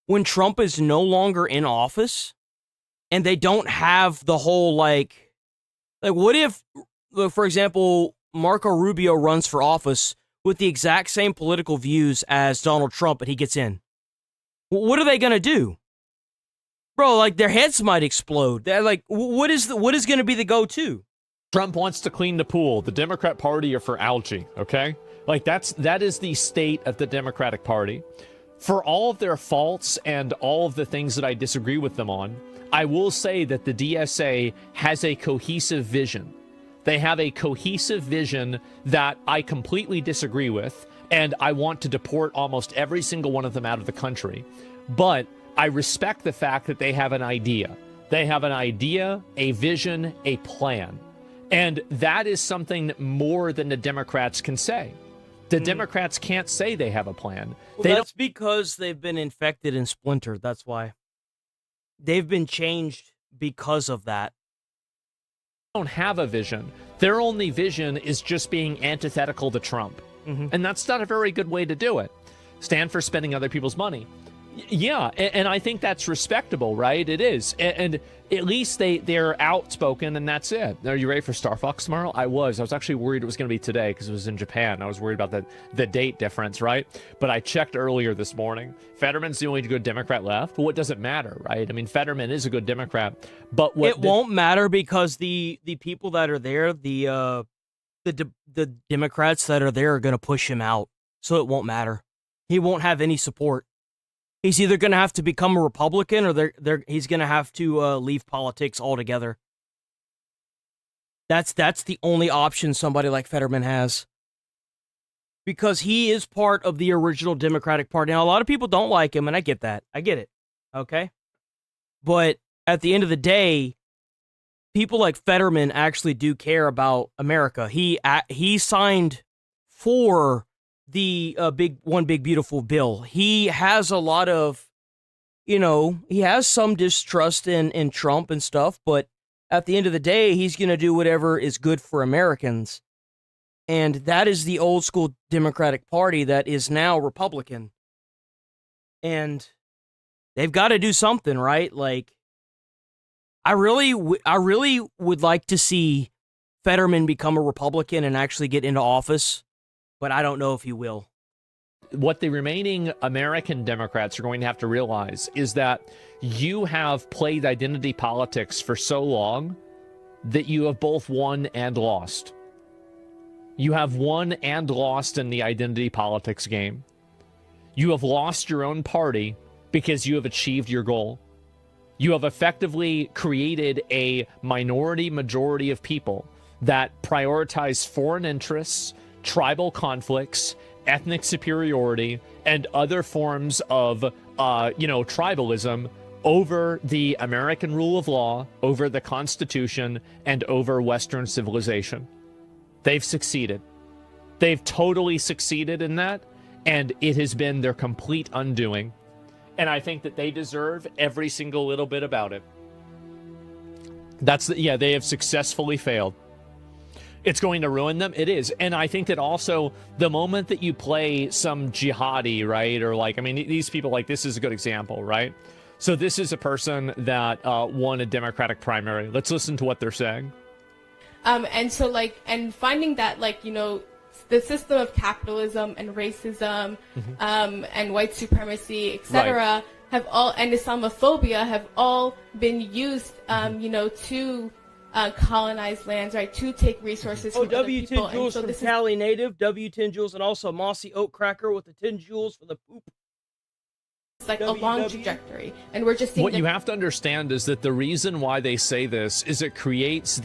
when Trump is no longer in office and they don't have the whole like what if, for example, Marco Rubio runs for office with the exact same political views as Donald Trump, but he gets in? What are they gonna do? Bro, like their heads might explode. They're like, what is going to be the go-to? Trump wants to clean the pool. The Democrat Party are for algae, okay? Like that is the state of the Democratic Party. For all of their faults and all of the things that I disagree with them on, I will say that the DSA has a cohesive vision. They have a cohesive vision that I completely disagree with, and I want to deport almost every single one of them out of the country. But I respect the fact that they have an idea. They have an idea, a vision, a plan. And that is something more than the Democrats can say. The Democrats can't say they have a plan. Well, that's because they've been infected and splintered. That's why. They've been changed because of that. They don't have a vision. Their only vision is just being antithetical to Trump. And that's not a very good way to do it. Stand for spending other people's money. Yeah, and I think that's respectable, right? It is. And at least they're outspoken, and that's it. Are you ready for Star Fox tomorrow? I was actually worried it was going to be today because it was in Japan. I was worried about the date difference, right? But I checked earlier this morning. Fetterman's the only good Democrat left. Well, it doesn't matter, right? I mean, Fetterman is a good Democrat, but it won't matter because the people that are there, the Democrats that are there are going to push him out, so it won't matter. He won't have any support. He's either going to have to become a Republican or he's going to have to leave politics altogether. That's the only option somebody like Fetterman has. Because he is part of the original Democratic Party. Now, a lot of people don't like him, and I get that. I get it. Okay? But at the end of the day, people like Fetterman actually do care about America. He signed for the big beautiful bill. He has a lot of, he has some distrust in Trump and stuff, but at the end of the day, he's going to do whatever is good for Americans. And that is the old school Democratic Party that is now Republican. And they've got to do something, right? Like, I really would like to see Fetterman become a Republican and actually get into office. But I don't know if he will. What the remaining American Democrats are going to have to realize is that you have played identity politics for so long that you have both won and lost. You have won and lost in the identity politics game. You have lost your own party because you have achieved your goal. You have effectively created a minority majority of people that prioritize foreign interests, tribal conflicts, ethnic superiority, and other forms of, tribalism over the American rule of law, over the Constitution, and over Western civilization. They've succeeded. They've totally succeeded in that, and it has been their complete undoing. And I think that they deserve every single little bit about it. They have successfully failed. It's going to ruin them. It is. And I think that also the moment that you play some jihadi, right? Or these people, this is a good example, right? So this is a person that won a Democratic primary. Let's listen to what they're saying. And finding that, the system of capitalism and racism, and white supremacy, etc., have all, and Islamophobia have all been used, to colonize lands, right, to take resources from other people. W10 Jules from Cali native, W10 Jules, and also Mossy Oat Cracker with the 10 Jules for the poop. It's like a long trajectory, and we're just seeing what you have to understand is that the reason why they say this is it creates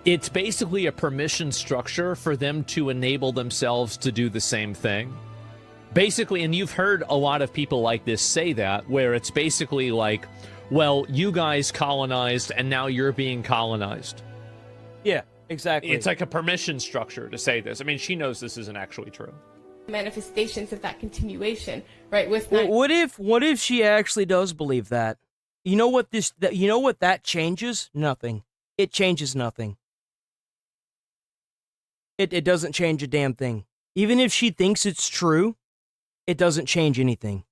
it's basically a permission structure for them to enable themselves to do the same thing. Basically, and you've heard a lot of people like this say that, where it's basically like, well, you guys colonized and now you're being colonized. Yeah, exactly. It's like a permission structure to say this. I mean, she knows this isn't actually true. Manifestations of that continuation, right? With what if she actually does believe that? You know what that changes? Nothing. It changes nothing. It doesn't change a damn thing. Even if she thinks it's true, it doesn't change anything.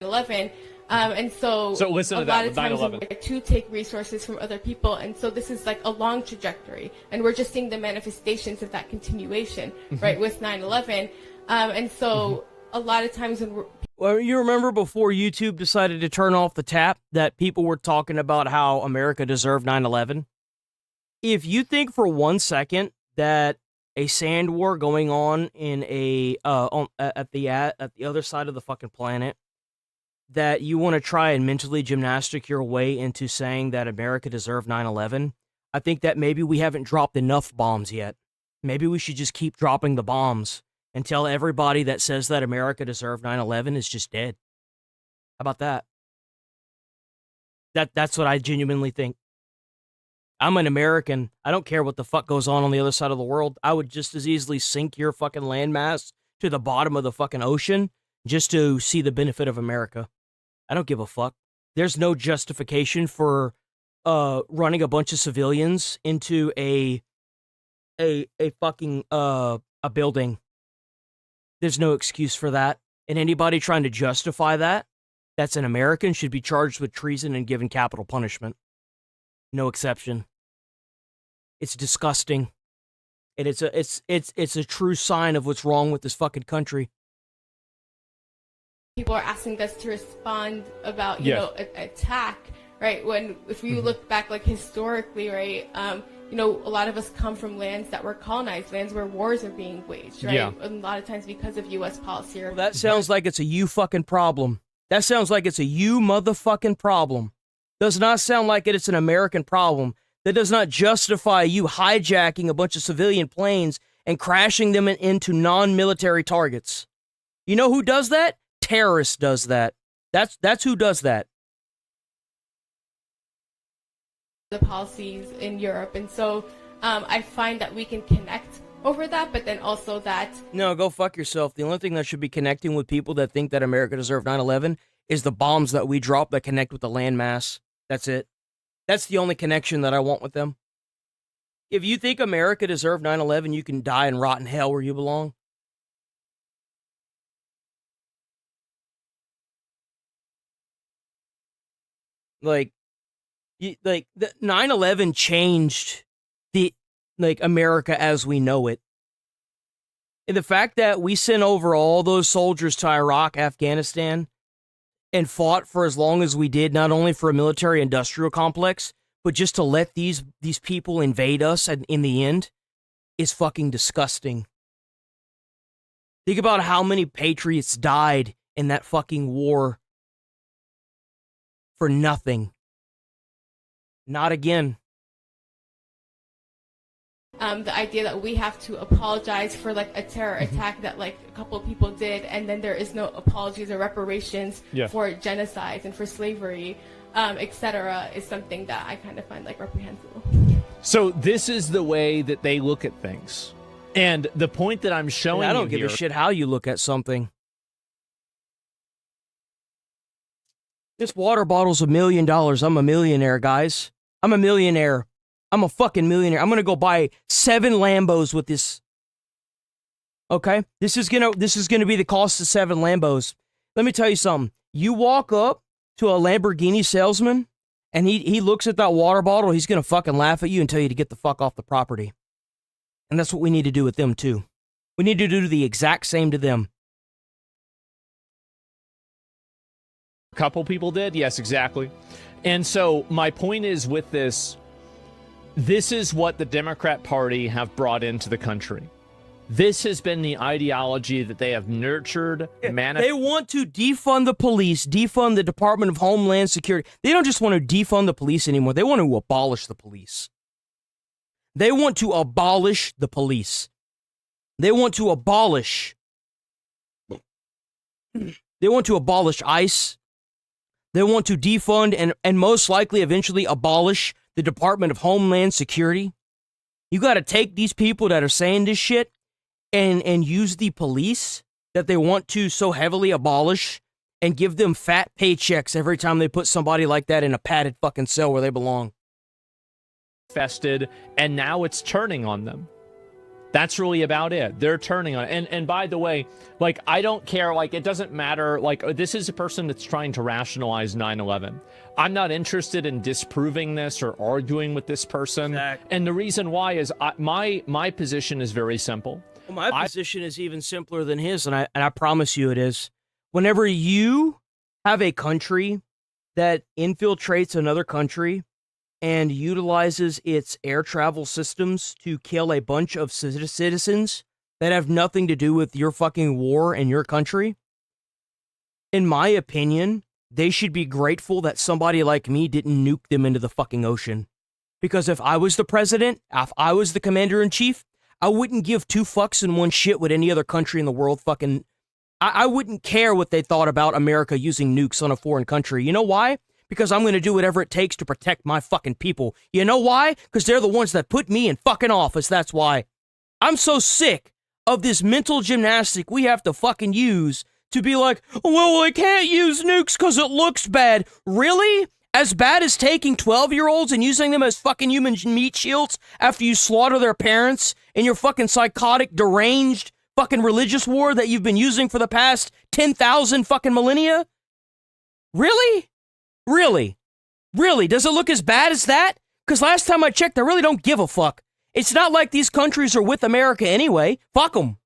11, and so listen to a that lot of with times 9/11. to take resources from other people, and so this is like a long trajectory, and we're just seeing the manifestations of that continuation, right? With 9/11, and so a lot of times when well, you remember before YouTube decided to turn off the tap that people were talking about how America deserved 9/11? If you think for 1 second that a sand war going on in at the other side of the fucking planet, that you want to try and mentally gymnastic your way into saying that America deserved 9/11, I think that maybe we haven't dropped enough bombs yet. Maybe we should just keep dropping the bombs until everybody that says that America deserved 9/11 is just dead. How about that? That's what I genuinely think. I'm an American. I don't care what the fuck goes on the other side of the world. I would just as easily sink your fucking landmass to the bottom of the fucking ocean just to see the benefit of America. I don't give a fuck. There's no justification for running a bunch of civilians into a fucking a building. There's no excuse for that. And anybody trying to justify that, that's an American, should be charged with treason and given capital punishment. No exception. It's disgusting. And it's a true sign of what's wrong with this fucking country. people are asking us to respond about, you know, attack, right? When, if you look back, like, historically, right, you know, a lot of us come from lands that were colonized, lands where wars are being waged, right? Yeah. And a lot of times because of U.S. policy. Or That sounds like it's a you fucking problem. That sounds like it's a you motherfucking problem. Does not sound like it's an American problem. That does not justify you hijacking a bunch of civilian planes and crashing them into non-military targets. You know who does that? Terrorists does that. That's who does that. The policies in Europe, and so I find that we can connect over that, but then also that No, go fuck yourself. The only thing that should be connecting with people that think that America deserved 9/11 is the bombs that we drop that connect with the landmass. That's it. That's the only connection that I want with them. If you think America deserved 9/11, you can die and rot in hell where you belong. Like, the 9/11 changed America as we know it. And the fact that we sent over all those soldiers to Iraq, Afghanistan, and fought for as long as we did, not only for a military-industrial complex, but just to let these people invade us in the end, is fucking disgusting. Think about how many patriots died in that fucking war for nothing. Not again. the idea that we have to apologize for like a terror attack that like a couple of people did, and then there is no apologies or reparations for genocides and for slavery, etc., is something that I kind of find like reprehensible. So this is the way that they look at things. And the point that I'm showing I don't give you a shit how you look at something. This water bottle's $1 million. I'm a millionaire, guys. I'm a millionaire. I'm a fucking millionaire. I'm gonna go buy 7 Lambos with this. Okay? This is gonna be the cost of 7 Lambos. Let me tell you something. You walk up to a Lamborghini salesman and he looks at that water bottle, he's gonna fucking laugh at you and tell you to get the fuck off the property. And that's what we need to do with them too. We need to do the exact same to them. A couple people did, yes, exactly. And so my point is with this is what the Democrat Party have brought into the country. This has been the ideology that they have nurtured. They want to defund the police, defund the Department of Homeland Security. They don't just want to defund the police anymore. They want to abolish the police. They want to abolish the police. They want to abolish They want to abolish ICE. They want to defund and most likely eventually abolish the Department of Homeland Security. You got to take these people that are saying this shit and use the police that they want to so heavily abolish and give them fat paychecks every time they put somebody like that in a padded fucking cell where they belong. Fested, and now it's turning on them. That's really about it. They're turning on it. And by the way, like, I don't care. Like, it doesn't matter. Like, this is a person that's trying to rationalize 9/11. I'm not interested in disproving this or arguing with this person. Exactly. And the reason why is my position is very simple. Well, my position is even simpler than his, and I promise you it is. Whenever you have a country that infiltrates another country and utilizes its air travel systems to kill a bunch of citizens that have nothing to do with your fucking war and your country, in my opinion, they should be grateful that somebody like me didn't nuke them into the fucking ocean. Because if I was the president, if I was the commander-in-chief, I wouldn't give two fucks and one shit what any other country in the world fucking... I wouldn't care what they thought about America using nukes on a foreign country. You know why? Because I'm going to do whatever it takes to protect my fucking people. You know why? Because they're the ones that put me in fucking office, that's why. I'm so sick of this mental gymnastic we have to fucking use to be like, well, I can't use nukes because it looks bad. Really? As bad as taking 12-year-olds and using them as fucking human meat shields after you slaughter their parents in your fucking psychotic, deranged fucking religious war that you've been using for the past 10,000 fucking millennia? Really? Really? Really? Does it look as bad as that? Because last time I checked, I really don't give a fuck. It's not like these countries are with America anyway. Fuck them.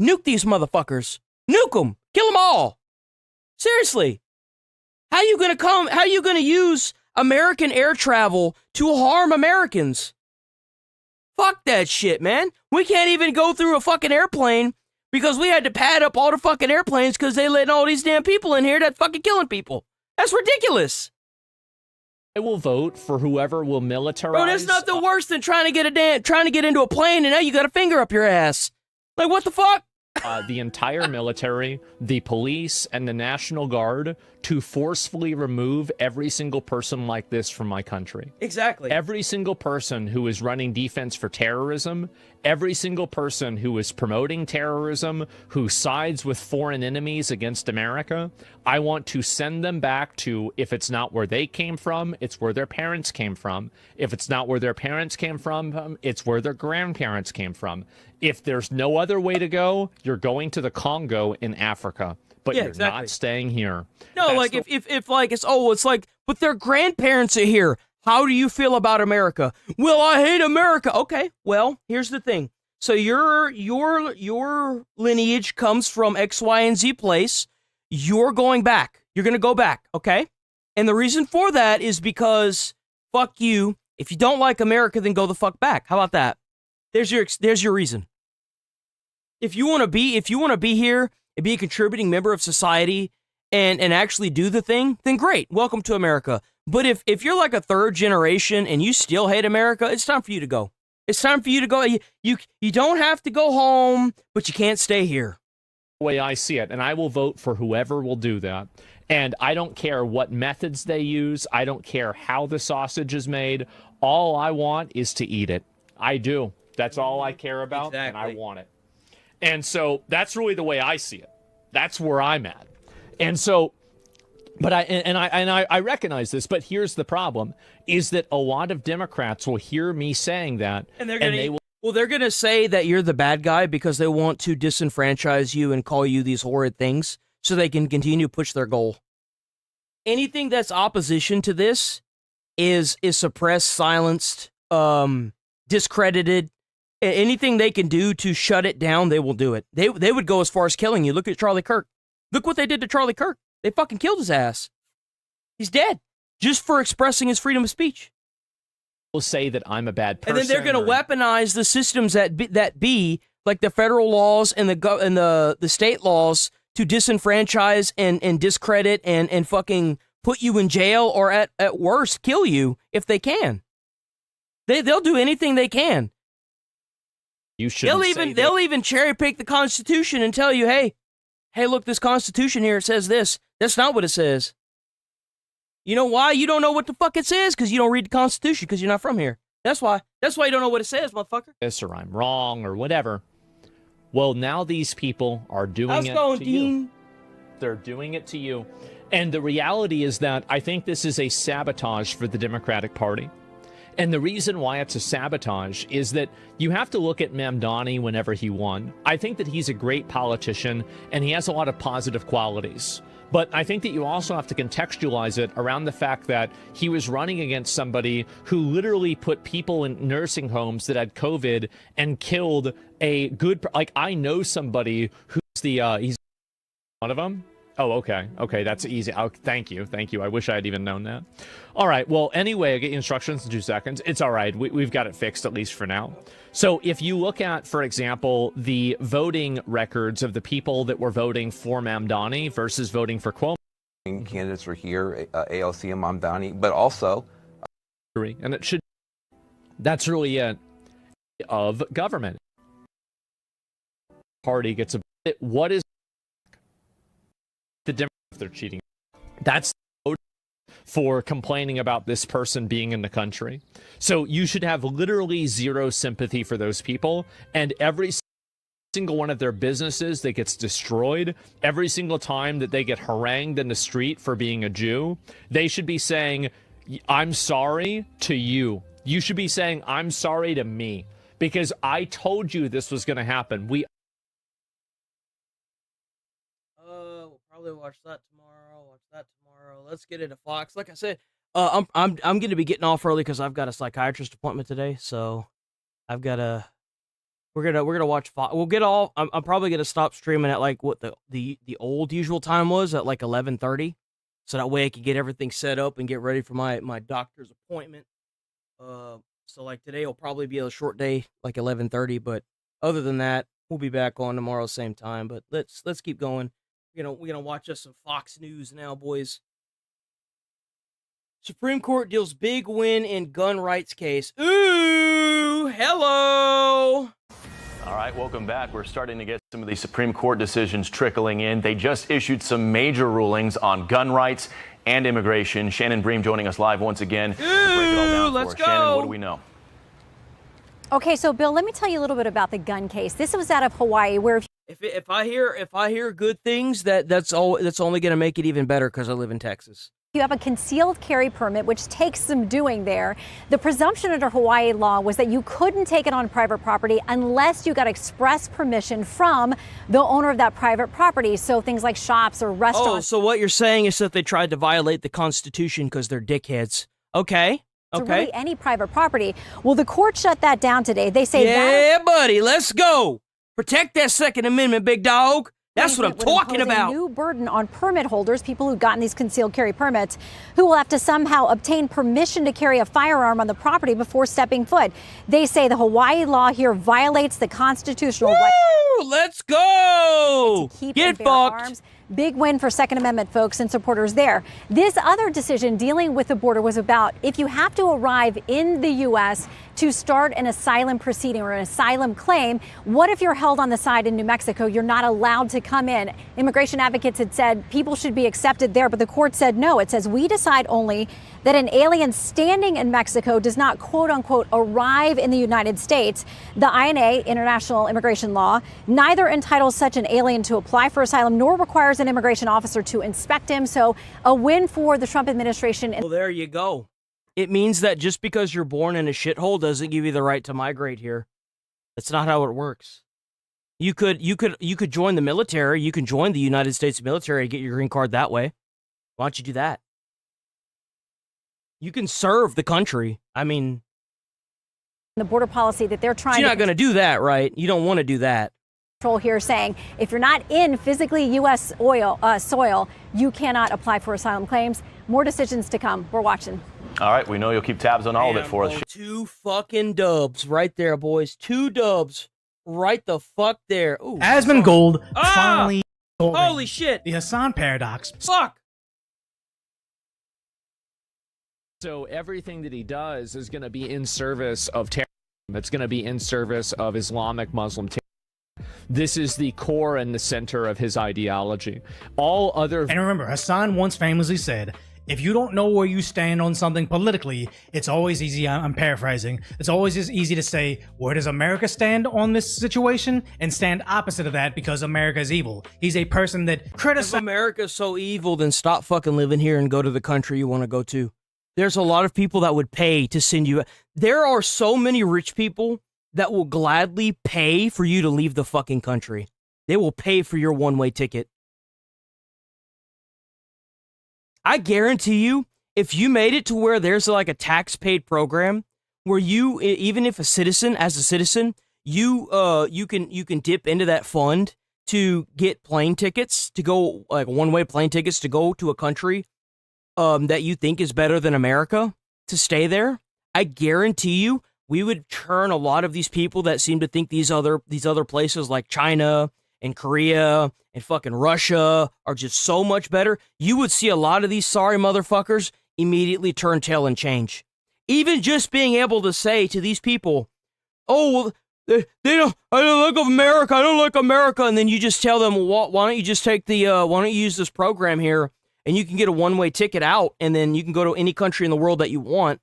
Nuke these motherfuckers. Nuke them. Kill them all. Seriously. How you gonna use American air travel to harm Americans? Fuck that shit, man. We can't even go through a fucking airplane because we had to pad up all the fucking airplanes because they letting all these damn people in here that fucking killing people. That's ridiculous. I will vote for whoever will militarize. Bro, there's nothing worse than trying to get into a plane and now you got a finger up your ass. Like, what the fuck? The entire military, the police, and the National Guard to forcefully remove every single person like this from my country. Exactly. Every single person who is running defense for terrorism, every single person who is promoting terrorism, who sides with foreign enemies against America, I want to send them back to, if it's not where they came from, it's where their parents came from. If it's not where their parents came from, it's where their grandparents came from. If there's no other way to go, you're going to the Congo in Africa, but you're not staying here. No, that's like if like it's like, but their grandparents are here. How do you feel about America? Well, I hate America. Okay, well, here's the thing. So your lineage comes from X, Y, and Z place. You're going back. You're gonna go back, okay? And the reason for that is because fuck you. If you don't like America, then go the fuck back. How about that? There's your reason. If you want to be here and be a contributing member of society and actually do the thing, then great. Welcome to America. But if you're like a third generation and you still hate America, it's time for you to go. It's time for you to go. You don't have to go home, but you can't stay here. The way I see it, and I will vote for whoever will do that. And I don't care what methods they use. I don't care how the sausage is made. All I want is to eat it. I do. That's all I care about, and I want it. And so that's really the way I see it. That's where I'm at. And so, but I recognize this, but here's the problem, is that a lot of Democrats will hear me saying that, and they're going to say that you're the bad guy because they want to disenfranchise you and call you these horrid things so they can continue to push their goal. Anything that's opposition to this is suppressed, silenced, discredited. Anything they can do to shut it down, they will do it. They would go as far as killing you. Look at Charlie Kirk. Look what they did to Charlie Kirk. They fucking killed his ass. He's dead. Just for expressing his freedom of speech. Will say that I'm a bad person. And then they're going to weaponize the systems that be like the federal laws and the state laws to disenfranchise and discredit and fucking put you in jail or at worst kill you if they can. They'll do anything they can. You should. They'll even cherry pick the Constitution and tell you, hey, hey, look, this Constitution here, it says this. That's not what it says. You know why you don't know what the fuck it says? Because you don't read the Constitution, because you're not from here. That's why. That's why you don't know what it says, motherfucker. This or I'm wrong or whatever. Well, now these people are doing it to you. They're doing it to you. And the reality is that I think this is a sabotage for the Democratic Party. And the reason why it's a sabotage is that you have to look at Mamdani whenever he won. I think that he's a great politician and he has a lot of positive qualities. But I think that you also have to contextualize it around the fact that he was running against somebody who literally put people in nursing homes that had COVID and killed a good, like, I know somebody who's he's one of them. Oh, okay. Okay, that's easy. Thank you. Thank you. I wish I had even known that. All right. Well, anyway, I get you instructions in 2 seconds. It's all right. We've got it fixed, at least for now. So if you look at, for example, the voting records of the people that were voting for Mamdani versus voting for Cuomo. Candidates were here, ALC and Mamdani, but also... And it should... That's really it. Of government. Party gets a... What is... the Democrats, if they're cheating? That's for complaining about this person being in the country. So you should have literally zero sympathy for those people, and every single one of their businesses that gets destroyed, every single time that they get harangued in the street for being a Jew, they should be saying, I'm sorry to you. You should be saying, I'm sorry to me, because I told you this was going to happen. We'll probably watch that tomorrow. Let's get into Fox. Like I said, I'm going to be getting off early because I've got a psychiatrist appointment today. So I've got to. We're gonna watch Fox. We'll get all. I'm probably gonna stop streaming at like what the old usual time was at like 11:30, so that way I can get everything set up and get ready for my doctor's appointment. So like today will probably be a short day, like 11:30. But other than that, we'll be back on tomorrow same time. But let's keep going. We're gonna watch us some Fox News now, boys. Supreme Court deals big win in gun rights case. Ooh, hello. All right, welcome back. We're starting to get some of these Supreme Court decisions trickling in. They just issued some major rulings on gun rights and immigration. Shannon Bream joining us live once again. Ooh, let's go. Shannon, what do we know? Okay, so Bill, let me tell you a little bit about the gun case. This was out of Hawaii, where if I hear good things, that's only going to make it even better because I live in Texas. You have a concealed carry permit, which takes some doing there. The presumption under Hawaii law was that you couldn't take it on private property unless you got express permission from the owner of that private property. So things like shops or restaurants. Oh, so what you're saying is that they tried to violate the Constitution because they're dickheads. Okay. So really any private property. Well, the court shut that down today. They say yeah, buddy, let's go. Protect that Second Amendment, big dog. That's what I'm talking about. A new burden on permit holders, people who've gotten these concealed carry permits, who will have to somehow obtain permission to carry a firearm on the property before stepping foot. They say the Hawaii law here violates the constitutional right. Let's go. To keep Get and bear fucked. Arms. Big win for Second Amendment folks and supporters there. This other decision dealing with the border was about if you have to arrive in the U.S. to start an asylum proceeding or an asylum claim, what if you're held on the side in New Mexico? You're not allowed to come in. Immigration advocates had said people should be accepted there, but the court said no. It says we decide only that an alien standing in Mexico does not, quote unquote, arrive in the United States. The INA, International Immigration Law, neither entitles such an alien to apply for asylum nor requires an immigration officer to inspect him. So a win for the Trump administration. Well, there you go. It means that just because you're born in a shithole doesn't give you the right to migrate here. That's not how it works. You could join the military. You can join the United States military and get your green card that way. Why don't you do that? You can serve the country. I mean, the border policy that they're trying. You're not going to do that, right? You don't want to do that. Control here saying if you're not in physically U.S. soil, you cannot apply for asylum claims. More decisions to come. We're watching. All right, we know you'll keep tabs on all of it for us. 2 fucking dubs right there, boys. 2 dubs right the fuck there. Ooh, Asmongold finally. Holy shit! The Hassan paradox. Fuck. So everything that he does is going to be in service of terrorism. It's going to be in service of Islamic Muslim terrorism. This is the core and the center of his ideology. All other... And remember, Hassan once famously said, if you don't know where you stand on something politically, it's always easy, I'm paraphrasing, it's always just easy to say, where does America stand on this situation? And stand opposite of that because America is evil. He's a person that criticizes... If America's so evil, then stop fucking living here and go to the country you want to go to. There's a lot of people that would pay to send you... There are so many rich people that will gladly pay for you to leave the fucking country. They will pay for your one-way ticket. I guarantee you, if you made it to where there's like a tax-paid program where you, even if as a citizen, you can dip into that fund to get plane tickets to go, like one-way plane tickets to go to a country that you think is better than America to stay there. I guarantee you, we would turn a lot of these people that seem to think these other places like China and Korea and fucking Russia are just so much better. You would see a lot of these sorry motherfuckers immediately turn tail and change. Even just being able to say to these people, oh, well, they don't, I don't like America, I don't like America. And then you just tell them, well, why don't you just take the, why don't you use this program here and you can get a one-way ticket out and then you can go to any country in the world that you want.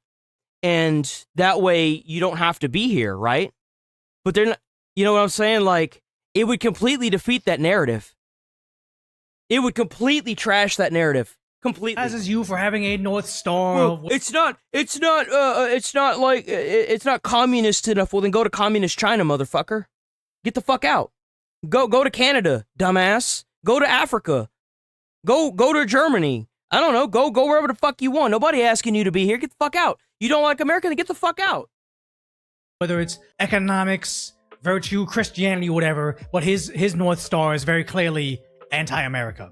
And that way you don't have to be here, right? But they're not, you know what I'm saying? Like, it would completely defeat that narrative. It would completely trash that narrative. Completely. As is you for having a North Star. Well, it's not communist enough. Well, then go to communist China, motherfucker. Get the fuck out. Go to Canada, dumbass. Go to Africa. Go to Germany. I don't know. Go wherever the fuck you want. Nobody asking you to be here. Get the fuck out. You don't like America, then get the fuck out. Whether it's economics, virtue, Christianity, whatever, but his North Star is very clearly anti-America.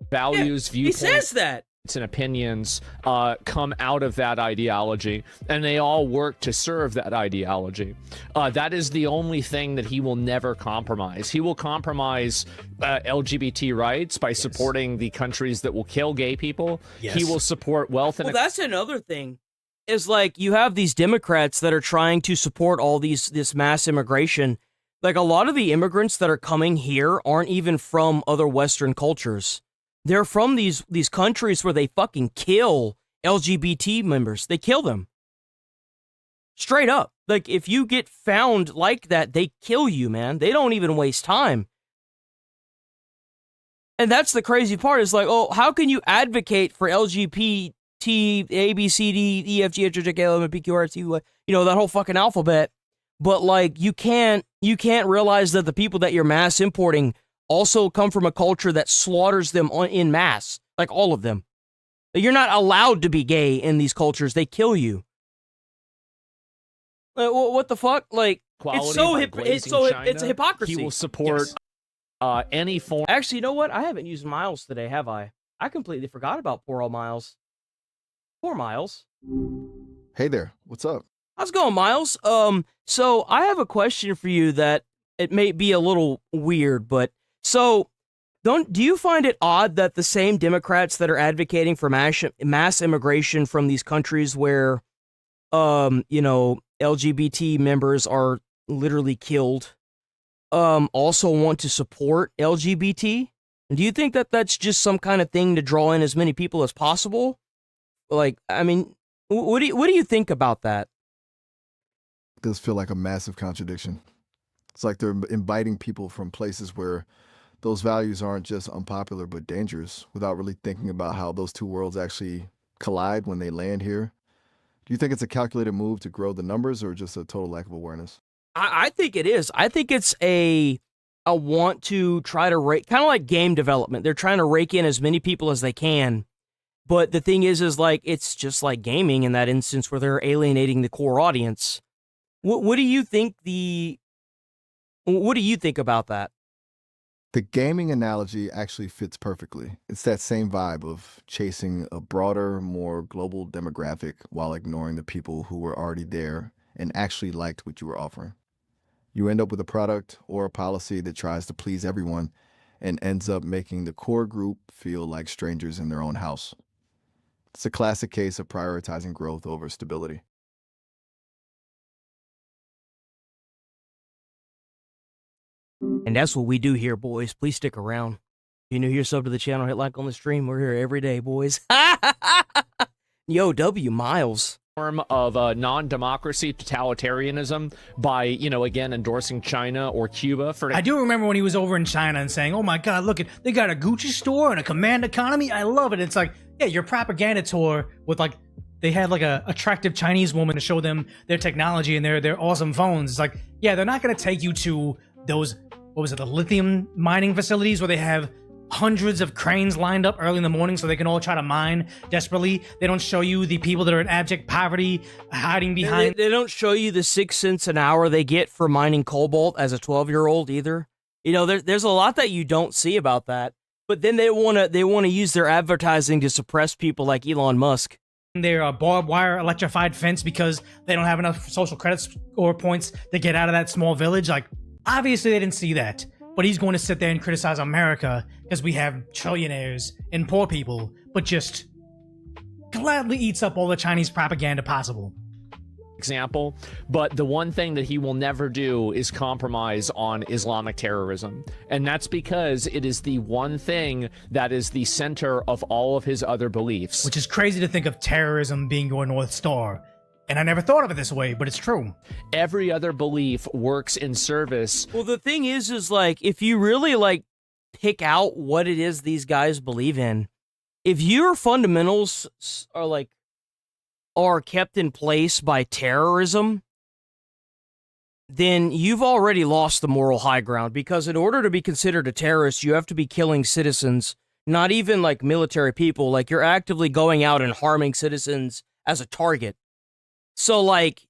Values, viewpoints, he says that. And opinions come out of that ideology, and they all work to serve that ideology. That is the only thing that he will never compromise. He will compromise LGBT rights by supporting the countries that will kill gay people. Yes. He will support wealth and... Well, that's another thing. Is like you have these Democrats that are trying to support all this mass immigration. Like a lot of the immigrants that are coming here aren't even from other Western cultures. They're from these countries where they fucking kill LGBT members. They kill them. Straight up. Like if you get found like that, they kill you, man. They don't even waste time. And that's the crazy part is like, oh, how can you advocate for LGBT A, B, C, D, E, F, G, H, I, J, K, L, M, N, P, Q, R, S, T, U, Y, you know, that whole fucking alphabet. But like, you can't realize that the people that you're mass importing also come from a culture that slaughters them in mass. Like all of them. You're not allowed to be gay in these cultures. They kill you. What the fuck? Like, it's a hypocrisy. He will support any form. Actually, you know what? I haven't used Miles today, have I? I completely forgot about poor old Miles. Poor Miles. Hey there, what's up? How's it going, Miles? So I have a question for you that it may be a little weird, but so do you find it odd that the same Democrats that are advocating for mass immigration from these countries where, you know, LGBT members are literally killed, also want to support LGBT? And do you think that that's just some kind of thing to draw in as many people as possible? Like, I mean, what do you think about that? It does feel like a massive contradiction. It's like they're inviting people from places where those values aren't just unpopular but dangerous without really thinking about how those two worlds actually collide when they land here. Do you think it's a calculated move to grow the numbers or just a total lack of awareness? I think it is. I think it's a want to try to rake, kind of like game development. They're trying to rake in as many people as they can. But the thing is like, it's just like gaming in that instance where they're alienating the core audience. What do you think what do you think about that? The gaming analogy actually fits perfectly. It's that same vibe of chasing a broader, more global demographic while ignoring the people who were already there and actually liked what you were offering. You end up with a product or a policy that tries to please everyone and ends up making the core group feel like strangers in their own house. It's a classic case of prioritizing growth over stability. And that's what we do here, boys. Please stick around. If you're new here, sub to the channel, hit like on the stream. We're here every day, boys. Yo, W, Miles. Form of non-democracy totalitarianism by, again, endorsing China or Cuba for. I do remember when he was over in China and saying, "Oh my God, look they got a Gucci store and a command economy. I love it." It's like, yeah, your propaganda tour with they had a attractive Chinese woman to show them their technology and their awesome phones. It's like, yeah, they're not gonna take you to those, the lithium mining facilities where they have hundreds of cranes lined up early in the morning so they can all try to mine desperately. They don't show you the people that are in abject poverty hiding behind. They don't show you the 6 cents an hour they get for mining cobalt as a 12-year-old either. There's a lot that you don't see about that. But then they wanna use their advertising to suppress people like Elon Musk. Their barbed wire electrified fence because they don't have enough social credit score points to get out of that small village. Like, obviously they didn't see that. But he's going to sit there and criticize America because we have trillionaires and poor people, but just gladly eats up all the Chinese propaganda possible. Example, but the one thing that he will never do is compromise on Islamic terrorism. And that's because it is the one thing that is the center of all of his other beliefs. Which is crazy to think of terrorism being your North Star. And I never thought of it this way, but it's true. Every other belief works in service. Well, the thing is if you really pick out what it is these guys believe in, if your fundamentals are kept in place by terrorism, then you've already lost the moral high ground, because in order to be considered a terrorist, you have to be killing citizens, not even military people. You're actively going out and harming citizens as a target. So,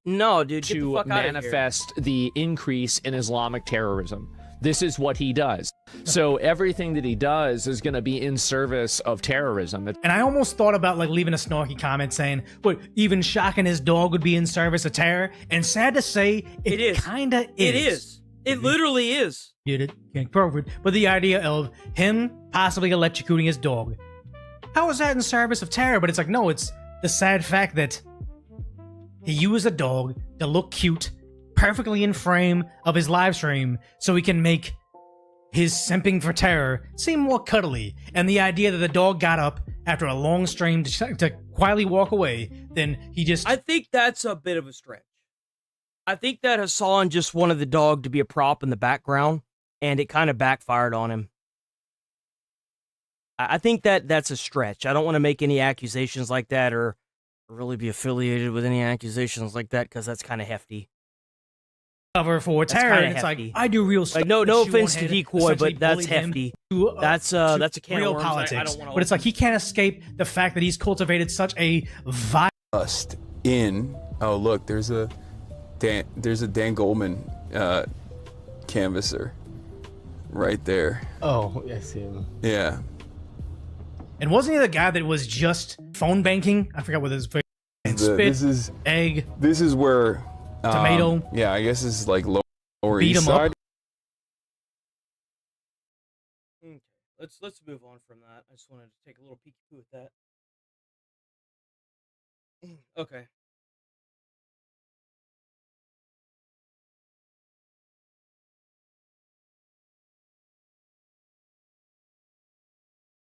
no, dude, get the fuck out of here. To manifest the increase in Islamic terrorism. This is what he does. So everything that he does is going to be in service of terrorism. And I almost thought about leaving a snarky comment saying, "But even shocking his dog would be in service of terror." And sad to say, it is. Kinda is. It is. It literally is. Get it? Can't prove it. But the idea of him possibly electrocuting his dog, how is that in service of terror? But it's no, it's the sad fact that he used a dog to look cute, perfectly in frame of his live stream, so he can make his simping for terror seem more cuddly. And the idea that the dog got up after a long stream to quietly walk away, then he just... I think that's a bit of a stretch. I think that Hassan just wanted the dog to be a prop in the background, and it kind of backfired on him. I think that's a stretch. I don't want to make any accusations like that or really be affiliated with any accusations like that, because that's kind of hefty. Cover for terror, and it's hefty. I do real stuff. No offense to Decoy, but that's hefty. That's a can real of worms. Politics. I don't want to. But it's he can't escape the fact that he's cultivated such a violence in. Oh, look, there's a Dan Goldman canvasser right there. Oh, I see him. Yeah. And wasn't he the guy that was just phone banking? I forgot what his face. Egg. This is where tomato. Yeah, I guess this is lower Beat east him side. up. Okay, let's move on from that. I just wanted to take a little peek at that. Okay.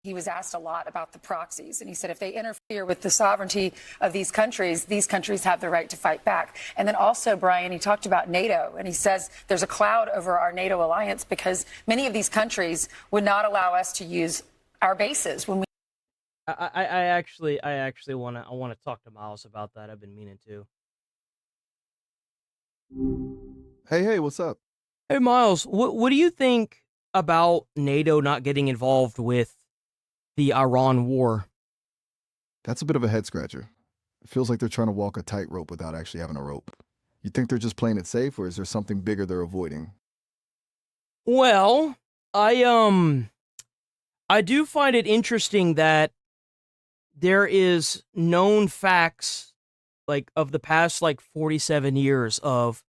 He was asked a lot about the proxies, and he said if they interfere with the sovereignty of these countries have the right to fight back. And then also, Brian, he talked about NATO, and he says there's a cloud over our NATO alliance because many of these countries would not allow us to use our bases when we. I actually want to talk to Miles about that. I've been meaning to. Hey, what's up? Hey, Miles, what do you think about NATO not getting involved with the Iran war? That's a bit of a head scratcher. It feels like they're trying to walk a tightrope without actually having a rope. You think they're just playing it safe, or is there something bigger they're avoiding? Well, I do find it interesting that there is known facts of the past 47 years of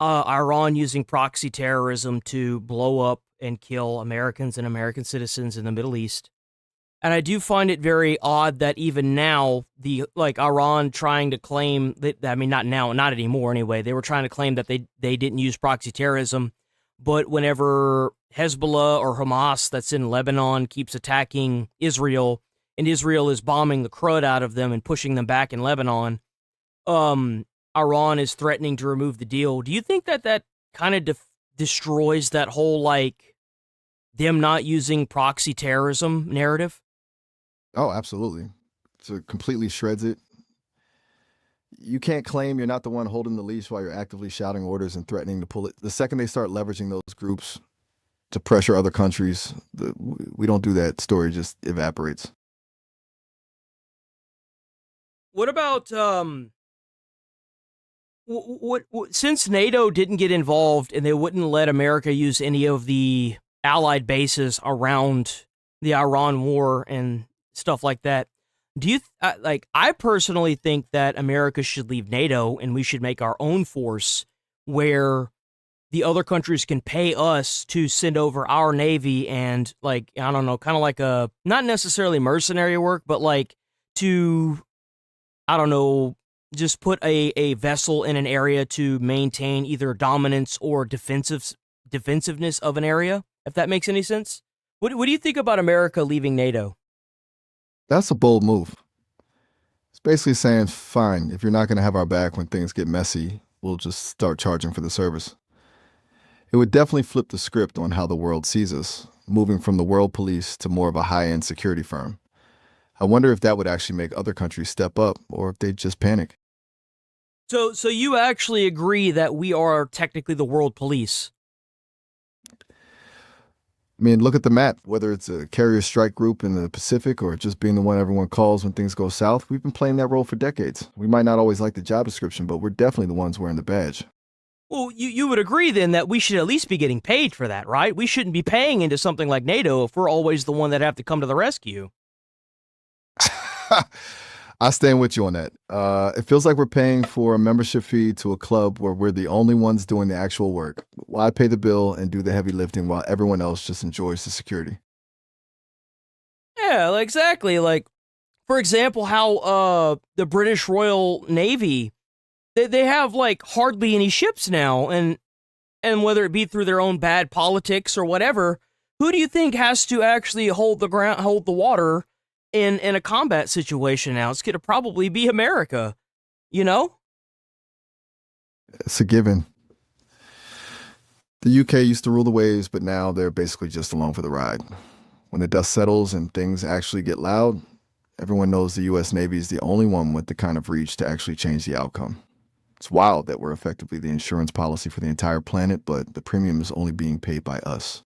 Iran using proxy terrorism to blow up and kill Americans and American citizens in the Middle East. And I do find it very odd that even now, Iran trying to claim that, not anymore anyway, they were trying to claim that they didn't use proxy terrorism, but whenever Hezbollah or Hamas that's in Lebanon keeps attacking Israel, and Israel is bombing the crud out of them and pushing them back in Lebanon, Iran is threatening to remove the deal. Do you think that kind of destroys that whole, like, them not using proxy terrorism narrative? Oh, absolutely. So it completely shreds it. You can't claim you're not the one holding the leash while you're actively shouting orders and threatening to pull it. The second they start leveraging those groups to pressure other countries, we don't do that. Story just evaporates. What about since NATO didn't get involved and they wouldn't let America use any of the allied bases around the Iran war and stuff like that, do you I personally think that America should leave NATO and we should make our own force where the other countries can pay us to send over our navy and, like, I don't know, kind of like a, not necessarily mercenary work, but like to, I don't know, just put a vessel in an area to maintain either dominance or defensiveness of an area, if that makes any sense. What do you think about America leaving NATO? That's a bold move. It's basically saying, fine, if you're not going to have our back when things get messy, we'll just start charging for the service. It would definitely flip the script on how the world sees us, moving from the world police to more of a high-end security firm. I wonder if that would actually make other countries step up, or if they'd just panic. So you actually agree that we are technically the world police? I mean, look at the map. Whether it's a carrier strike group in the Pacific or just being the one everyone calls when things go south, we've been playing that role for decades. We might not always like the job description, but we're definitely the ones wearing the badge. Well, you would agree then that we should at least be getting paid for that, right? We shouldn't be paying into something like NATO if we're always the one that have to come to the rescue. I stand with you on that. It feels like we're paying for a membership fee to a club where we're the only ones doing the actual work. Why pay the bill and do the heavy lifting while everyone else just enjoys the security? Yeah, exactly. Like, for example, how the British Royal Navy, they have like hardly any ships now, and whether it be through their own bad politics or whatever, who do you think has to actually hold the water in a combat situation now? It's going to probably be America, you know? It's a given. The UK used to rule the waves, but now they're basically just along for the ride. When the dust settles and things actually get loud, everyone knows the US Navy is the only one with the kind of reach to actually change the outcome. It's wild that we're effectively the insurance policy for the entire planet, but the premium is only being paid by us.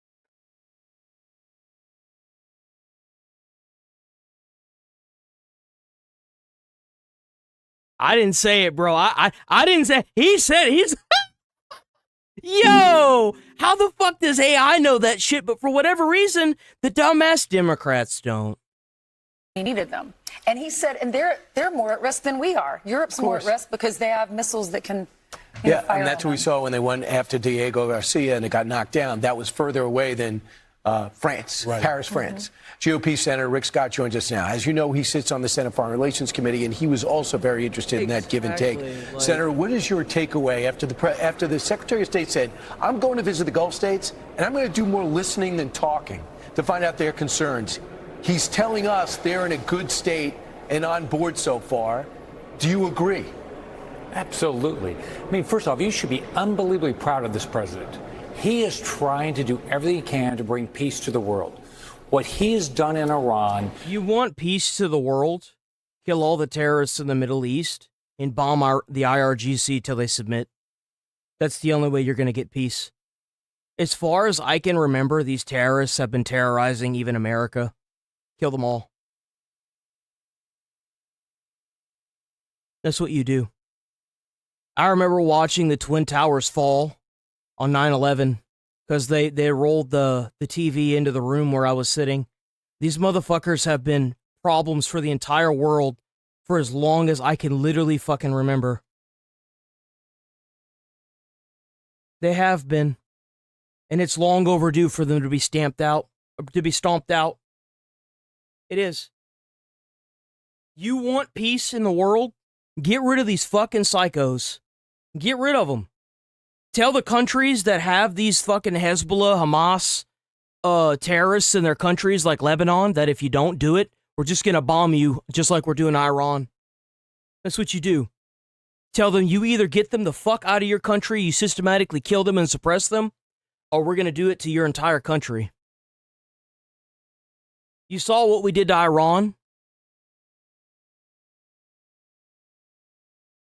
I didn't say it, bro. I didn't say. He said he's. Yo, how the fuck does AI know that shit? But for whatever reason, the dumbass Democrats don't. He needed them, and he said, and they're more at risk than we are. Europe's more at risk because they have missiles that can. Yeah, and that's what we saw when they went after Diego Garcia and it got knocked down. That was further away than France, Paris, France. GOP Senator Rick Scott joins us now. As you know, he sits on the Senate Foreign Relations Committee, and he was also very interested in that give and take. Like, Senator, what is your takeaway after the Secretary of State said, I'm going to visit the Gulf states, and I'm going to do more listening than talking to find out their concerns? He's telling us they're in a good state and on board so far. Do you agree? Absolutely. I mean, first off, you should be unbelievably proud of this president. He is trying to do everything he can to bring peace to the world. What he has done in Iran. You want peace to the world? Kill all the terrorists in the Middle East and bomb the IRGC till they submit. That's the only way you're going to get peace. As far as I can remember, these terrorists have been terrorizing even America. Kill them all. That's what you do. I remember watching the Twin Towers fall on 9/11 because they rolled the TV into the room where I was sitting. These motherfuckers have been problems for the entire world for as long as I can literally fucking remember. They have been. And it's long overdue for them to be stomped out. It is. You want peace in the world? Get rid of these fucking psychos. Get rid of them. Tell the countries that have these fucking Hezbollah, Hamas, terrorists in their countries like Lebanon that if you don't do it, we're just going to bomb you just like we're doing Iran. That's what you do. Tell them you either get them the fuck out of your country, you systematically kill them and suppress them, or we're going to do it to your entire country. You saw what we did to Iran?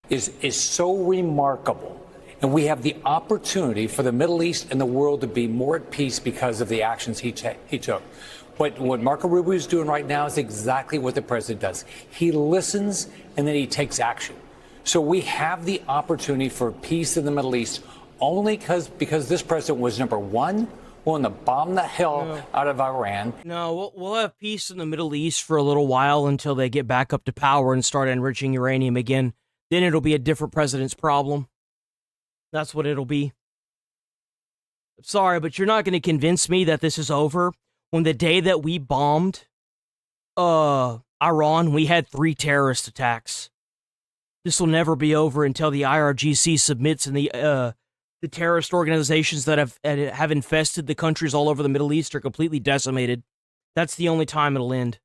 Is so remarkable. And we have the opportunity for the Middle East and the world to be more at peace because of the actions he took. What Marco Rubio is doing right now is exactly what the president does. He listens and then he takes action. So we have the opportunity for peace in the Middle East only because this president was number one, willing to bomb the hell out of Iran. No, we'll have peace in the Middle East for a little while until they get back up to power and start enriching uranium again. Then it'll be a different president's problem. That's what it'll be. I'm sorry, but you're not going to convince me that this is over when the day that we bombed Iran, we had 3 terrorist attacks. This will never be over until the IRGC submits and the terrorist organizations that have infested the countries all over the Middle East are completely decimated. That's the only time it'll end.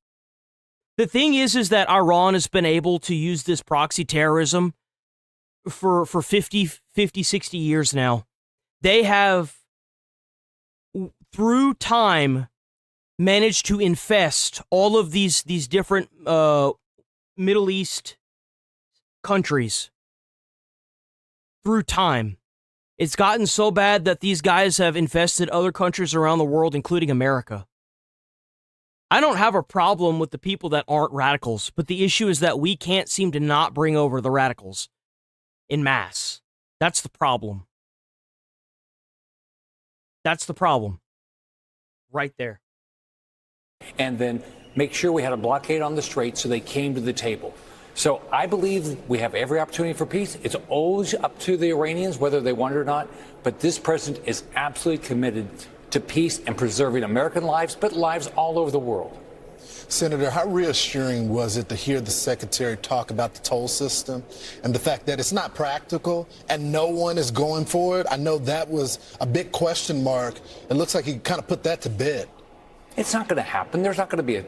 The thing is that Iran has been able to use this proxy terrorism for 50, 60 years now. They have, through time, managed to infest all of these different Middle East countries. Through time. It's gotten so bad that these guys have infested other countries around the world, including America. I don't have a problem with the people that aren't radicals, but the issue is that we can't seem to not bring over the radicals in mass. That's the problem. That's the problem. Right there. And then make sure we had a blockade on the strait so they came to the table. So I believe we have every opportunity for peace. It's always up to the Iranians, whether they want it or not. But this president is absolutely committed to peace and preserving American lives, but lives all over the world. Senator, how reassuring was it to hear the secretary talk about the toll system and the fact that it's not practical and no one is going for it? I know that was a big question mark. It looks like he kind of put that to bed. It's not going to happen. There's not going to be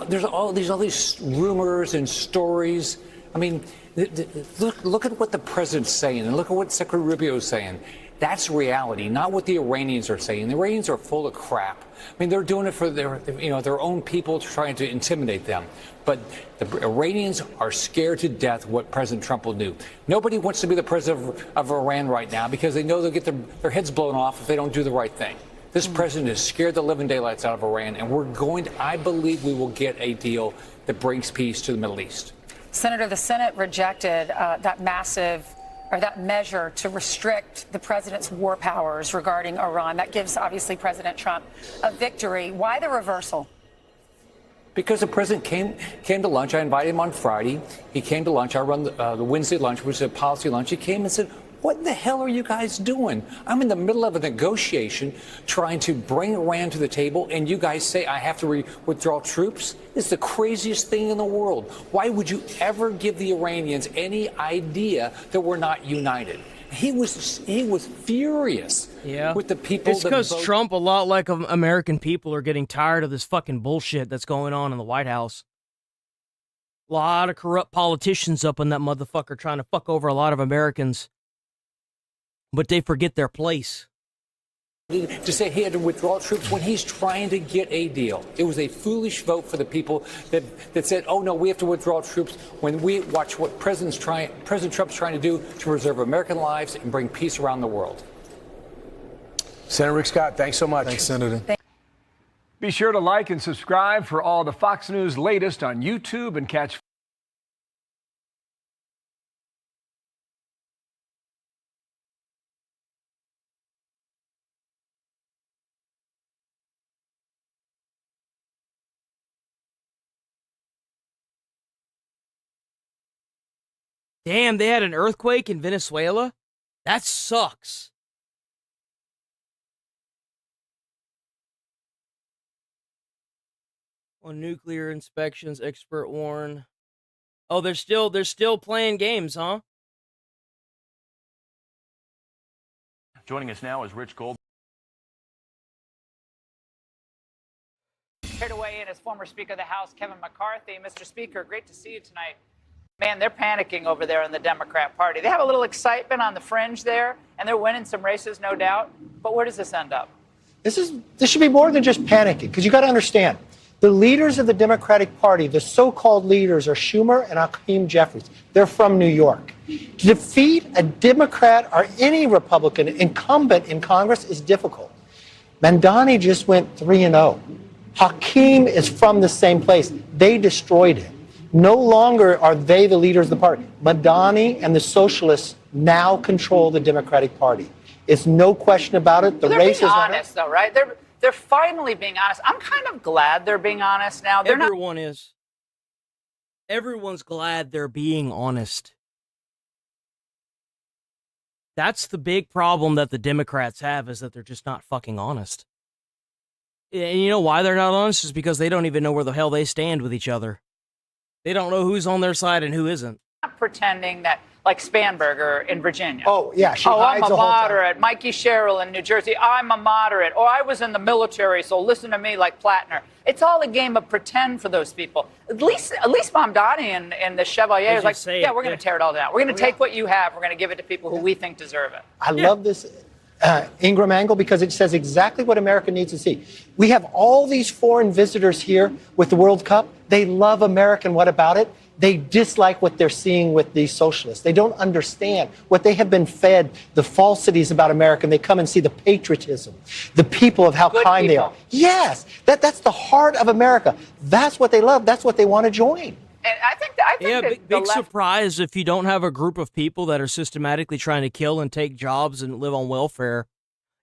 there's all these rumors and stories. I mean, look at what the president's saying and look at what Secretary Rubio is saying. That's reality, not what the Iranians are saying. The Iranians are full of crap. I mean, they're doing it for their own people, trying to intimidate them. But the Iranians are scared to death what President Trump will do. Nobody wants to be the president of Iran right now because they know they'll get their heads blown off if they don't do the right thing. This president is scared the living daylights out of Iran, and I believe we will get a deal that brings peace to the Middle East. Senator, the Senate rejected that measure to restrict the president's war powers regarding Iran. That gives, obviously, President Trump a victory. Why the reversal? Because the president came to lunch. I invited him on Friday. He came to lunch. I run the Wednesday lunch, which is a policy lunch. He came and said, "What the hell are you guys doing? I'm in the middle of a negotiation trying to bring Iran to the table, and you guys say I have to withdraw troops? It's the craziest thing in the world. Why would you ever give the Iranians any idea that we're not united?" He was furious with the people. It's because Trump, a lot like American people, are getting tired of this fucking bullshit that's going on in the White House. A lot of corrupt politicians up in that motherfucker trying to fuck over a lot of Americans. But they forget their place. To say he had to withdraw troops when he's trying to get a deal. It was a foolish vote for the people that said, oh, no, we have to withdraw troops when we watch what President Trump's trying to do to preserve American lives and bring peace around the world. Senator Rick Scott, thanks so much. Thanks, Senator. Be sure to like and subscribe for all the Fox News latest on YouTube and catch Damn, they had an earthquake in Venezuela? That sucks. On nuclear inspections, expert warn. Oh, they're still playing games, huh? Joining us now is Rich Gold. Here to weigh in is former Speaker of the House, Kevin McCarthy. Mr. Speaker, great to see you tonight. Man, they're panicking over there in the Democrat Party. They have a little excitement on the fringe there, and they're winning some races, no doubt. But where does this end up? This should be more than just panicking, because you got to understand, the leaders of the Democratic Party, the so-called leaders, are Schumer and Hakeem Jeffries. They're from New York. To defeat a Democrat or any Republican incumbent in Congress is difficult. Mandani just went 3-0. Hakeem is from the same place. They destroyed him. No longer are they the leaders of the party. Mandani and the socialists now control the Democratic Party. It's no question about it. The They're race being is honest, though, right? They're finally being honest. I'm kind of glad they're being honest now. Everyone is. Everyone's glad they're being honest. That's the big problem that the Democrats have, is that they're just not fucking honest. And you know why they're not honest? Is because they don't even know where the hell they stand with each other. They don't know who's on their side and who isn't. Not pretending that, like Spanberger in Virginia. Oh, yeah, she I'm hides a the whole time. moderate. Mikey Sherrill in New Jersey, I'm a moderate. Or I was in the military, so listen to me, like Plattner. It's all a game of pretend for those people. At least Mamdani and the Chevalier is like, yeah, we're going to tear it all down. We're going to take what you have. We're going to give it to people who we think deserve it. I love this Ingram angle, because it says exactly what America needs to see. We have all these foreign visitors here with the World Cup. They love America, and what about it? They dislike what they're seeing with these socialists. They don't understand what they have been fed, the falsities about America, and they come and see the patriotism, the people of how kind they are. Yes, that's the heart of America. That's what they love. That's what they want to join. And I think yeah, that big surprise if you don't have a group of people that are systematically trying to kill and take jobs and live on welfare.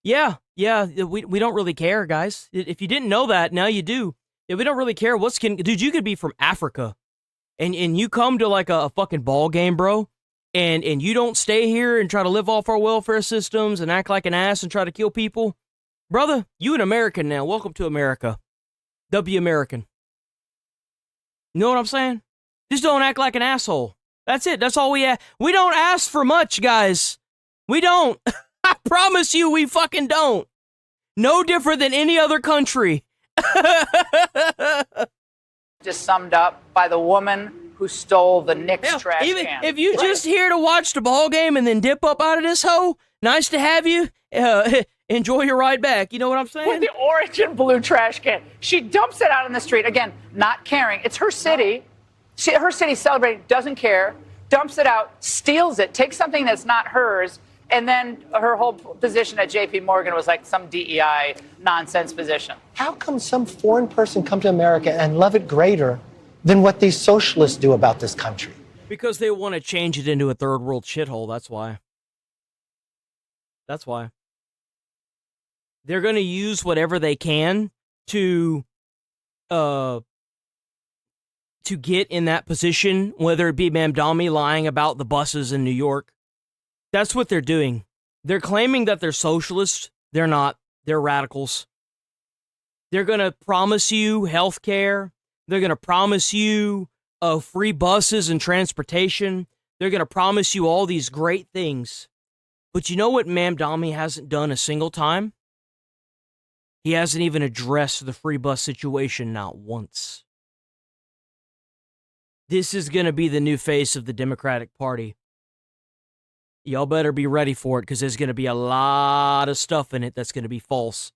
Yeah, we don't really care, guys. If you didn't know that, now you do. Yeah, we don't really care. Dude, you could be from Africa, and you come to like a fucking ball game, bro, and you don't stay here and try to live off our welfare systems and act like an ass and try to kill people. Brother, you an American now. Welcome to America. W American. You know what I'm saying? Just don't act like an asshole. That's it. That's all we ask. We don't ask for much, guys. We don't. I promise you, we fucking don't. No different than any other country. just summed up by the woman who stole the Knicks trash can. If you just here to watch the ball game and then dip up out of this hole, nice to have you. Enjoy your ride back. You know what I'm saying? With the orange and blue trash can. She dumps it out in the street. Again, not caring. It's her city. Her city celebrating, doesn't care, dumps it out, steals it, takes something that's not hers, and then her whole position at J.P. Morgan was like some DEI nonsense position. How come some foreign person come to America and love it greater than what these socialists do about this country? Because they want to change it into a third world shithole, that's why. That's why. They're going to use whatever they can to get in that position, whether it be Mamdani lying about the buses in New York. That's what they're doing. They're claiming that they're socialists. They're not. They're radicals. They're going to promise you health care. They're going to promise you free buses and transportation. They're going to promise you all these great things. But you know what Mamdani hasn't done a single time? He hasn't even addressed the free bus situation, not once. This is going to be the new face of the Democratic Party. Y'all better be ready for it, because there's going to be a lot of stuff in it that's going to be false.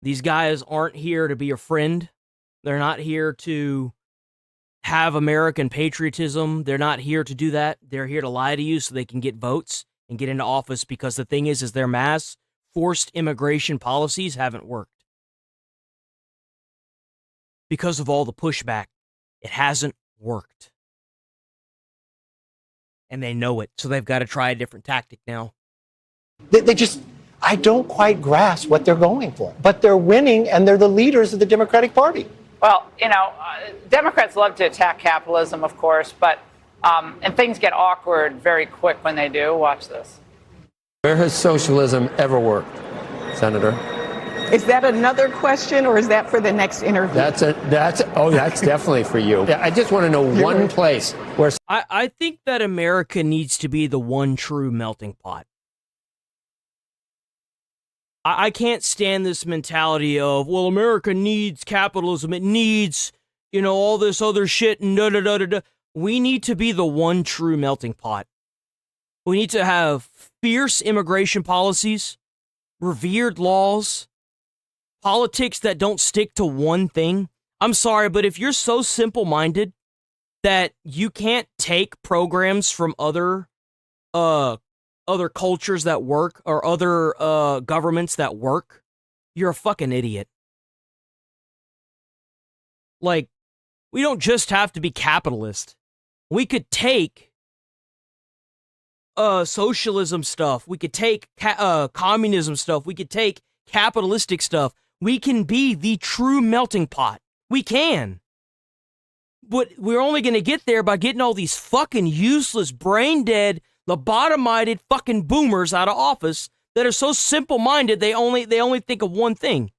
These guys aren't here to be a friend. They're not here to have American patriotism. They're not here to do that. They're here to lie to you so they can get votes and get into office, because the thing is their mass forced immigration policies haven't worked. Because of all the pushback. It hasn't worked. And they know it, so they've got to try a different tactic now. I don't quite grasp what they're going for. But they're winning, and they're the leaders of the Democratic Party. Well, Democrats love to attack capitalism, of course, but and things get awkward very quick when they do. Watch this. Where has socialism ever worked, Senator? Is that another question, or is that for the next interview? That's definitely for you. I just want to know one place where... I think that America needs to be the one true melting pot. I can't stand this mentality of, well, America needs capitalism. It needs, all this other shit. And da da da da da. We need to be the one true melting pot. We need to have fierce immigration policies, revered laws, politics that don't stick to one thing. I'm sorry, but if you're so simple-minded that you can't take programs from other cultures that work or other governments that work, you're a fucking idiot. Like, we don't just have to be capitalist. We could take socialism stuff. We could take communism stuff. We could take capitalistic stuff. We can be the true melting pot. We can. But we're only going to get there by getting all these fucking useless, brain-dead, lobotomized fucking boomers out of office that are so simple-minded they only think of one thing.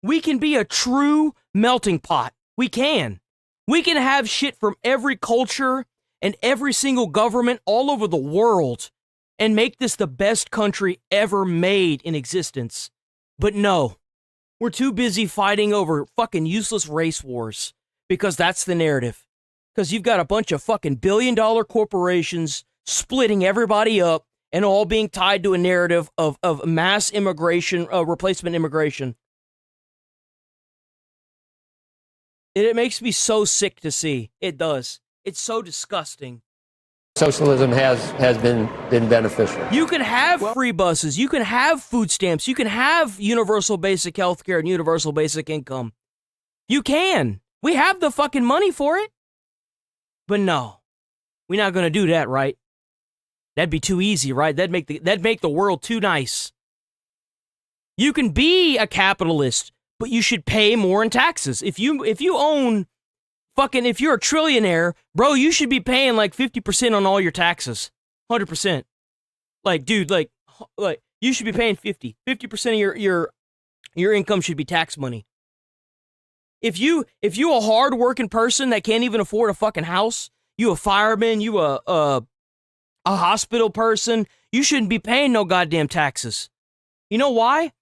We can be a true melting pot. We can. We can have shit from every culture and every single government all over the world and make this the best country ever made in existence. But no, we're too busy fighting over fucking useless race wars because that's the narrative. Because you've got a bunch of fucking billion-dollar corporations splitting everybody up and all being tied to a narrative of mass immigration, replacement immigration. It makes me so sick to see. It does. It's so disgusting. Socialism has been beneficial. You can have free buses. You can have food stamps. You can have universal basic health care and universal basic income. You can. We have the fucking money for it. But no, we're not going to do that, right? That'd be too easy, right? That'd make the world too nice. You can be a capitalist, but you should pay more in taxes. If you own if you're a trillionaire, bro, you should be paying like 50% on all your taxes. 100%. Like, dude, like you should be paying 50%. 50% of your income should be tax money. If you a hard-working person that can't even afford a fucking house, you a fireman, you a hospital person, you shouldn't be paying no goddamn taxes. You know why?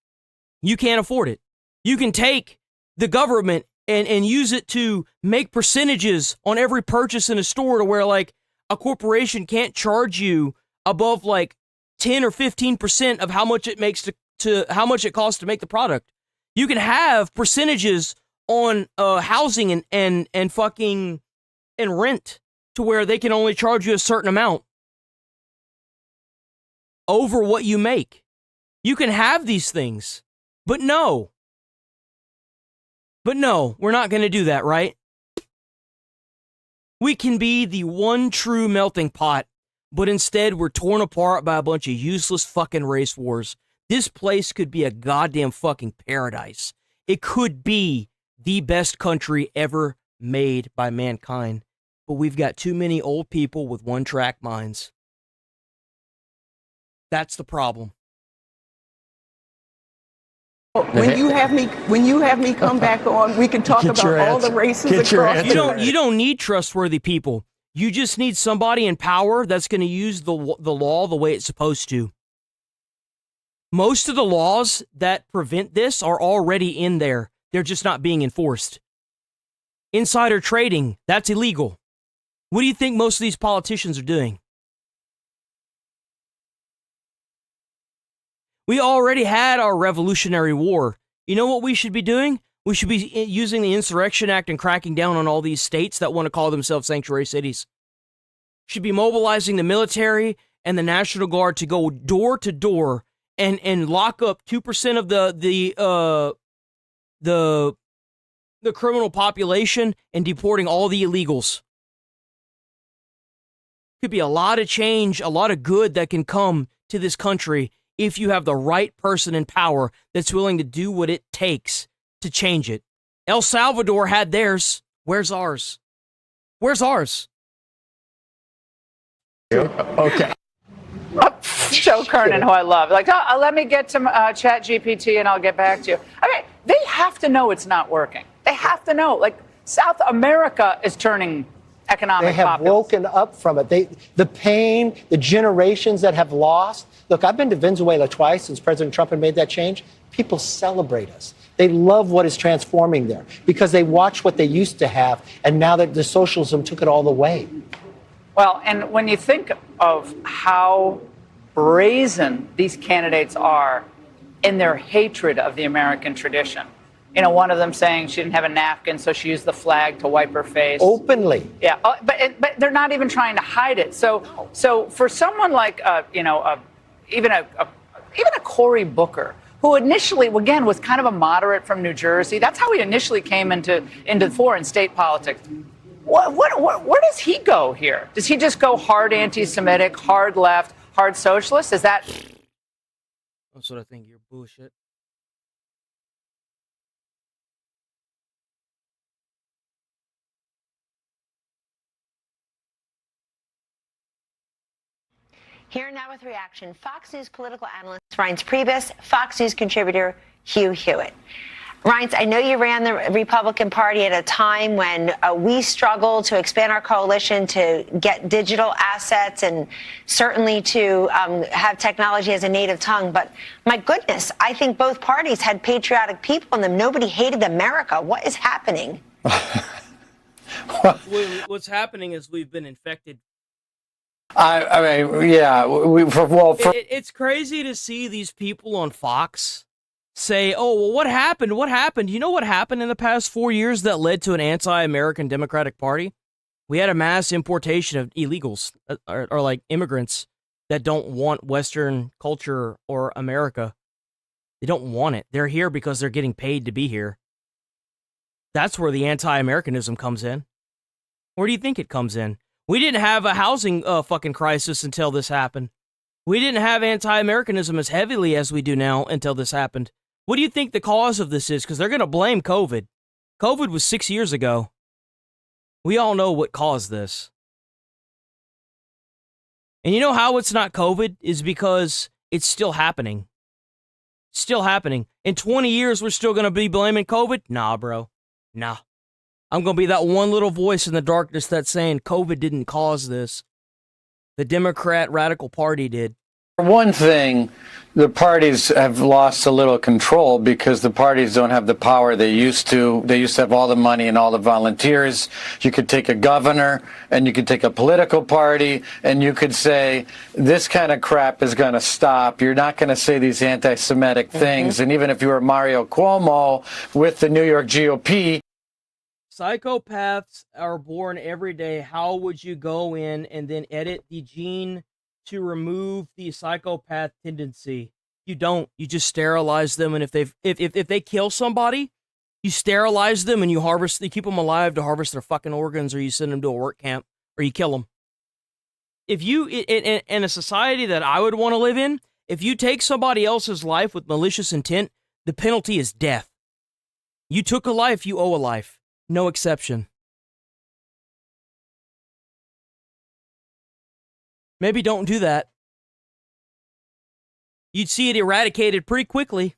You can't afford it. You can take the government and use it to make percentages on every purchase in a store to where, like, a corporation can't charge you above, like, 10 or 15% of how much it makes to how much it costs to make the product. You can have percentages on housing and fucking and rent to where they can only charge you a certain amount over what you make. You can have these things, but no. But no, we're not going to do that, right? We can be the one true melting pot, but instead we're torn apart by a bunch of useless fucking race wars. This place could be a goddamn fucking paradise. It could be the best country ever made by mankind, but we've got too many old people with one-track minds. That's the problem. When you have me come back on, we can talk about all the races across. You don't need trustworthy people. You just need somebody in power that's going to use the law the way it's supposed to. Most of the laws that prevent this are already in there. They're just not being enforced. Insider trading, that's illegal. What do you think most of these politicians are doing? We already had our Revolutionary War. You know what we should be doing? We should be using the Insurrection Act and cracking down on all these states that want to call themselves sanctuary cities. Should be mobilizing the military and the National Guard to go door to door and lock up 2% of the criminal population and deporting all the illegals. Could be a lot of change, a lot of good that can come to this country if you have the right person in power that's willing to do what it takes to change it. El Salvador had theirs. Where's ours? Where's ours? Okay. Joe Kernan, who I love. Like, let me get to Chat GPT and I'll get back to you. Okay, they have to know it's not working. They have to know. Like, South America is turning economic They have populace. woken up from it. The pain, the generations that have lost. Look, I've been to Venezuela twice since President Trump had made that change. People celebrate us. They love what is transforming there because they watch what they used to have, and now that the socialism took it all away. Well, and when you think of how brazen these candidates are in their hatred of the American tradition. You know, one of them saying she didn't have a napkin, so she used the flag to wipe her face. Openly. Yeah, but they're not even trying to hide it. So for someone like, even a Cory Booker, who initially, again, was kind of a moderate from New Jersey. That's how he initially came into foreign state politics. Where does he go here? Does he just go hard anti-Semitic, hard left, hard socialist? Is that... That's what I think. You're bullshit. Here now with reaction, Fox News political analyst Reince Priebus, Fox News contributor Hugh Hewitt. Reince, I know you ran the Republican Party at a time when we struggled to expand our coalition to get digital assets and certainly to have technology as a native tongue. But my goodness, I think both parties had patriotic people in them. Nobody hated America. What is happening? What's happening is we've been infected. I mean, yeah. It's crazy to see these people on Fox say, oh, well, what happened? What happened? You know what happened in the past 4 years that led to an anti-American Democratic Party? We had a mass importation of illegals or like immigrants that don't want Western culture or America. They don't want it. They're here because they're getting paid to be here. That's where the anti-Americanism comes in. Where do you think it comes in? We didn't have a housing fucking crisis until this happened. We didn't have anti-Americanism as heavily as we do now until this happened. What do you think the cause of this is? Because they're going to blame COVID. COVID was 6 years ago. We all know what caused this. And you know how it's not COVID? Is because it's still happening. Still happening. In 20 years, we're still going to be blaming COVID? Nah, bro. Nah. I'm going to be that one little voice in the darkness that's saying COVID didn't cause this. The Democrat Radical Party did. For one thing, the parties have lost a little control because the parties don't have the power they used to. They used to have all the money and all the volunteers. You could take a governor and you could take a political party and you could say, this kind of crap is going to stop. You're not going to say these anti-Semitic things. And even if you were Mario Cuomo with the New York GOP, psychopaths are born every day. How would you go in and then edit the gene to remove the psychopath tendency? You don't. You just sterilize them, and if they kill somebody, you sterilize them and you keep them alive to harvest their fucking organs, or you send them to a work camp, or you kill them. If you in a society that I would want to live in, if you take somebody else's life with malicious intent, the penalty is death. You took a life, you owe a life. No exception. Maybe don't do that. You'd see it eradicated pretty quickly.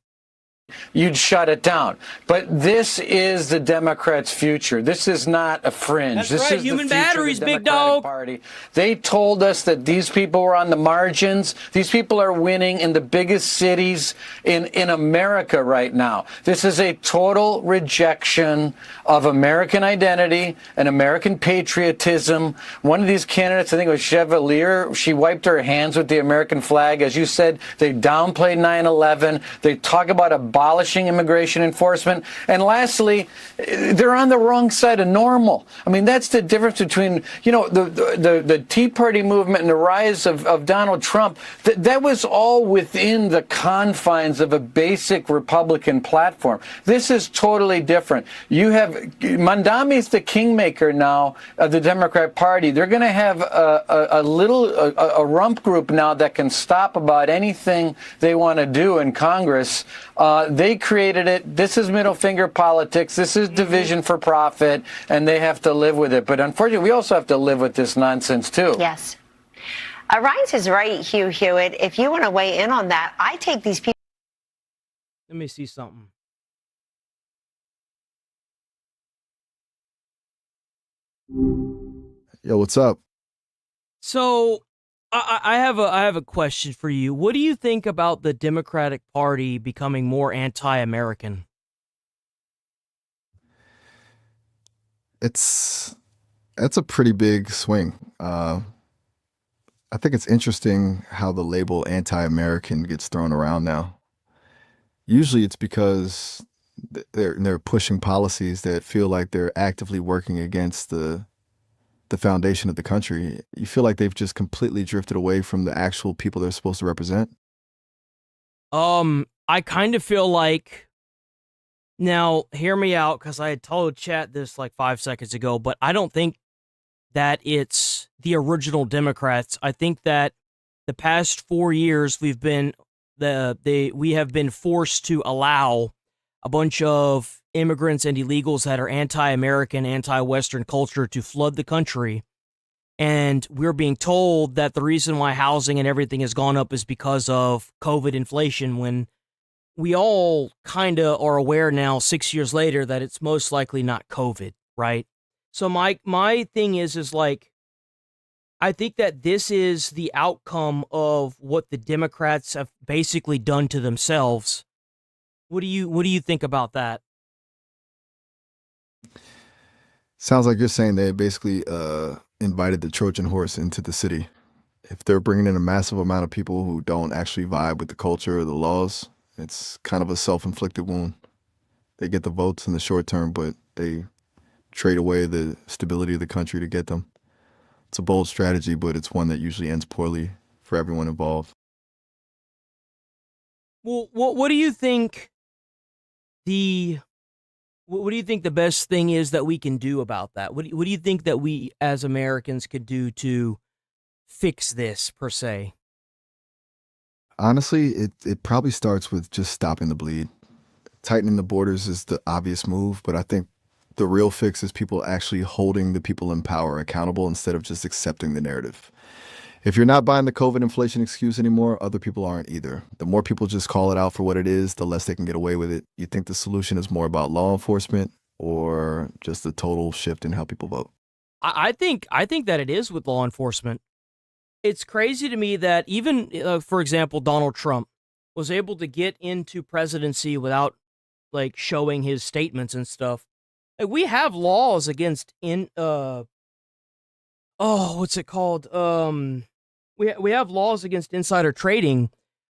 you'd shut it down. But this is the Democrats' future. This is not a fringe. That's this right. is Human the future batteries, of the big Democratic dog. Party. They told us that these people were on the margins. These people are winning in the biggest cities in America right now. This is a total rejection of American identity and American patriotism. One of these candidates, I think it was Chevalier, she wiped her hands with the American flag. As you said, they downplayed 9/11. They talk about abolishing immigration enforcement. And lastly, they're on the wrong side of normal. I mean, that's the difference between, you know, the Tea Party movement and the rise of Donald Trump. That was all within the confines of a basic Republican platform. This is totally different. You have Mondami's the kingmaker now of the Democrat Party. They're going to have a rump group now that can stop about anything they want to do in Congress. They created it. This is middle finger politics. This is division for profit, and they have to live with it. But unfortunately, we also have to live with this nonsense, too. Yes. Reince is right, Hugh Hewitt. If you want to weigh in on that, I take these people. Let me see something. Yo, what's up? So I have a question for you. What do you think about the Democratic Party becoming more anti-American? That's a pretty big swing. I think it's interesting how the label anti-American gets thrown around now. Usually it's because they're pushing policies that feel like they're actively working against the foundation of the country. You feel like they've just completely drifted away from the actual people they're supposed to represent. I kind of feel like, now hear me out, because I had told chat this like 5 seconds ago, but I don't think that it's the original Democrats. I think that the past 4 years we have been forced to allow a bunch of immigrants and illegals that are anti-American, anti-Western culture to flood the country. And we're being told that the reason why housing and everything has gone up is because of COVID inflation, when we all kind of are aware now, 6 years later, that it's most likely not COVID, right? So my thing is like, I think that this is the outcome of what the Democrats have basically done to themselves. What do you think about that? Sounds like you're saying they basically invited the Trojan horse into the city. If they're bringing in a massive amount of people who don't actually vibe with the culture or the laws, it's kind of a self-inflicted wound. They get the votes in the short term, but they trade away the stability of the country to get them. It's a bold strategy, but it's one that usually ends poorly for everyone involved. Well, what do you think what do you think the best thing is that we can do about that? What do you think that we as Americans could do to fix this, per se? Honestly, it probably starts with just stopping the bleed. Tightening the borders is the obvious move, but I think the real fix is people actually holding the people in power accountable instead of just accepting the narrative. If you're not buying the COVID inflation excuse anymore, other people aren't either. The more people just call it out for what it is, the less they can get away with it. You think the solution is more about law enforcement or just a total shift in how people vote? I think that it is with law enforcement. It's crazy to me that even, for example, Donald Trump was able to get into presidency without like showing his statements and stuff. Like, we have laws against what's it called? We have laws against insider trading,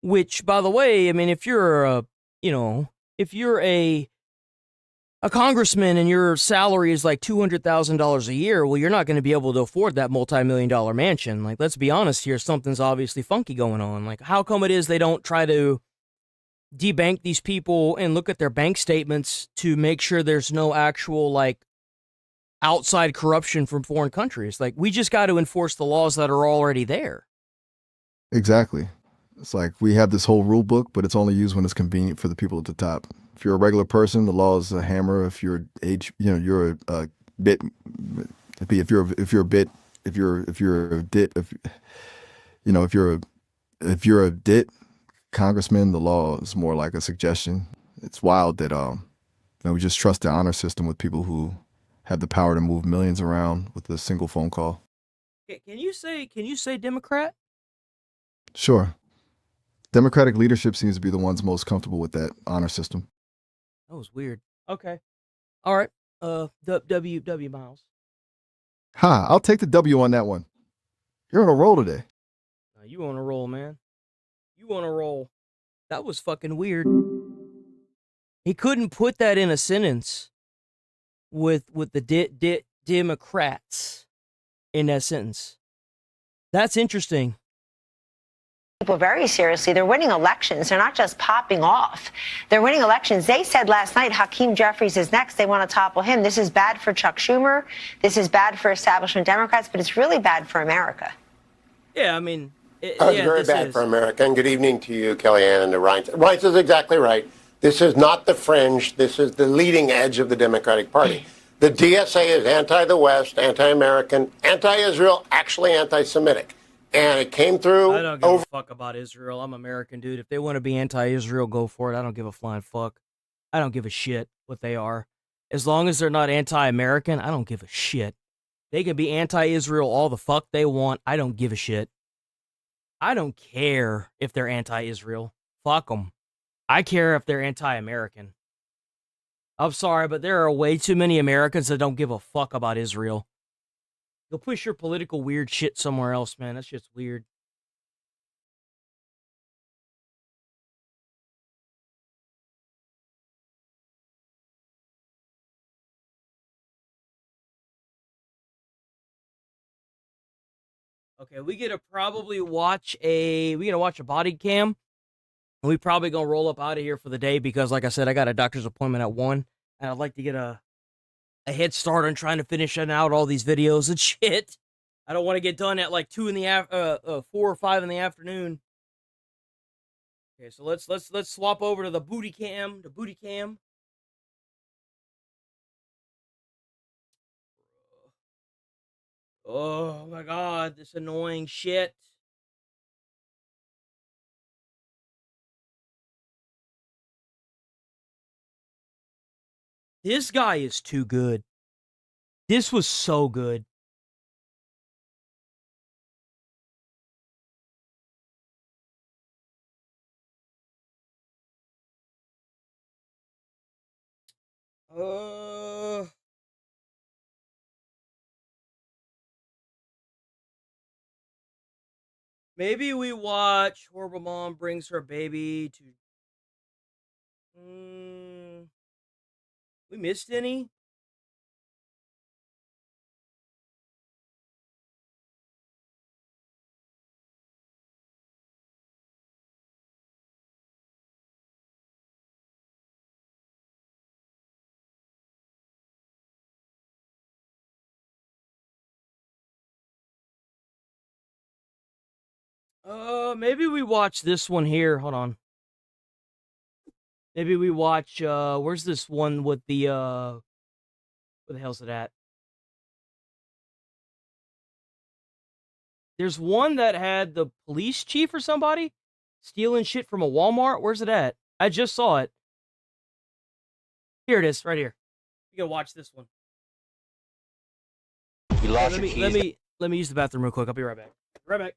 which, by the way, I mean, if you're a congressman and your salary is like $200,000 a year, well, you're not going to be able to afford that multi-million-dollar mansion. Like, let's be honest here, something's obviously funky going on. Like, how come it is they don't try to debank these people and look at their bank statements to make sure there's no actual, like, outside corruption from foreign countries? Like, we just got to enforce the laws that are already there. Exactly. It's like we have this whole rule book, but it's only used when it's convenient for the people at the top. If you're a regular you're a bit. If you're a dit congressman, the law is more like a suggestion. It's wild that we just trust the honor system with people who have the power to move millions around with a single phone call. Can you say Democrat? Sure. Democratic leadership seems to be the ones most comfortable with that honor system. That was weird. Okay. All right. W Miles. Ha, I'll take the W on that one. You're on a roll today. You on a roll, man. You on a roll. That was fucking weird. He couldn't put that in a sentence with the Democrats in that sentence. That's interesting. People very seriously. They're winning elections. They're not just popping off. They're winning elections. They said last night Hakeem Jeffries is next. They want to topple him. This is bad for Chuck Schumer. This is bad for establishment Democrats, but it's really bad for America. Yeah, I mean, It's very bad for America. And good evening to you, Kellyanne, and to Ryan. Ryan is exactly right. This is not the fringe. This is the leading edge of the Democratic Party. The DSA is anti the West, anti-American, anti-Israel, actually anti-Semitic. And it came through. I don't give a fuck about Israel. I'm American, dude. If they want to be anti-Israel, go for it. I don't give a flying fuck. I don't give a shit what they are. As long as they're not anti-American, I don't give a shit. They can be anti-Israel all the fuck they want. I don't give a shit. I don't care if they're anti-Israel. Fuck them. I care if they're anti-American. I'm sorry, but there are way too many Americans that don't give a fuck about Israel. Go push your political weird shit somewhere else, man. That's just weird. Okay, we gotta probably watch a body cam. And we probably gonna roll up out of here for the day because, like I said, I got a doctor's appointment at 1, and I'd like to get a head start on trying to finish out all these videos and shit. I don't want to get done at like 4 or 5 in the afternoon. Okay, so let's swap over to the booty cam. The booty cam. Oh my god, this annoying shit. This guy is too good. This was so good. Maybe we watch Horrible Mom Brings Her Baby to... We missed any? Maybe we watch this one here. Hold on. Maybe we watch, where's this one with the, where the hell's it at? There's one that had the police chief or somebody stealing shit from a Walmart. Where's it at? I just saw it. Here it is, right here. You gotta watch this one. You lost your keys. Let me use the bathroom real quick. I'll be right back. Right back.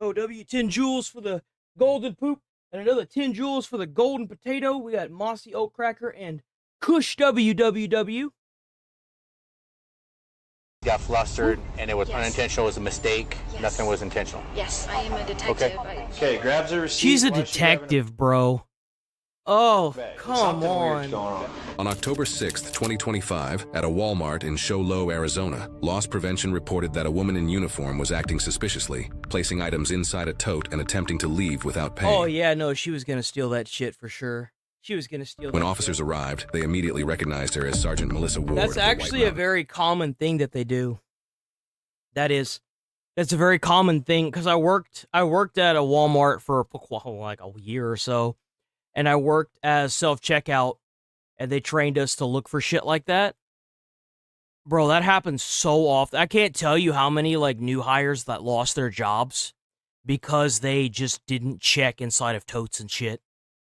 Oh, 10 joules for the golden poop, and another 10 joules for the golden potato. We got Mossy Oat Cracker and Kush WWW. Got flustered, and it was unintentional. It was a mistake. Nothing was intentional. Yes, I am a detective. Okay, grabs a receipt. She's a detective, bro. Oh, come on. On October 6th, 2025, at a Walmart in Show Low, Arizona, loss prevention reported that a woman in uniform was acting suspiciously, placing items inside a tote and attempting to leave without paying. Oh, yeah, no, she was gonna steal that shit for sure. She was gonna steal When that officers shit. arrived, they immediately recognized her as Sergeant Melissa Ward. That's of the actually White a very common thing that they do. That's a very common thing, because I worked at a Walmart for like a year or so, and I worked as self-checkout, and they trained us to look for shit like that. Bro, that happens so often. I can't tell you how many like new hires that lost their jobs because they just didn't check inside of totes and shit.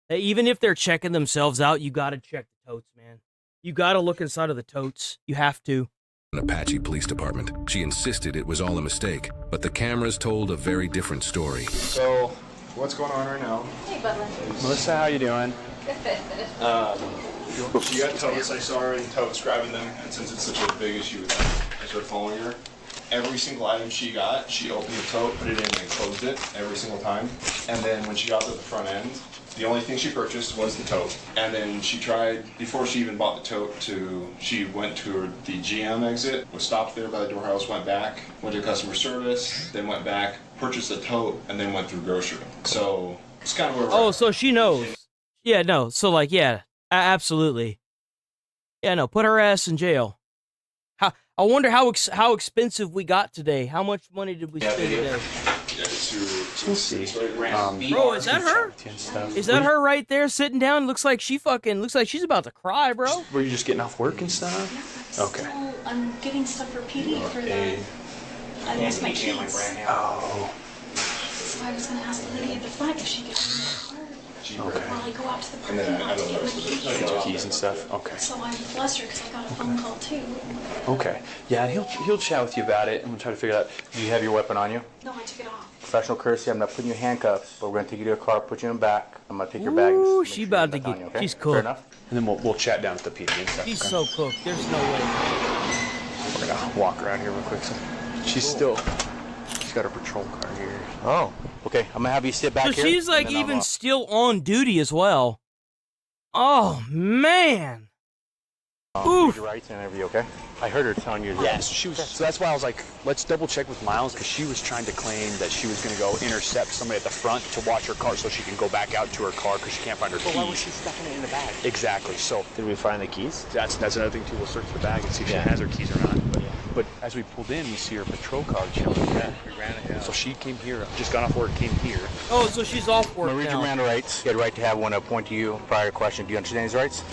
Even if they're checking themselves out, you gotta check the totes, man. You gotta look inside of the totes. You have to. An Apache Police Department. She insisted it was all a mistake, but the cameras told a very different story. So, what's going on right now? Hey, Butler. Melissa, how you doing? She got totes. I saw her in totes grabbing them, and since it's such a big issue with them, I started following her. Every single item she got, she opened the tote, put it in, and closed it every single time. And then when she got to the front end, the only thing she purchased was the tote. And then she tried, before she even bought the tote, she went to the GM exit, was stopped there by the doorhouse, went back, went to customer service, then went back, purchased the tote, and then went through grocery. So it's kind of where we're at. So she knows. Yeah, no. So like, yeah, absolutely. Yeah, no. Put her ass in jail. I wonder how expensive we got today. How much money did we spend today? We'll see. Bro, is that her? Is that her right there sitting down? Looks like she's about to cry, bro. Were you just getting off work and stuff? Okay. So I'm getting stuff for PD for the. I lost my keys. Oh. So I was gonna ask the lady at the front if she could give me a card. Okay. While I go out to the parking lot to get my keys. Get your keys and stuff. Okay. So I'm flustered because I got a phone call too. Okay. Yeah, and he'll chat with you about it, and we'll try to figure it out. Do you have your weapon on you? No, I took it off. Professional courtesy, I'm not putting you in handcuffs, but we're gonna take you to a car, put you in the back. I'm gonna take your bag. Ooh, she about to get. Okay? She's Fair cooked. enough. And then we'll chat down at the PD and stuff. She's okay? so cooked. There's no way. We're gonna walk around here real quick. So she's got her patrol car here. Oh. Okay, I'm gonna have you sit back So here. she's like even still on duty as well. Oh man. Read your rights and everything, okay? I heard her telling you. Yes, she was. So that's why I was like, let's double check with Miles because she was trying to claim that she was going to go intercept somebody at the front to watch her car so she can go back out to her car because she can't find her keys. Why was she stuffing it in the bag? Exactly. So did we find the keys? That's another thing too. We'll search the bag and see if she has her keys or not. But as we pulled in, we see her patrol car chilling. So she came here, just got off work, came here. Oh, so she's off work Read your Miranda rights. You had a right to have one appoint to you prior to question. Do you understand these rights?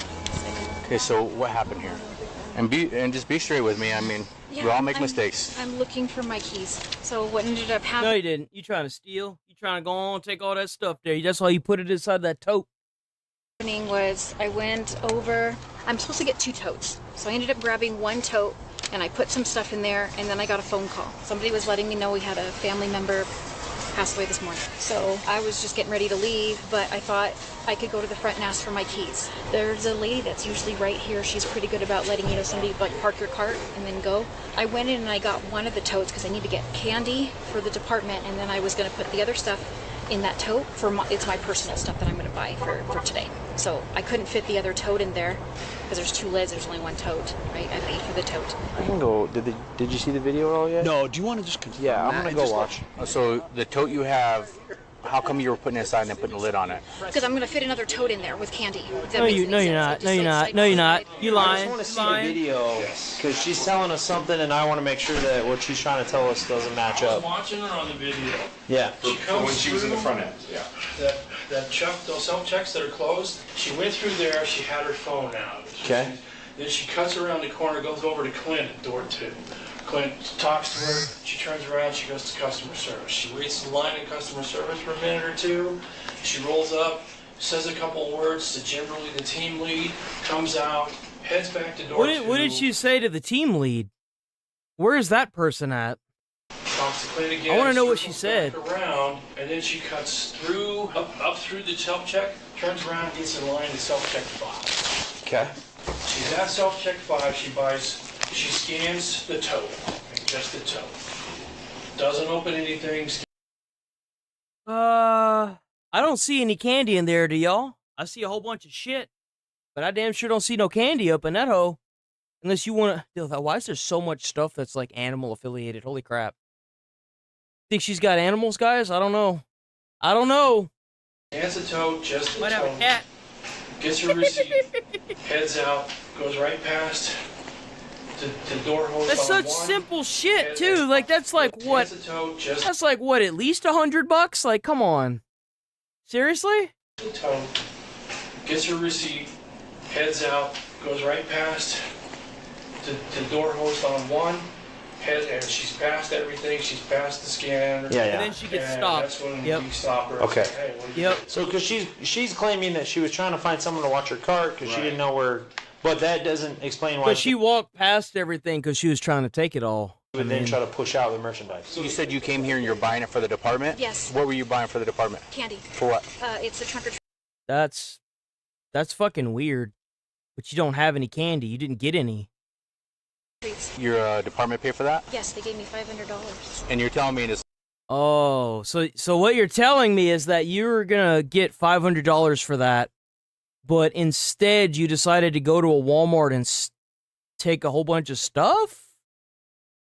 Okay, so what happened here? And just be straight with me. I mean, we all make mistakes. I'm looking for my keys. So what ended up happening? No, you didn't. You trying to steal? You trying to go on take all that stuff there? That's why you put it inside that tote. Was I went over. I'm supposed to get 2 totes, so I ended up grabbing 1 tote, and I put some stuff in there, and then I got a phone call. Somebody was letting me know we had a family member passed away this morning. So I was just getting ready to leave, but I thought I could go to the front and ask for my keys. There's a lady that's usually right here. She's pretty good about letting you know somebody like park your cart and then go. I went in and I got one of the totes because I need to get candy for the department, and then I was going to put the other stuff in that tote it's my personal stuff that I'm going to buy for today. So I couldn't fit the other tote in there because there's 2 lids. There's only 1 tote, right? I paid for the tote. I can go. Did you see the video at all yet? No. Do you want to just confirm? Yeah, I'm that? gonna go watch. So the tote you have, how come you were putting it aside and then putting a lid on it? Because I'm going to fit another tote in there with candy. No, you're not. No, you're not. No, you're not. You lying. I just want to see the video because she's telling us something, and I want to make sure that what she's trying to tell us doesn't match I was up. watching her on the video. Yeah. She comes when she was in the front end, yeah. Those self-checks that are closed, she went through there, she had her phone out. Okay. Then she cuts around the corner, goes over to Clint at door 2. Clint talks to her, she turns around, she goes to customer service. She waits in line at customer service for a minute or 2. She rolls up, says a couple words to Kimberly, the team lead, comes out, heads back to door 2. What did she say to the team lead? Where is that person at? Talks to Clint again. I want to know what she said. Around, and then she cuts through, up through the self-check, turns around, gets in line to self-check 5. Okay. She's at self-check 5, she scans the tote, just the tote. Doesn't open anything. I don't see any candy in there, do y'all? I see a whole bunch of shit, but I damn sure don't see no candy up in that hole. Unless you want to... Why is there so much stuff that's like animal affiliated? Holy crap. Think she's got animals, guys? I don't know. Scans the tote, just the Might tote. have a cat. Gets her receipt, heads out, goes right past the door hose. That's such simple shit, too. Like, that's like what? That's like what? At least $100? Like, come on. Seriously? The tote, gets her receipt, heads out, goes right past the door hose on 1. And she's passed everything. She's passed the scanner. Yeah. And then she gets stopped. That's when we stop her. Okay. Say, hey, what are you So, because she's claiming that she was trying to find someone to watch her cart because she didn't know where, but that doesn't explain why. But she walked past everything because she was trying to take it all. would then try to push out the merchandise. So you said you came here and you're buying it for the department? Yes. What were you buying for the department? Candy. For what? It's a trunk or treat. That's fucking weird. but you don't have any candy. You didn't get any. Your department pay for that? Yes, they gave me $500. And you're telling me this? Oh, so what you're telling me is that you're gonna get $500 for that, but instead you decided to go to a Walmart and take a whole bunch of stuff?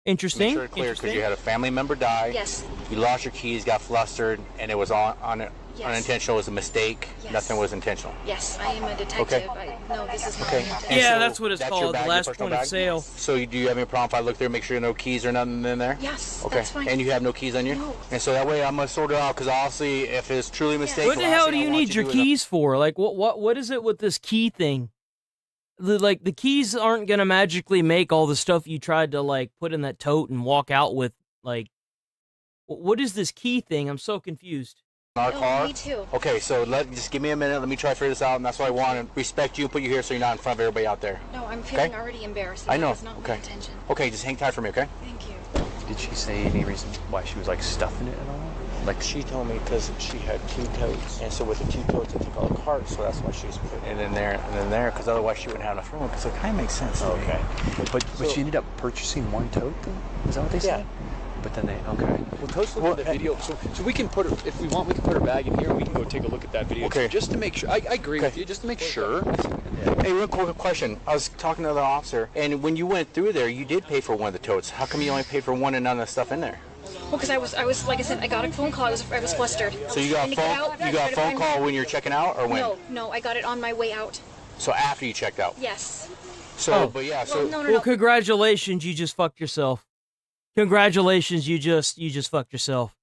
Interesting. Make sure clear, because you had a family member die. Yes. You lost your keys, got flustered, and it was unintentional. It was a mistake. Yes. Nothing was intentional. Yes, I am a detective. No, this is not Okay. intentional. Yeah, that's what it's That's called, your bag, the your last personal point of bag? sale. So do you have any problem if I look there, make sure no keys or nothing in there? Yes, Okay. that's fine. And you have no keys on you? No. And so that way I'm gonna sort it out, because obviously if it's truly a mistake. What the hell do you need your keys for? Like, what is it with this key thing? The keys aren't gonna magically make all the stuff you tried to like put in that tote and walk out with. Like, what is this key thing? I'm so confused. Our car? Me too. Okay, so just give me a minute. Let me try to figure this out, and that's why I want to respect you and put you here so you're not in front of everybody out there. No, I'm feeling already embarrassed. I know. That was not my intention. Okay, just hang tight for me, okay? Thank you. Did she say any reason why she was like stuffing it at all? Like she told me because she had 2 totes, and so with the 2 totes, I took all the carts, so that's why she was putting And then there, because otherwise she wouldn't have enough room. So it kind of makes sense. To me. But she ended up purchasing 1 tote, then? Is that what they said? But then Well, toast look at the video, so we can put her, if we want, we can put her bag in here, and we can go take a look at that video. Okay. Just to make sure, I agree with you, just to make sure. Hey, real quick question. I was talking to another officer, and when you went through there, you did pay for 1 of the totes. How come you only paid for 1 and none of the stuff in there? Well, because I was like I said, I got a phone call. I was flustered. So you got a phone call when you're checking out, or when? No, I got it on my way out. So after you checked out. Yes. So, but yeah, so. Well, congratulations, you just fucked yourself. Congratulations, you just fucked yourself.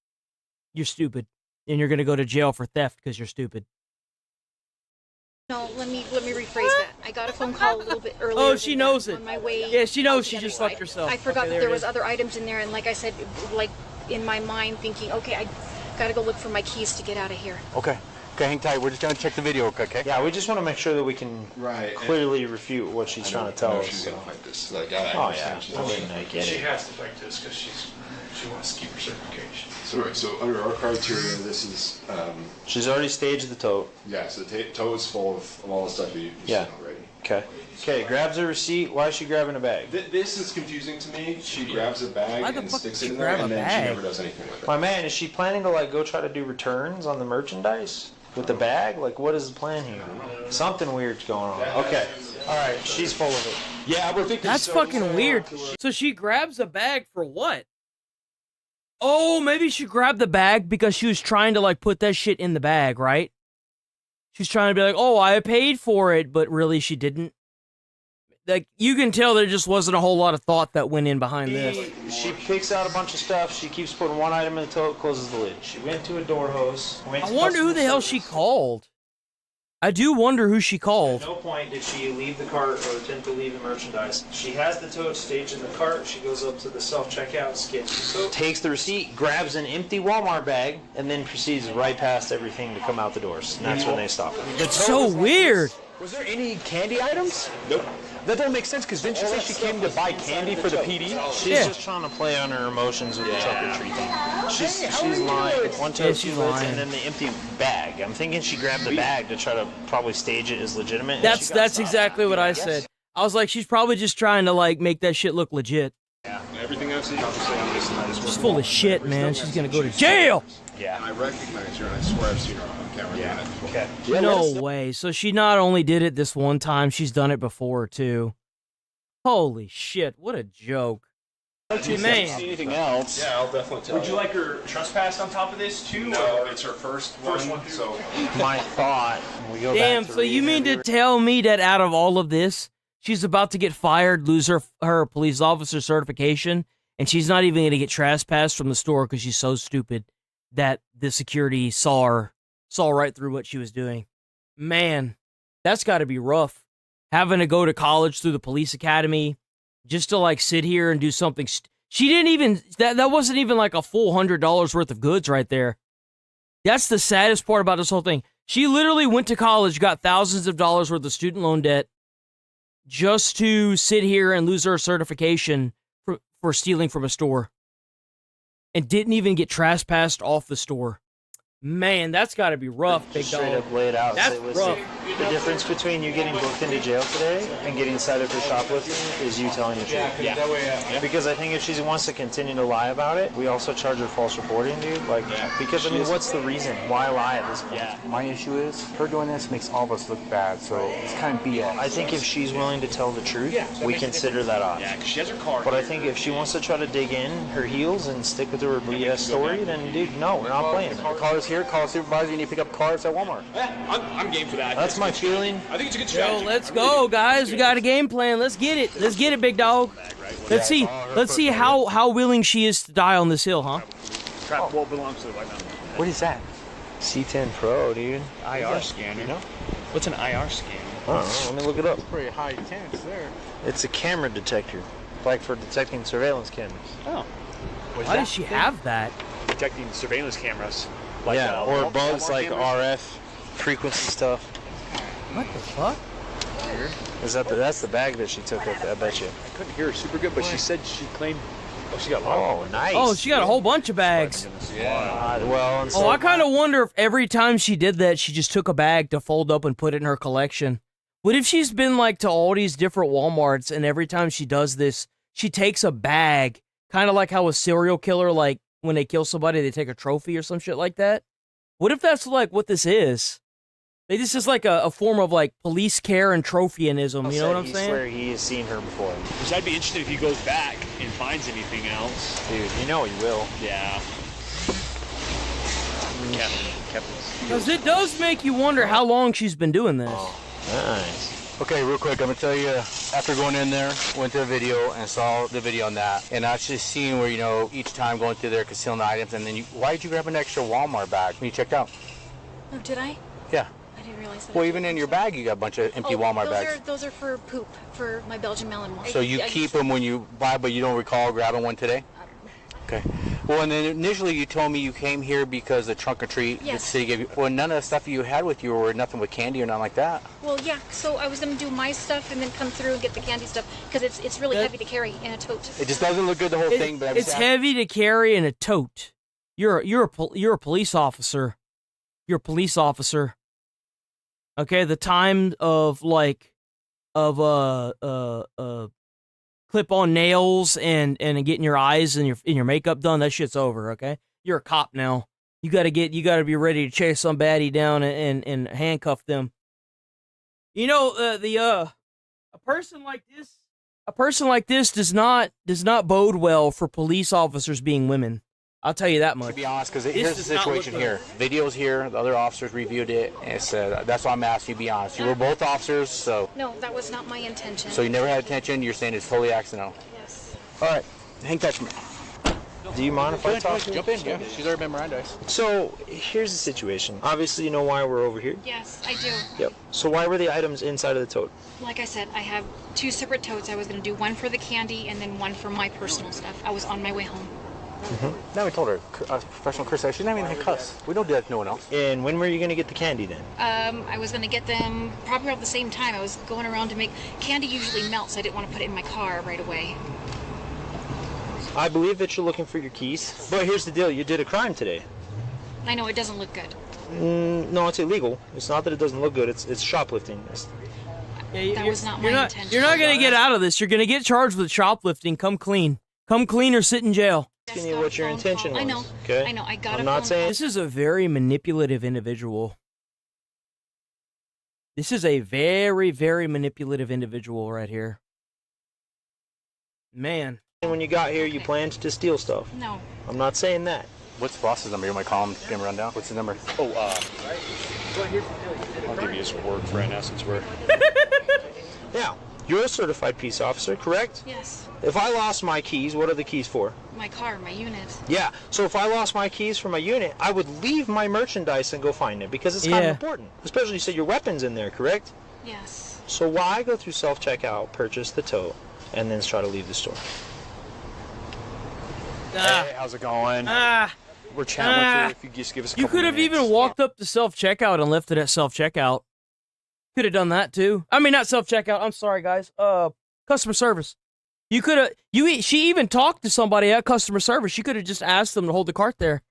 You're stupid, and you're gonna go to jail for theft because you're stupid. No, let me rephrase that. I got a phone call a little bit earlier. Oh, she knows it. On my way. Yeah, she knows she just fucked herself. I forgot Okay, that there it was is. other items in there, and like I said, like in my mind, thinking, okay, I gotta go look for my keys to get out of here. Okay. Okay, hang tight. We're just gonna check the video, okay? Yeah, we just want to make sure that we can clearly refute what she's trying to tell us. She's gonna fight this. Like, Oh yeah, I get She it. has to fight this because she wants to keep her certification. So under our criteria, this is. She's already staged the tote. Yeah, so the tote is full of all the stuff you've Yeah. seen already. Okay. Okay, grabs a receipt. Why is she grabbing a bag? This is confusing to me. She grabs a bag Why the and fuck sticks did it she in there, grab a and then bag? she never does anything with it. My man, is she planning to like go try to do returns on the merchandise with the bag? Like, what is the plan here? Something weird's going on. Okay. All right, she's full of it. Yeah, we're thinking. That's fucking weird. So she grabs a bag for what? Oh, maybe she grabbed the bag because she was trying to like put that shit in the bag, right? She's trying to be like, oh, I paid for it, but really she didn't. Like, you can tell there just wasn't a whole lot of thought that went in behind this. She picks out a bunch of stuff. She keeps putting 1 item in the tote, closes the lid. She went to a door hose. I wonder who the hell she called. I do wonder who she called. At no point did she leave the cart or attempt to leave the merchandise. She has the tote staged in the cart. She goes up to the self-checkout, skips the soap, takes the receipt, grabs an empty Walmart bag, and then proceeds right past everything to come out the doors. And that's when they stop her. That's so weird. Was there any candy items? Nope. That don't make sense, because didn't she say she came to buy candy for the PD? She's just trying to play on her emotions with the trunk or treat thing. She's lying. 1 tote, 2 lids, and then the empty bag. I'm thinking she grabbed the bag to try to probably stage it as legitimate. That's exactly what I said. I was like, she's probably just trying to like make that shit look legit. Yeah, everything I've seen, I'm just saying. She's full of shit, man. She's gonna go to jail. Yeah. And I recognize her, and I swear I've seen her on camera doing it. Okay. No way. So she not only did it this one time, she's done it before too. Holy shit! What a joke. Man. See anything else? Yeah, I'll definitely tell Would you like her trespassed on top of this too? No, it's her first one. So my thought. We go Damn. back to So you mean to tell me that out of all of this, she's about to get fired, lose her police officer certification, and she's not even gonna get trespassed from the store because she's so stupid that the security saw right through what she was doing. Man, that's got to be rough. Having to go to college through the police academy just to like sit here and do something. She didn't even, that wasn't even like a full $100 worth of goods right there. That's the saddest part about this whole thing. She literally went to college, got thousands of dollars worth of student loan debt just to sit here and lose her certification for stealing from a store. And didn't even get trespassed off the store. Man, that's got to be rough, big dog. Straight up lay it out. That's Say, listen, rough. the difference between you getting booked into jail today and getting cited for shoplifting is you telling the truth. Yeah. Because I think if she wants to continue to lie about it, we also charge her false reporting, dude. Like, because I mean, what's the reason? Why lie at this point? Yeah. My issue is her doing this makes all of us look bad, so it's kind of BS. I think if she's willing to tell the truth, we consider that off. Yeah, 'cause she has her card. But I think if she wants to try to dig in her heels and stick with her BS story, then dude, no, we're not playing. The car's here, call the supervisor, you need to pick up cars at Walmart. I'm game for that. That's my feeling. I think it's a good Yo, strategy. let's go, guys. We got a game plan. Let's get it. Let's get it, big dog. Let's see. Let's see how willing she is to die on this hill, huh? Crap, what belongs to the white mountain? What is that? C10 Pro, dude. IR scanner. What's an IR scanner? I don't know. Let me look it up. Pretty high tense there. It's a camera detector, like for detecting surveillance cameras. Oh. Why does she have that? Detecting surveillance cameras. Like, yeah, or Walmart bugs like cameras? RF frequency stuff. What the fuck? Is that that's the bag that she took with? I bet you. I couldn't hear her super good, but she said she claimed. Oh, she got. Oh, nice. Oh, she got a whole bunch of bags. Yeah. Well, and so Oh, I kind of wonder if every time she did that, she just took a bag to fold up and put it in her collection. What if she's been like to all these different Walmarts, and every time she does this, she takes a bag, kind of like how a serial killer, like when they kill somebody, they take a trophy or some shit like that. What if that's like what this is? This is like a form of like police care and trophyism. You know what I'm he saying? swear he has seen her before. Which I'd be interested if he goes back and finds anything else. Dude, you know he will. Yeah. Captain. Because it does make you wonder how long she's been doing this. Nice. Okay, real quick, I'm gonna tell you, after going in there, went to a video and saw the video on that, and actually seeing where, you know, each time going through there, concealing the items, and then why did you grab an extra Walmart bag when you checked out? Oh, did I? Yeah. I didn't realize that. Well, even in your bag, you got a bunch of empty Walmart bags. Those are for poop, for my Belgian melon one. So you keep them when you buy, but you don't recall grabbing one today? Okay. Well, and then initially you told me you came here because the trunk or treat the city gave you. Well, none of the stuff you had with you were nothing with candy or nothing like that. Well, yeah. So I was gonna do my stuff and then come through and get the candy stuff because it's really heavy to carry in a tote. It just doesn't look good, the whole thing. But It's heavy to carry in a tote. You're a police officer. You're a police officer. Okay, the time of clip on nails and getting your eyes and your makeup done, that shit's over, okay? You're a cop now. You gotta be ready to chase some baddie down and handcuff them. You know, a person like this does not bode well for police officers being women. I'll tell you that much. To be honest, because here's the situation here. Video's here. The other officers reviewed it, and it said, that's why I'm asking you to be honest. You were both officers, so. No, that was not my intention. So you never had attention. You're saying it's totally accidental. Yes. All right. Hang tight for me. Do you mind if I talk? Jump in. Yeah. She's already been Mirandized. So here's the situation. Obviously, you know why we're over here. Yes, I do. Yep. So why were the items inside of the tote? Like I said, I have 2 separate totes. I was gonna do one for the candy and then one for my personal stuff. I was on my way home. Mm-hmm. Now we told her, professional curse. She's not even a cuss. We don't do that to no one else. And when were you going to get the candy then? I was going to get them probably at the same time. I was going around to make... Candy usually melts. I didn't want to put it in my car right away. I believe that you're looking for your keys. But here's the deal. You did a crime today. I know, it doesn't look good. No, it's illegal. It's not that it doesn't look good. It's shoplifting. That was not my intention. You're not going to get out of this. You're going to get charged with shoplifting. Come clean. Come clean or sit in jail. Asking you what your intention was. I know. Okay. I know. I got I'm not saying this is a very manipulative individual. This is a very, very manipulative individual right here. Man. when you got here you planned to steal stuff. No. I'm not saying that. What's the boss's number? You might call him, give him a rundown. What's his number? Oh, I'll give you his word for right now since we're... Now, you're a certified peace officer, correct? Yes. If I lost my keys, what are the keys for? My car, my unit. Yeah, so if I lost my keys for my unit, I would leave my merchandise and go find it because it's kind of important. Especially you said your weapon's in there, correct? Yes. So why go through self-checkout, purchase the tote, and then try to leave the store? Hey, how's it going? We're chatting with you. If you just give us a You couple could have minutes. even walked up to self-checkout and left it at self-checkout. Could have done that too. I mean, not self-checkout. I'm sorry, guys. Customer service. You could have. She even talked to somebody at customer service. She could have just asked them to hold the cart there.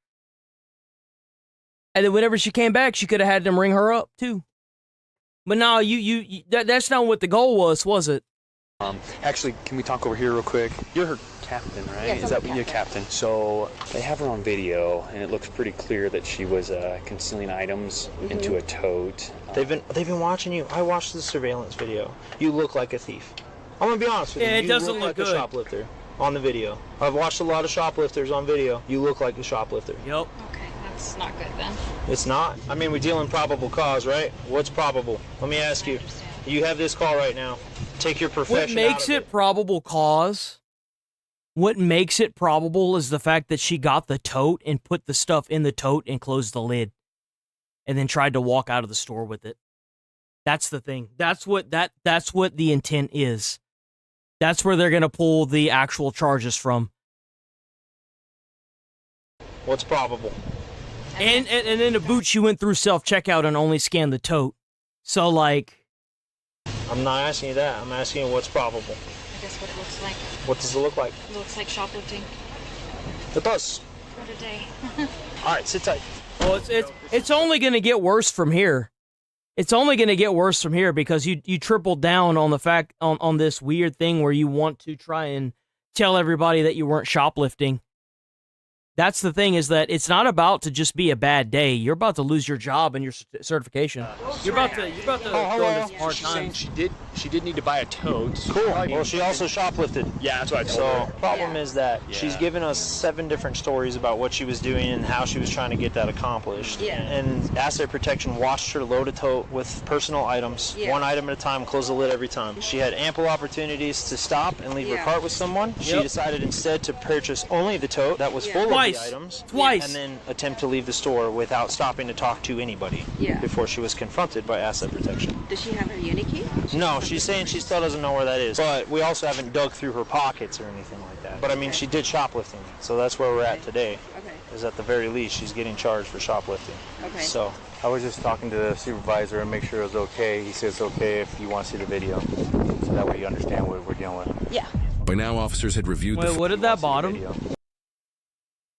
And then whenever she came back, she could have had them ring her up too. But no, that's not what the goal was it? Actually, can we talk over here real quick? You're her captain, right? Yes, Is I'm that the what you're captain? So they have her on video, and it looks pretty clear that she was concealing items into a tote. They've been watching you. I watched the surveillance video. You look like a thief. I'm gonna be honest with you. Yeah, it doesn't look look like good. a shoplifter on the video. I've watched a lot of shoplifters on video. You look like a shoplifter. Yep. Okay, that's not good then. It's not. I mean, we deal in probable cause, right? What's probable? Let me ask you. You have this call right now. Take your profession. What makes it probable cause? What makes it probable is the fact that she got the tote and put the stuff in the tote and closed the lid, and then tried to walk out of the store with it. That's the thing. That's what the intent is. That's where they're gonna pull the actual charges from. What's probable? And in the boot, she went through self-checkout and only scanned the tote. So, like... I'm not asking you that. I'm asking you what's probable. I guess what it looks like. What does it look like? It looks like shoplifting. It does. For today. All right, sit tight. Well, it's only going to get worse from here. It's only going to get worse from here because you tripled down on the fact on this weird thing where you want to try and tell everybody that you weren't shoplifting. That's the thing, is that it's not about to just be a bad day. You're about to lose your job and your certification. You're about to go into hard She's times. saying she did need to buy a tote. Cool. Well, she also shoplifted. Yeah, that's what I told So, her. problem is that she's given us 7 different stories about what she was doing and how she was trying to get that accomplished. Yeah. And Asset Protection watched her load a tote with personal items, one item at a time, close the lid every time. She had ample opportunities to stop and leave her cart with someone. She decided instead to purchase only the tote that was full of the items. Twice. And then attempt to leave the store without stopping to talk to anybody before she was confronted by Asset Protection. Does she have her Unikey? No, she's saying she still doesn't know where that is. But we also haven't dug through her pockets or anything like that. But I mean, she did shoplifting. So that's where we're at today. Okay. Is at the very least, she's getting charged for shoplifting. Okay. So I was just talking to the supervisor and make sure it was okay. He said it's okay if you want to see the video. So that way you understand what we're dealing with. Yeah. By now, officers had reviewed the Wait, what did that bottom?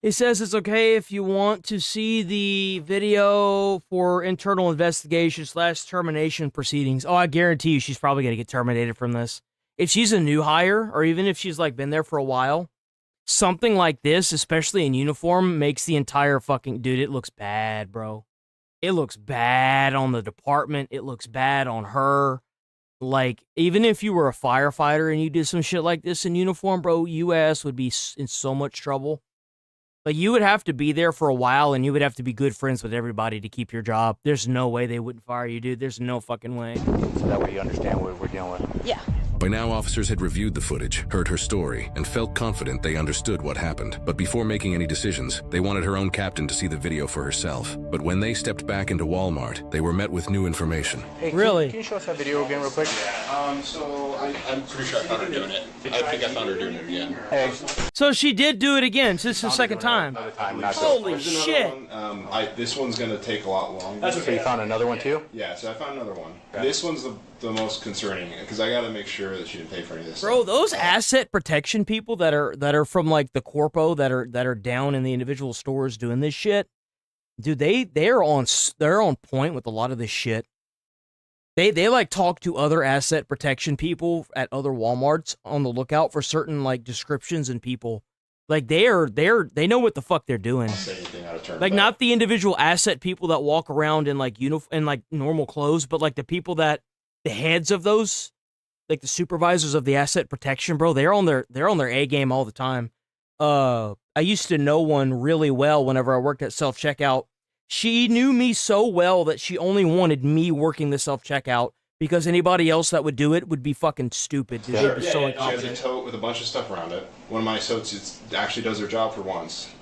It says it's okay if you want to see the video for internal investigation / termination proceedings. Oh, I guarantee you she's probably going to get terminated from this. If she's a new hire, or even if she's like been there for a while, something like this, especially in uniform, makes the entire fucking... Dude, it looks bad, bro. It looks bad on the department. It looks bad on her. Like, even if you were a firefighter and you did some shit like this in uniform, bro, US would be in so much trouble. Like, you would have to be there for a while, and you would have to be good friends with everybody to keep your job. There's no way they wouldn't fire you, dude. There's no fucking way. So that way you understand what we're dealing with. Yeah. By now, officers had reviewed the footage, heard her story, and felt confident they understood what happened. But before making any decisions, they wanted her own captain to see the video for herself. But when they stepped back into Walmart, they were met with new information. Hey, really? Can you show us that video again real quick? So I'm pretty sure I found her doing it. I think I found her doing it again. Hey. So she did do it again. So this is the second time. Holy There's another shit. one. This one's going to take a lot longer. That's okay. So you found another one too? Yeah, so I found another one. Okay. This one's the most concerning because I got to make sure that she didn't pay for any of this. Bro, those asset protection people that are from like the corpo that are down in the individual stores doing this shit, dude, they're on point with a lot of this shit. They like talk to other asset protection people at other Walmarts on the lookout for certain like descriptions and people. Like they know what the fuck they're doing. Like not the individual asset people that walk around in like in like normal clothes, but like the heads of those, like the supervisors of the asset protection, bro. They're on their A game all the time. I used to know one really well whenever I worked at self-checkout. She knew me so well that she only wanted me working the self-checkout because anybody else that would do it would be fucking stupid. Dude. Sure. Be so She has a tote with a bunch of stuff around it. One of my associates actually does their job for once.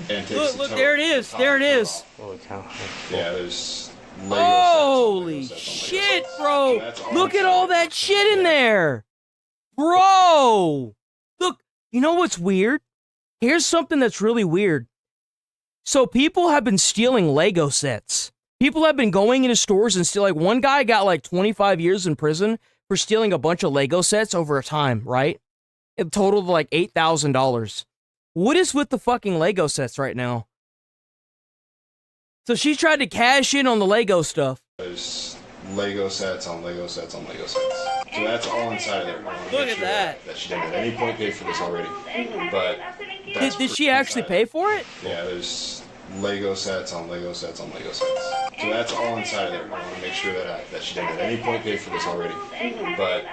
And takes Look, there it is. There it is. Holy cow. Yeah, there's Holy shit, bro. Look at all that shit in there. Bro. Look, you know what's weird? Here's something that's really weird. So people have been stealing Lego sets. People have been going into stores and stealing. Like one guy got like 25 years in prison for stealing a bunch of Lego sets over a time, right? It totaled like $8,000. What is with the fucking Lego sets right now? So she tried to cash in on the Lego stuff. There's Lego sets on Lego sets on Lego sets. So that's all inside of there. Look at that. That she didn't at any point pay for this already. But Did she actually pay for it? Yeah, there's Lego sets on Lego sets on Lego sets. So that's all inside of there. I want to make sure that she didn't at any point pay for this already. But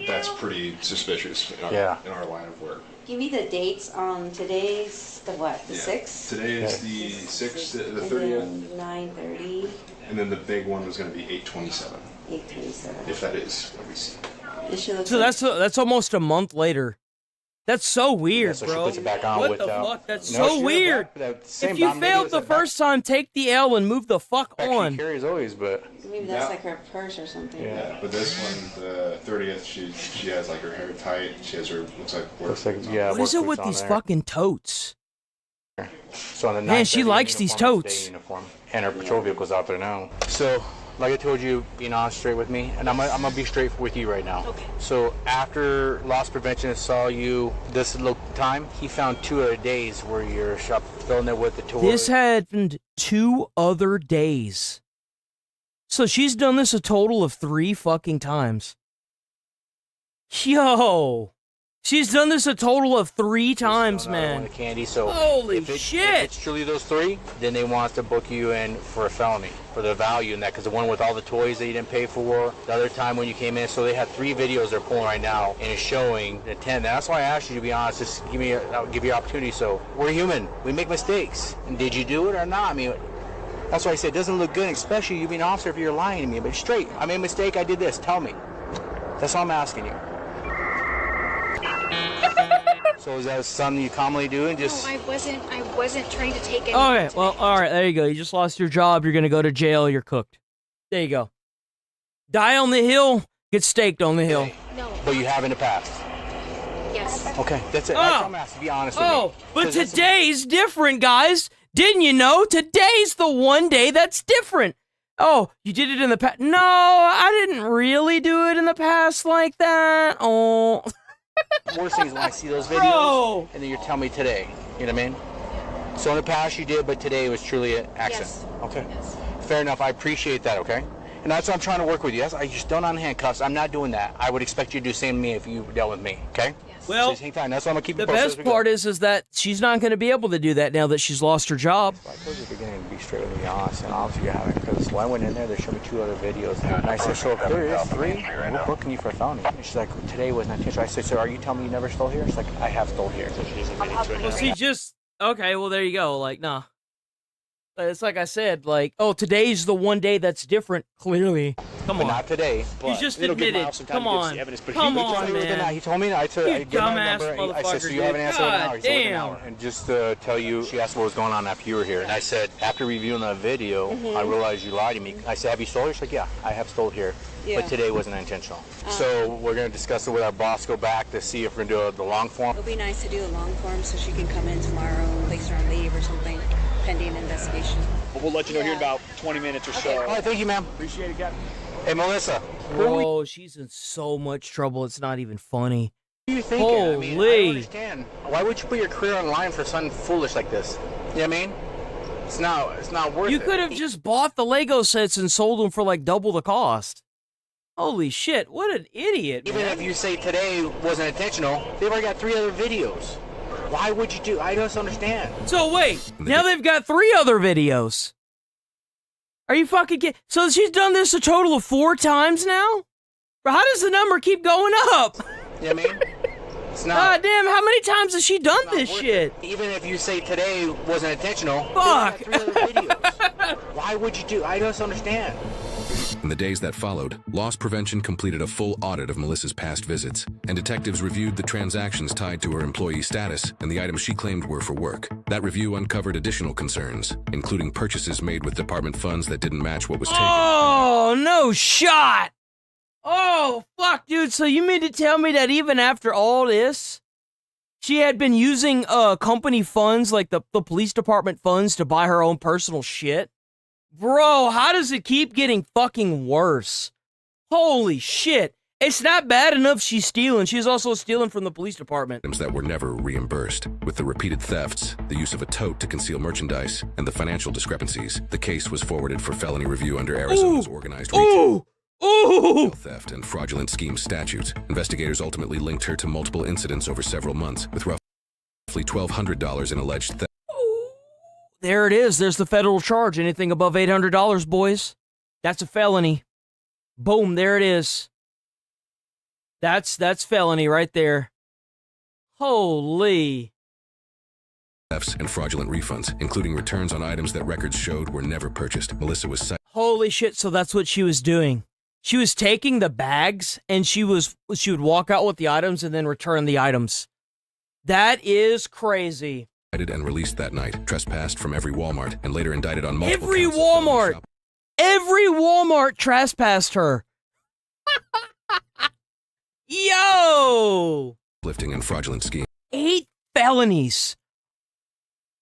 that's pretty suspicious in our line of work. Give me the dates on today's, the what, the 6th? Today is the 6th, the 30th. 9:30. And then the big one was going to be 8/27. 8/27. If that is what we see. So that's almost a month later. That's so weird, so she bro. puts it back on What the without- fuck? That's No, so she weird. If you failed the first time, take the L and move the fuck on. She carries always, but Maybe that's like her purse or something. Yeah, but this one, the 30th, she has like her hair tight. She has her looks like yeah. What is it with these fucking totes? So on the Man, she 9:30 likes these uniform, totes. day uniform, and her patrol vehicle's out there now. So, like I told you, being honest, straight with me, and I'm gonna be straight with you right now. Okay. So after loss prevention saw you this little time, he found 2 other days where you're shop filling it with the toy. This happened 2 other days. So she's done this a total of 3 fucking times. Yo. She's done this a total of 3 times, man. The candy. So holy if shit! If it's truly those 3, then they want us to book you in for a felony for the value in that. Because the one with all the toys that you didn't pay for, the other time when you came in, so they have 3 videos they're pulling right now, and it's showing the 10. That's why I asked you to be honest. Just I'll give you an opportunity. So we're human. We make mistakes. And did you do it or not? I mean, that's why I said it doesn't look good, especially you being an officer if you're lying to me. But straight, I made a mistake. I did this. Tell me. That's all I'm asking you. So is that something you commonly do and just... No, I wasn't trying to take any... Okay, well, alright, there you go. You just lost your job, you're gonna go to jail, you're cooked. There you go. Die on the hill, get staked on the hill. No. But you have in the past? Yes. Okay, that's it. That's all I'm asking, to be honest with me. But today's different, guys. Didn't you know? Today's the one day that's different. Oh, you did it in the past. No, I didn't really do it in the past like that. Oh... Worst thing is when I see those videos, and then you're telling me today. You know what I mean? So in the past you did, but today was truly an accident. Yes. Okay. Yes. Fair enough. I appreciate that. Okay. And that's what I'm trying to work with you. I just don't on handcuffs. I'm not doing that. I would expect you to do the same to me if you dealt with me. Okay. Yes. Well, so hang tight. That's why I'm gonna keep the you posted best part is that she's not going to be able to do that now that she's lost her job. I told you at the beginning to be straight with me, honest, and obviously you haven't. Because when I went in there, they showed me 2 other videos, and I said, so if there is 3, we're booking you for a felony. And she's like, today wasn't intentional. I said, so are you telling me you never stole here? She's like, I have stole here. So she's admitting to it. Well, she just okay. Well, there you go. Like, nah. It's like I said. Like, oh, today's the one day that's different. Clearly, come But on. not today. You just admitted. Come on. Come on, man. He told me. I gave my dumbass number. I said, so you motherfucker, have an answer in an hour. God He said, within an damn. hour. And just to tell you, she asked what was going on after you were here, and I said, after reviewing that video, I realized you lied to me. I said, have you stole here? She's like, yeah, I have stole here. Yeah. But today wasn't intentional. So we're going to discuss it with our boss, go back to see if we're going to do the long form. It'll be nice to do a long form so she can come in tomorrow, place her on leave or something, pending investigation. But we'll let you know here in about 20 minutes or so. All right, thank you, ma'am. Appreciate it, Captain. Hey, Melissa. Bro, she's in so much trouble. It's not even funny. What are you thinking? I mean, I Holy. don't understand. Why would you put your career on the line for something foolish like this? You know what I mean? It's not worth it. You could have just bought the Lego sets and sold them for like double the cost. Holy shit, what an idiot, Even man. if you say today wasn't intentional, they've already got 3 other videos. Why would you do? I don't understand. So wait, now they've got 3 other videos. Are you fucking kidding? So she's done this a total of 4 times now? Bro, how does the number keep going up? You know what I mean? It's not. God damn, how many times has she done this worth shit? it. Even if you say today wasn't intentional, Fuck. they've got 3 other videos. Why would you do? I don't understand. In the days that followed, Loss Prevention completed a full audit of Melissa's past visits, and detectives reviewed the transactions tied to her employee status and the items she claimed were for work. That review uncovered additional concerns, including purchases made with department funds that didn't match what was taken. Oh, no shot. Oh, fuck, dude. So you mean to tell me that even after all this, she had been using company funds, like the police department funds, to buy her own personal shit? Bro, how does it keep getting fucking worse? Holy shit. It's not bad enough she's stealing. She's also stealing from the police department. Items that were never reimbursed. With the repeated thefts, the use of a tote to conceal merchandise, and the financial discrepancies, the case was forwarded for felony review under Arizona's organized retail theft and fraudulent scheme statutes. Investigators ultimately linked her to multiple incidents over several months, with roughly $1,200 in alleged theft. There it is. There's the federal charge. Anything above $800, boys, that's a felony. Boom, there it is. That's felony right there. Holy. Thefts and fraudulent refunds, including returns on items that records showed were never purchased. Melissa was cited. Holy shit, so that's what she was doing. She was taking the bags and she would walk out with the items and then return the items. That is crazy. And released that night, trespassed from every Walmart, and later indicted on multiple Every Walmart trespassed her. Yo! Lifting and fraudulent scheme. 8 felonies.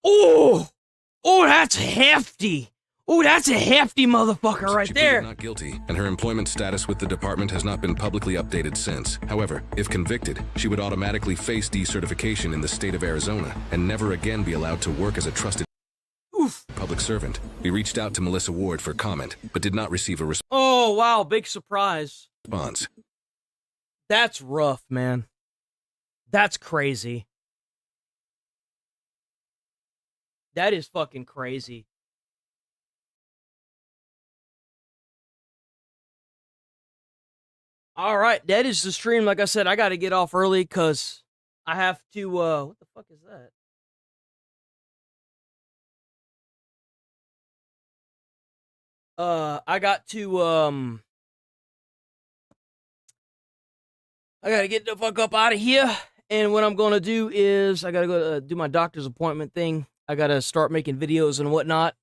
Oh, that's hefty. Oh, that's a hefty motherfucker right there. Not guilty, and her employment status with the department has not been publicly updated since. However, if convicted, she would automatically face decertification in the state of Arizona and never again be allowed to work as a trusted public servant. We reached out to Melissa Ward for comment, but did not receive a response. Oh, wow, big surprise. That's rough, man. That's crazy. That is fucking crazy. All right, that is the stream. Like I said, I got to get off early because I have to, what the fuck is that? I got to get the fuck up out of here. And what I'm going to do is I got to go do my doctor's appointment thing. I got to start making videos and whatnot.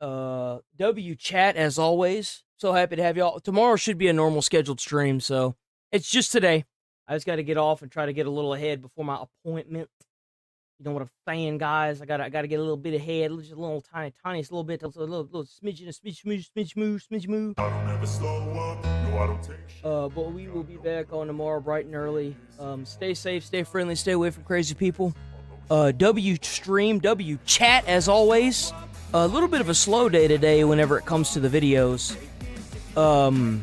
W chat as always. So happy to have y'all. Tomorrow should be a normal scheduled stream, so it's just today. I just got to get off and try to get a little ahead before my appointment. You know what I'm saying, guys? I gotta get a little bit ahead, just a little tiniest little bit, a little smidgen, smidge move. I don't ever slow up. No, I don't take shit. But we will be back on tomorrow bright and early. Stay safe, stay friendly, stay away from crazy people. W stream, W chat as always. A little bit of a slow day today whenever it comes to the videos. It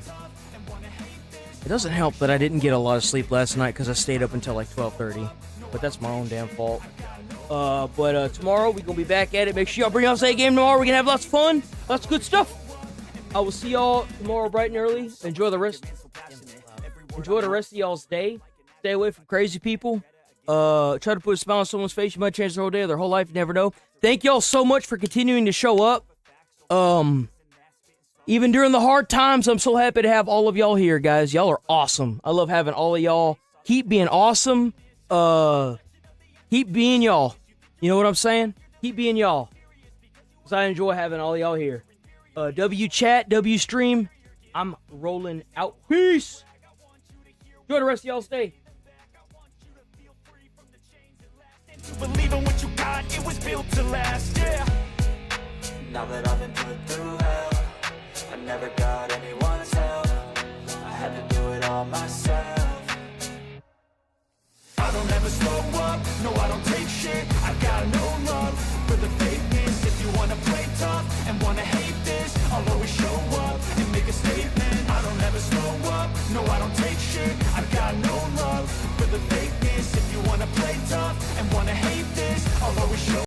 doesn't help that I didn't get a lot of sleep last night because I stayed up until like 12:30. But that's my own damn fault. But tomorrow we're gonna be back at it. Make sure y'all bring y'all's A game tomorrow. We're gonna have lots of fun, lots of good stuff. I will see y'all tomorrow bright and early. Enjoy the rest of y'all's day. Stay away from crazy people. Try to put a smile on someone's face. You might change their whole day or their whole life. You never know. Thank y'all so much for continuing to show up. Even during the hard times, I'm so happy to have all of y'all here, guys. Y'all are awesome. I love having all of y'all. Keep being awesome. Keep being y'all. You know what I'm saying? Keep being y'all. Because I enjoy having all of y'all here. W chat, W stream. I'm rolling out. Peace. Enjoy the rest of y'all's day. Believe in what you got, it was built to last, yeah. Now that I've been put through hell, I never got anyone's help. I had to do it all myself. I don't ever slow up, no I don't take shit. I got no love for the fakeness. If you wanna play tough and wanna hate this, I'll always show up and make a statement. I don't ever slow up, no I don't take shit. I got no love for the fakeness.